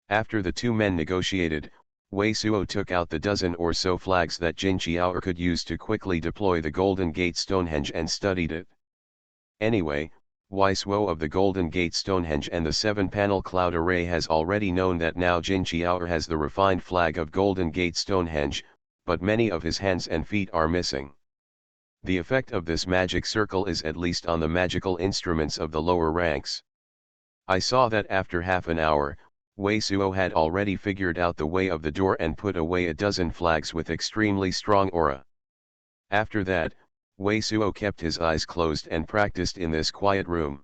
After the two men negotiated, Wei Suo took out the dozen or so flags that Jin Qiao could use to quickly deploy the Golden Gate Stonehenge and studied it. Anyway, Wei Suo of the Golden Gate Stonehenge and the 7-panel cloud array has already known that now Jin Qiao has the refined flag of Golden Gate Stonehenge, but many of his hands and feet are missing. The effect of this magic circle is at least on the magical instruments of the lower ranks. I saw that after half an hour, Wei Suo had already figured out the way of the door and put away a dozen flags with extremely strong aura. After that, Wei Suo kept his eyes closed and practiced in this quiet room.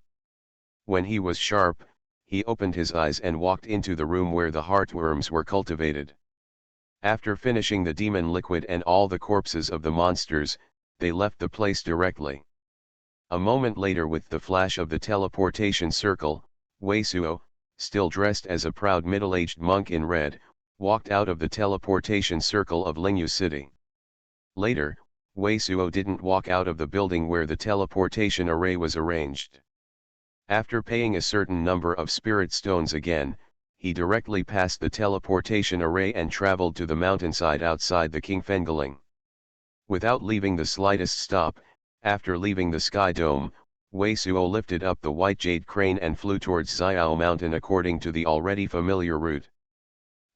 When he was sharp, he opened his eyes and walked into the room where the heartworms were cultivated. After finishing the demon liquid and all the corpses of the monsters, they left the place directly. A moment later, with the flash of the teleportation circle, Wei Suo, still dressed as a proud middle-aged monk in red, walked out of the teleportation circle of Lingyu City. Later, Wei Suo didn't walk out of the building where the teleportation array was arranged. After paying a certain number of spirit stones again, he directly passed the teleportation array and traveled to the mountainside outside the Qingfengaling. Without leaving the slightest stop, after leaving the sky dome, Wei Suo lifted up the white jade crane and flew towards Xiao Mountain according to the already familiar route.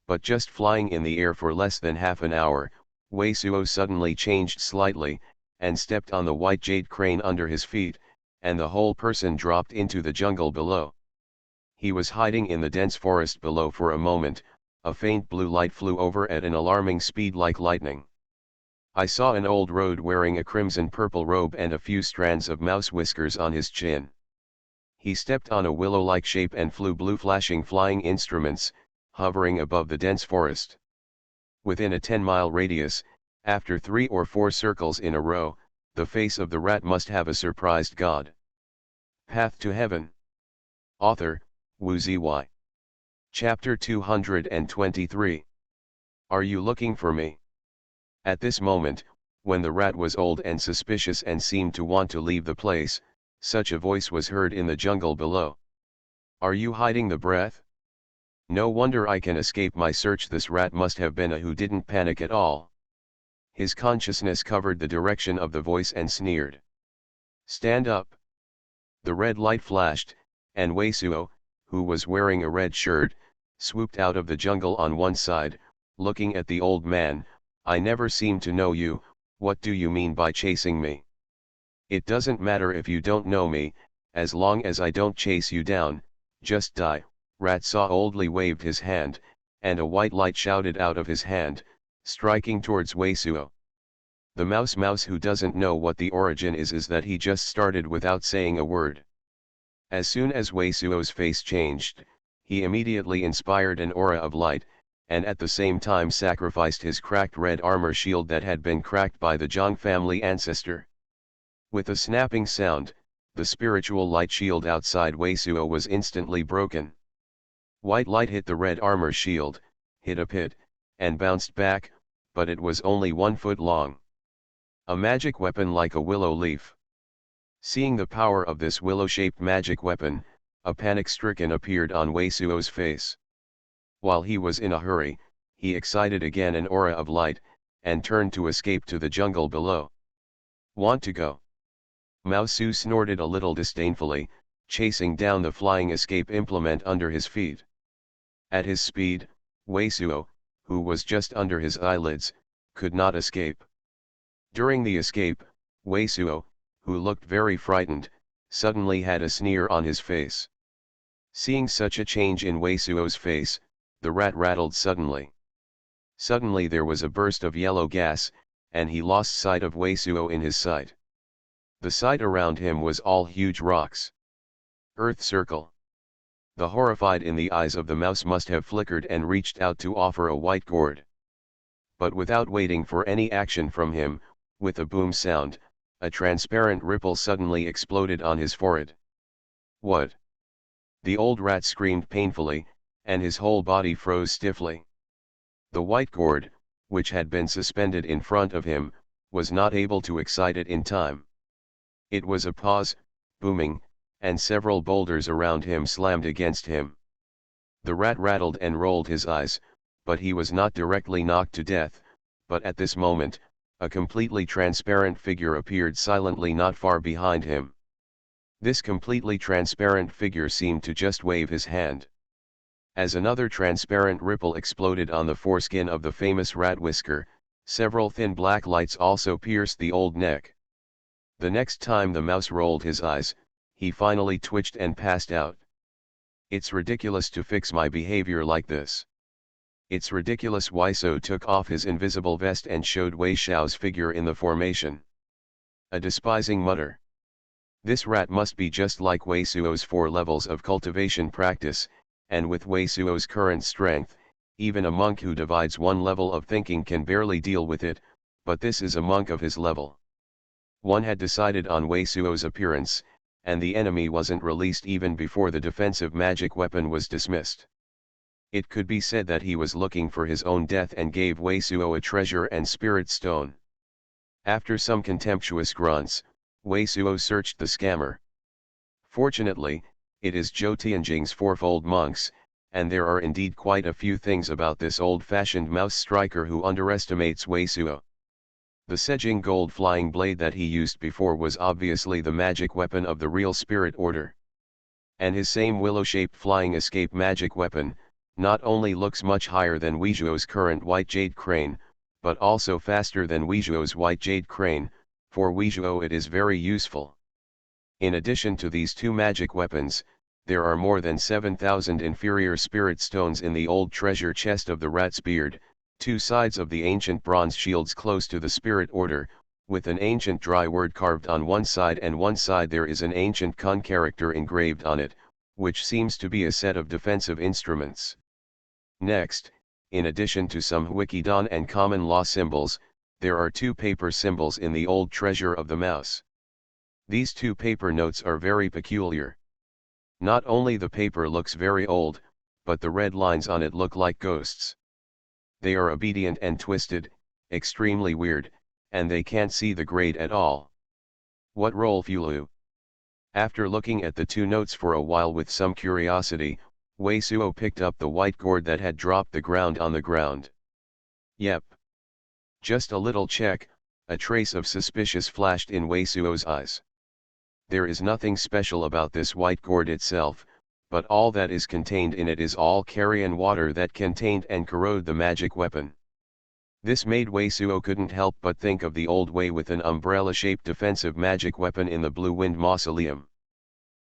But just flying in the air for less than half an hour, Wei Suo suddenly changed slightly, and stepped on the white jade crane under his feet, and the whole person dropped into the jungle below. He was hiding in the dense forest below for a moment. A faint blue light flew over at an alarming speed like lightning. I saw an old road wearing a crimson-purple robe and a few strands of mouse whiskers on his chin. He stepped on a willow-like shape and flew blue flashing flying instruments, hovering above the dense forest. Within a 10-mile radius, after 3 or 4 circles in a row, the face of the rat must have a surprised God. Path to Heaven. Author, Wu Ziyi. Chapter 223. Are you looking for me? At this moment, when the rat was old and suspicious and seemed to want to leave the place, such a voice was heard in the jungle below. Are you hiding the breath? No wonder I can escape my search. This rat must have been a who didn't panic at all. His consciousness covered the direction of the voice and sneered. Stand up. The red light flashed, and Wei Suo, who was wearing a red shirt, swooped out of the jungle on one side, looking at the old man. I never seem to know you. What do you mean by chasing me? It doesn't matter if you don't know me, as long as I don't chase you down, just die. Rat Saw oldly waved his hand, and a white light shouted out of his hand, striking towards Wei Suo. The mouse who doesn't know what the origin is that he just started without saying a word. As soon as Wei Suo's face changed, he immediately inspired an aura of light, and at the same time sacrificed his cracked red armor shield that had been cracked by the Zhang family ancestor. With a snapping sound, the spiritual light shield outside Wei Suo was instantly broken. White light hit the red armor shield, hit a pit, and bounced back, but it was only 1 foot long. A magic weapon like a willow leaf. Seeing the power of this willow-shaped magic weapon, a panic-stricken appeared on Wei Suo's face. While he was in a hurry, he excited again an aura of light, and turned to escape to the jungle below. Want to go? Mao Su snorted a little disdainfully, chasing down the flying escape implement under his feet. At his speed, Wei Suo, who was just under his eyelids, could not escape. During the escape, Wei Suo, who looked very frightened, suddenly had a sneer on his face. Seeing such a change in Wei Suo's face, the rat rattled suddenly. Suddenly there was a burst of yellow gas, and he lost sight of Wei Suo in his sight. The sight around him was all huge rocks. Earth circle. The horrified in the eyes of the mouse must have flickered and reached out to offer a white gourd. But without waiting for any action from him, with a boom sound, a transparent ripple suddenly exploded on his forehead. What? The old rat screamed painfully, and his whole body froze stiffly. The white gourd, which had been suspended in front of him, was not able to excite it in time. It was a pause, booming, and several boulders around him slammed against him. The rat rattled and rolled his eyes, but he was not directly knocked to death, but at this moment, a completely transparent figure appeared silently not far behind him. This completely transparent figure seemed to just wave his hand. As another transparent ripple exploded on the foreskin of the famous rat whisker, several thin black lights also pierced the old neck. The next time the mouse rolled his eyes, he finally twitched and passed out. It's ridiculous to fix my behavior like this. It's ridiculous. Wei Suo took off his invisible vest and showed Wei Xiao's figure in the formation. A despising mutter. This rat must be just like Wei Suo's 4 levels of cultivation practice, and with Wei Suo's current strength, even a monk who divides 1 level of thinking can barely deal with it, but this is a monk of his level. One had decided on Wei Suo's appearance, and the enemy wasn't released even before the defensive magic weapon was dismissed. It could be said that he was looking for his own death and gave Wei Suo a treasure and spirit stone. After some contemptuous grunts, Wei Suo searched the scammer. Fortunately, it is Zhou Tianjing's 4-fold monks, and there are indeed quite a few things about this old-fashioned mouse striker who underestimates Wei Suo. The Sejing gold flying blade that he used before was obviously the magic weapon of the real spirit order. And his same willow-shaped flying escape magic weapon, not only looks much higher than Wei Zhuo's current white jade crane, but also faster than Wei Zhuo's white jade crane. For Wei Zhuo it is very useful. In addition to these 2 magic weapons, there are more than 7,000 inferior spirit stones in the old treasure chest of the rat's beard, 2 sides of the ancient bronze shields close to the spirit order, with an ancient dry word carved on one side, and one side there is an ancient Kun character engraved on it, which seems to be a set of defensive instruments. Next, in addition to some Huiqidan and common law symbols, there are 2 paper symbols in the old treasure of the mouse. These 2 paper notes are very peculiar. Not only the paper looks very old, but the red lines on it look like ghosts. They are obedient and twisted, extremely weird, and they can't see the grade at all. What role Fulu? After looking at the 2 notes for a while with some curiosity, Wei Suo picked up the white gourd that had dropped the ground on the ground. Yep. Just a little check, a trace of suspicious flashed in Wei Suo's eyes. There is nothing special about this white gourd itself, but all that is contained in it is all carrion water that contained and corrode the magic weapon. This made Wei Suo couldn't help but think of the old Wei with an umbrella-shaped defensive magic weapon in the Blue Wind Mausoleum.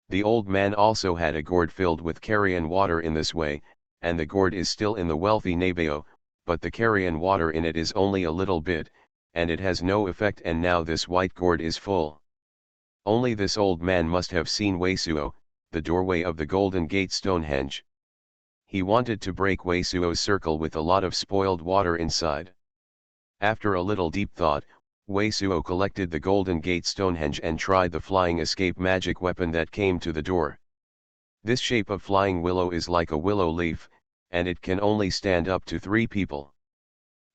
The old man also had a gourd filled with carrion water in this way, and the gourd is still in the wealthy Nabeo, but the carrion water in it is only a little bit, and it has no effect, and now this white gourd is full. Only this old man must have seen Weisuo, the doorway of the Golden Gate Stonehenge. He wanted to break Weisuo's circle with a lot of spoiled water inside. After a little deep thought, Weisuo collected the Golden Gate Stonehenge and tried the flying escape magic weapon that came to the door. This shape of flying willow is like a willow leaf, and it can only stand up to 3 people.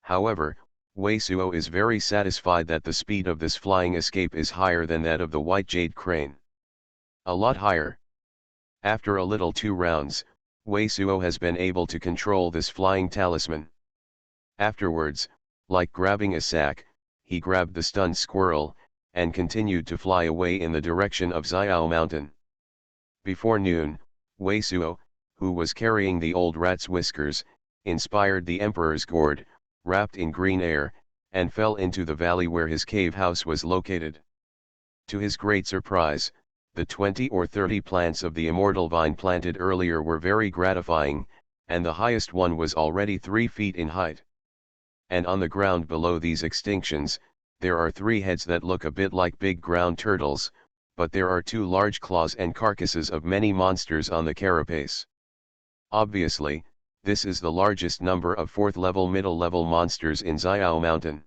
However, Weisuo is very satisfied that the speed of this flying escape is higher than that of the white jade crane. A lot higher. After a little 2 rounds, Weisuo has been able to control this flying talisman. Afterwards, like grabbing a sack, he grabbed the stunned squirrel, and continued to fly away in the direction of Xiao Mountain. Before noon, Weisuo, who was carrying the old rat's whiskers, inspired the emperor's gourd, wrapped in green air, and fell into the valley where his cave house was located. To his great surprise, the 20 or 30 plants of the immortal vine planted earlier were very gratifying, and the highest one was already 3 feet in height. And on the ground below these extinctions, there are 3 heads that look a bit like big ground turtles, but there are 2 large claws and carcasses of many monsters on the carapace. Obviously, this is the largest number of 4th-level middle-level monsters in Xiao Mountain.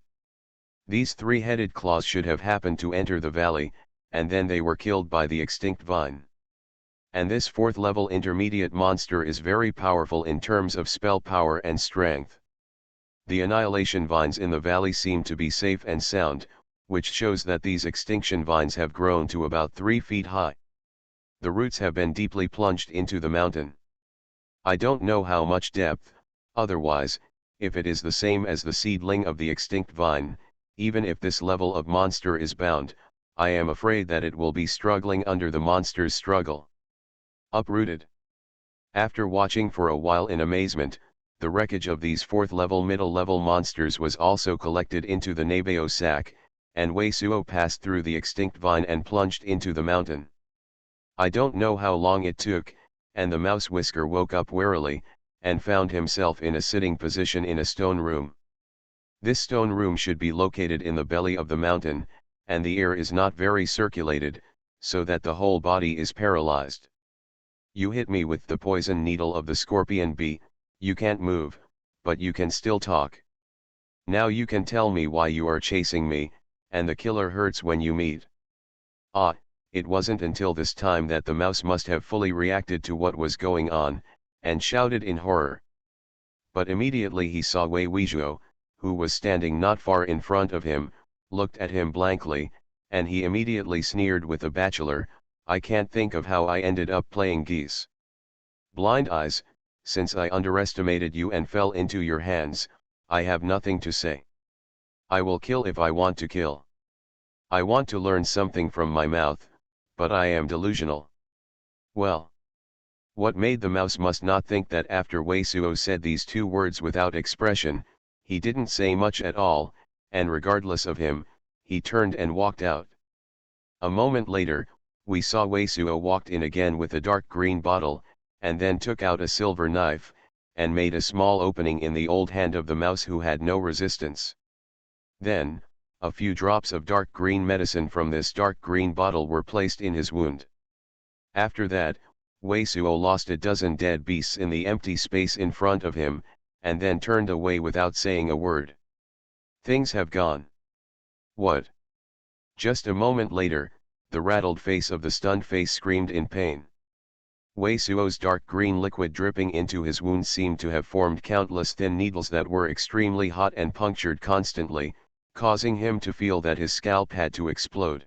These 3-headed claws should have happened to enter the valley, and then they were killed by the extinct vine. And this 4th-level intermediate monster is very powerful in terms of spell power and strength. The annihilation vines in the valley seem to be safe and sound, which shows that these extinction vines have grown to about 3 feet high. The roots have been deeply plunged into the mountain. I don't know how much depth, otherwise, if it is the same as the seedling of the extinct vine, even if this level of monster is bound, I am afraid that it will be struggling under the monster's struggle. Uprooted. After watching for a while in amazement, the wreckage of these 4th-level middle-level monsters was also collected into the Nabeo sack, and Weisuo passed through the extinct vine and plunged into the mountain. I don't know how long it took, and the mouse whisker woke up warily, and found himself in a sitting position in a stone room. This stone room should be located in the belly of the mountain, and the air is not very circulated, so that the whole body is paralyzed. You hit me with the poison needle of the scorpion bee, you can't move, but you can still talk. Now you can tell me why you are chasing me, and the killer hurts when you meet. Ah, it wasn't until this time that the mouse must have fully reacted to what was going on, and shouted in horror. But immediately he saw Wei Weizhuo, who was standing not far in front of him, looked at him blankly, and he immediately sneered with a bachelor, I can't think of how I ended up playing geese. Blind eyes, since I underestimated you and fell into your hands, I have nothing to say. I will kill if I want to kill. I want to learn something from my mouth, but I am delusional. Well. What made the mouse must not think that after Weisuo said these 2 words without expression, he didn't say much at all, and regardless of him, he turned and walked out. A moment later, we saw Weisuo walked in again with a dark green bottle, and then took out a silver knife, and made a small opening in the old hand of the mouse who had no resistance. Then, a few drops of dark green medicine from this dark green bottle were placed in his wound. After that, Weisuo lost a dozen dead beasts in the empty space in front of him, and then turned away without saying a word. Things have gone. What? Just a moment later, the rattled face of the stunned face screamed in pain. Weisuo's dark green liquid dripping into his wound seemed to have formed countless thin needles that were extremely hot and punctured constantly, causing him to feel that his scalp had to explode.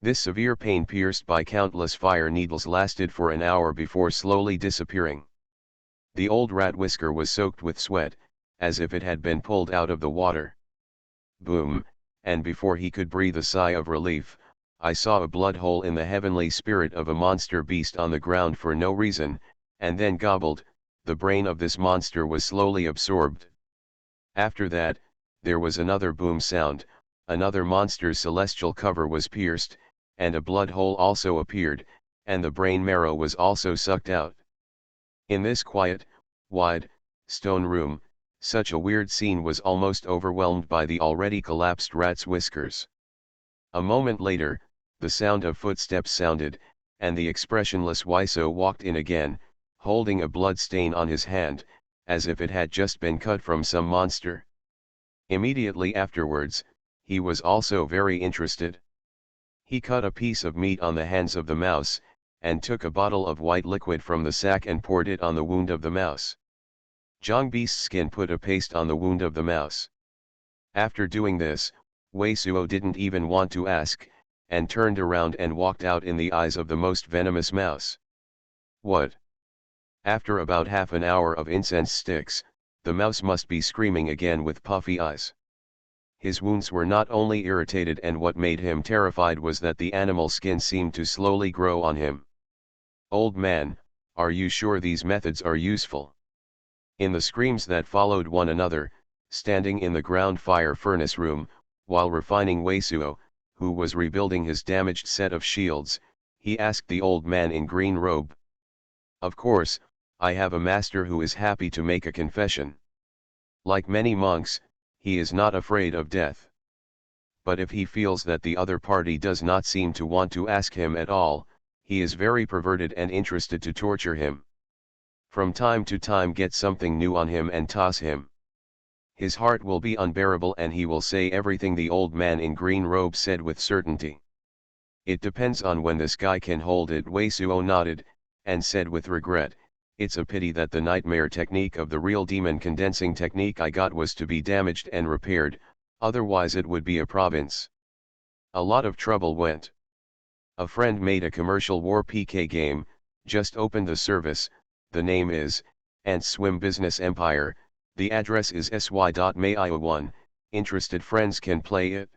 This severe pain pierced by countless fire needles lasted for an hour before slowly disappearing. The old rat whisker was soaked with sweat, as if it had been pulled out of the water. Boom, and before he could breathe a sigh of relief, I saw a blood hole in the heavenly spirit of a monster beast on the ground for no reason, and then gobbled, the brain of this monster was slowly absorbed. After that, there was another boom sound, another monster's celestial cover was pierced, and a blood hole also appeared, and the brain marrow was also sucked out. In this quiet, wide, stone room, Such a weird scene was almost overwhelmed by the already collapsed rat's whiskers. A moment later, the sound of footsteps sounded, and the expressionless Wiseau walked in again, holding a blood stain on his hand, as if it had just been cut from some monster. Immediately afterwards, he was also very interested. He cut a piece of meat on the hands of the mouse, and took a bottle of white liquid from the sack and poured it on the wound of the mouse. Zhang Beast's skin put a paste on the wound of the mouse. After doing this, Wei Suo didn't even want to ask, and turned around and walked out in the eyes of the most venomous mouse. What? After about half an hour of incense sticks, the mouse must be screaming again with puffy eyes. His wounds were not only irritated, and what made him terrified was that the animal skin seemed to slowly grow on him. Old man, are you sure these methods are useful? In the screams that followed one another, standing in the ground fire furnace room, while refining Wei Suo, who was rebuilding his damaged set of shields, he asked the old man in green robe. Of course, I have a master who is happy to make a confession. Like many monks, he is not afraid of death. But if he feels that the other party does not seem to want to ask him at all, he is very perverted and interested to torture him. From time to time get something new on him and toss him. His heart will be unbearable and he will say everything, the old man in green robe said with certainty. It depends on when this guy can hold it. Wei Suo nodded, and said with regret, it's a pity that the nightmare technique of the real demon condensing technique I got was to be damaged and repaired, otherwise it would be a province. A lot of trouble went. A friend made a commercial war PK game, just opened the service, the name is, Ant Swim Business Empire, the address is sy.maio1, interested friends can play it.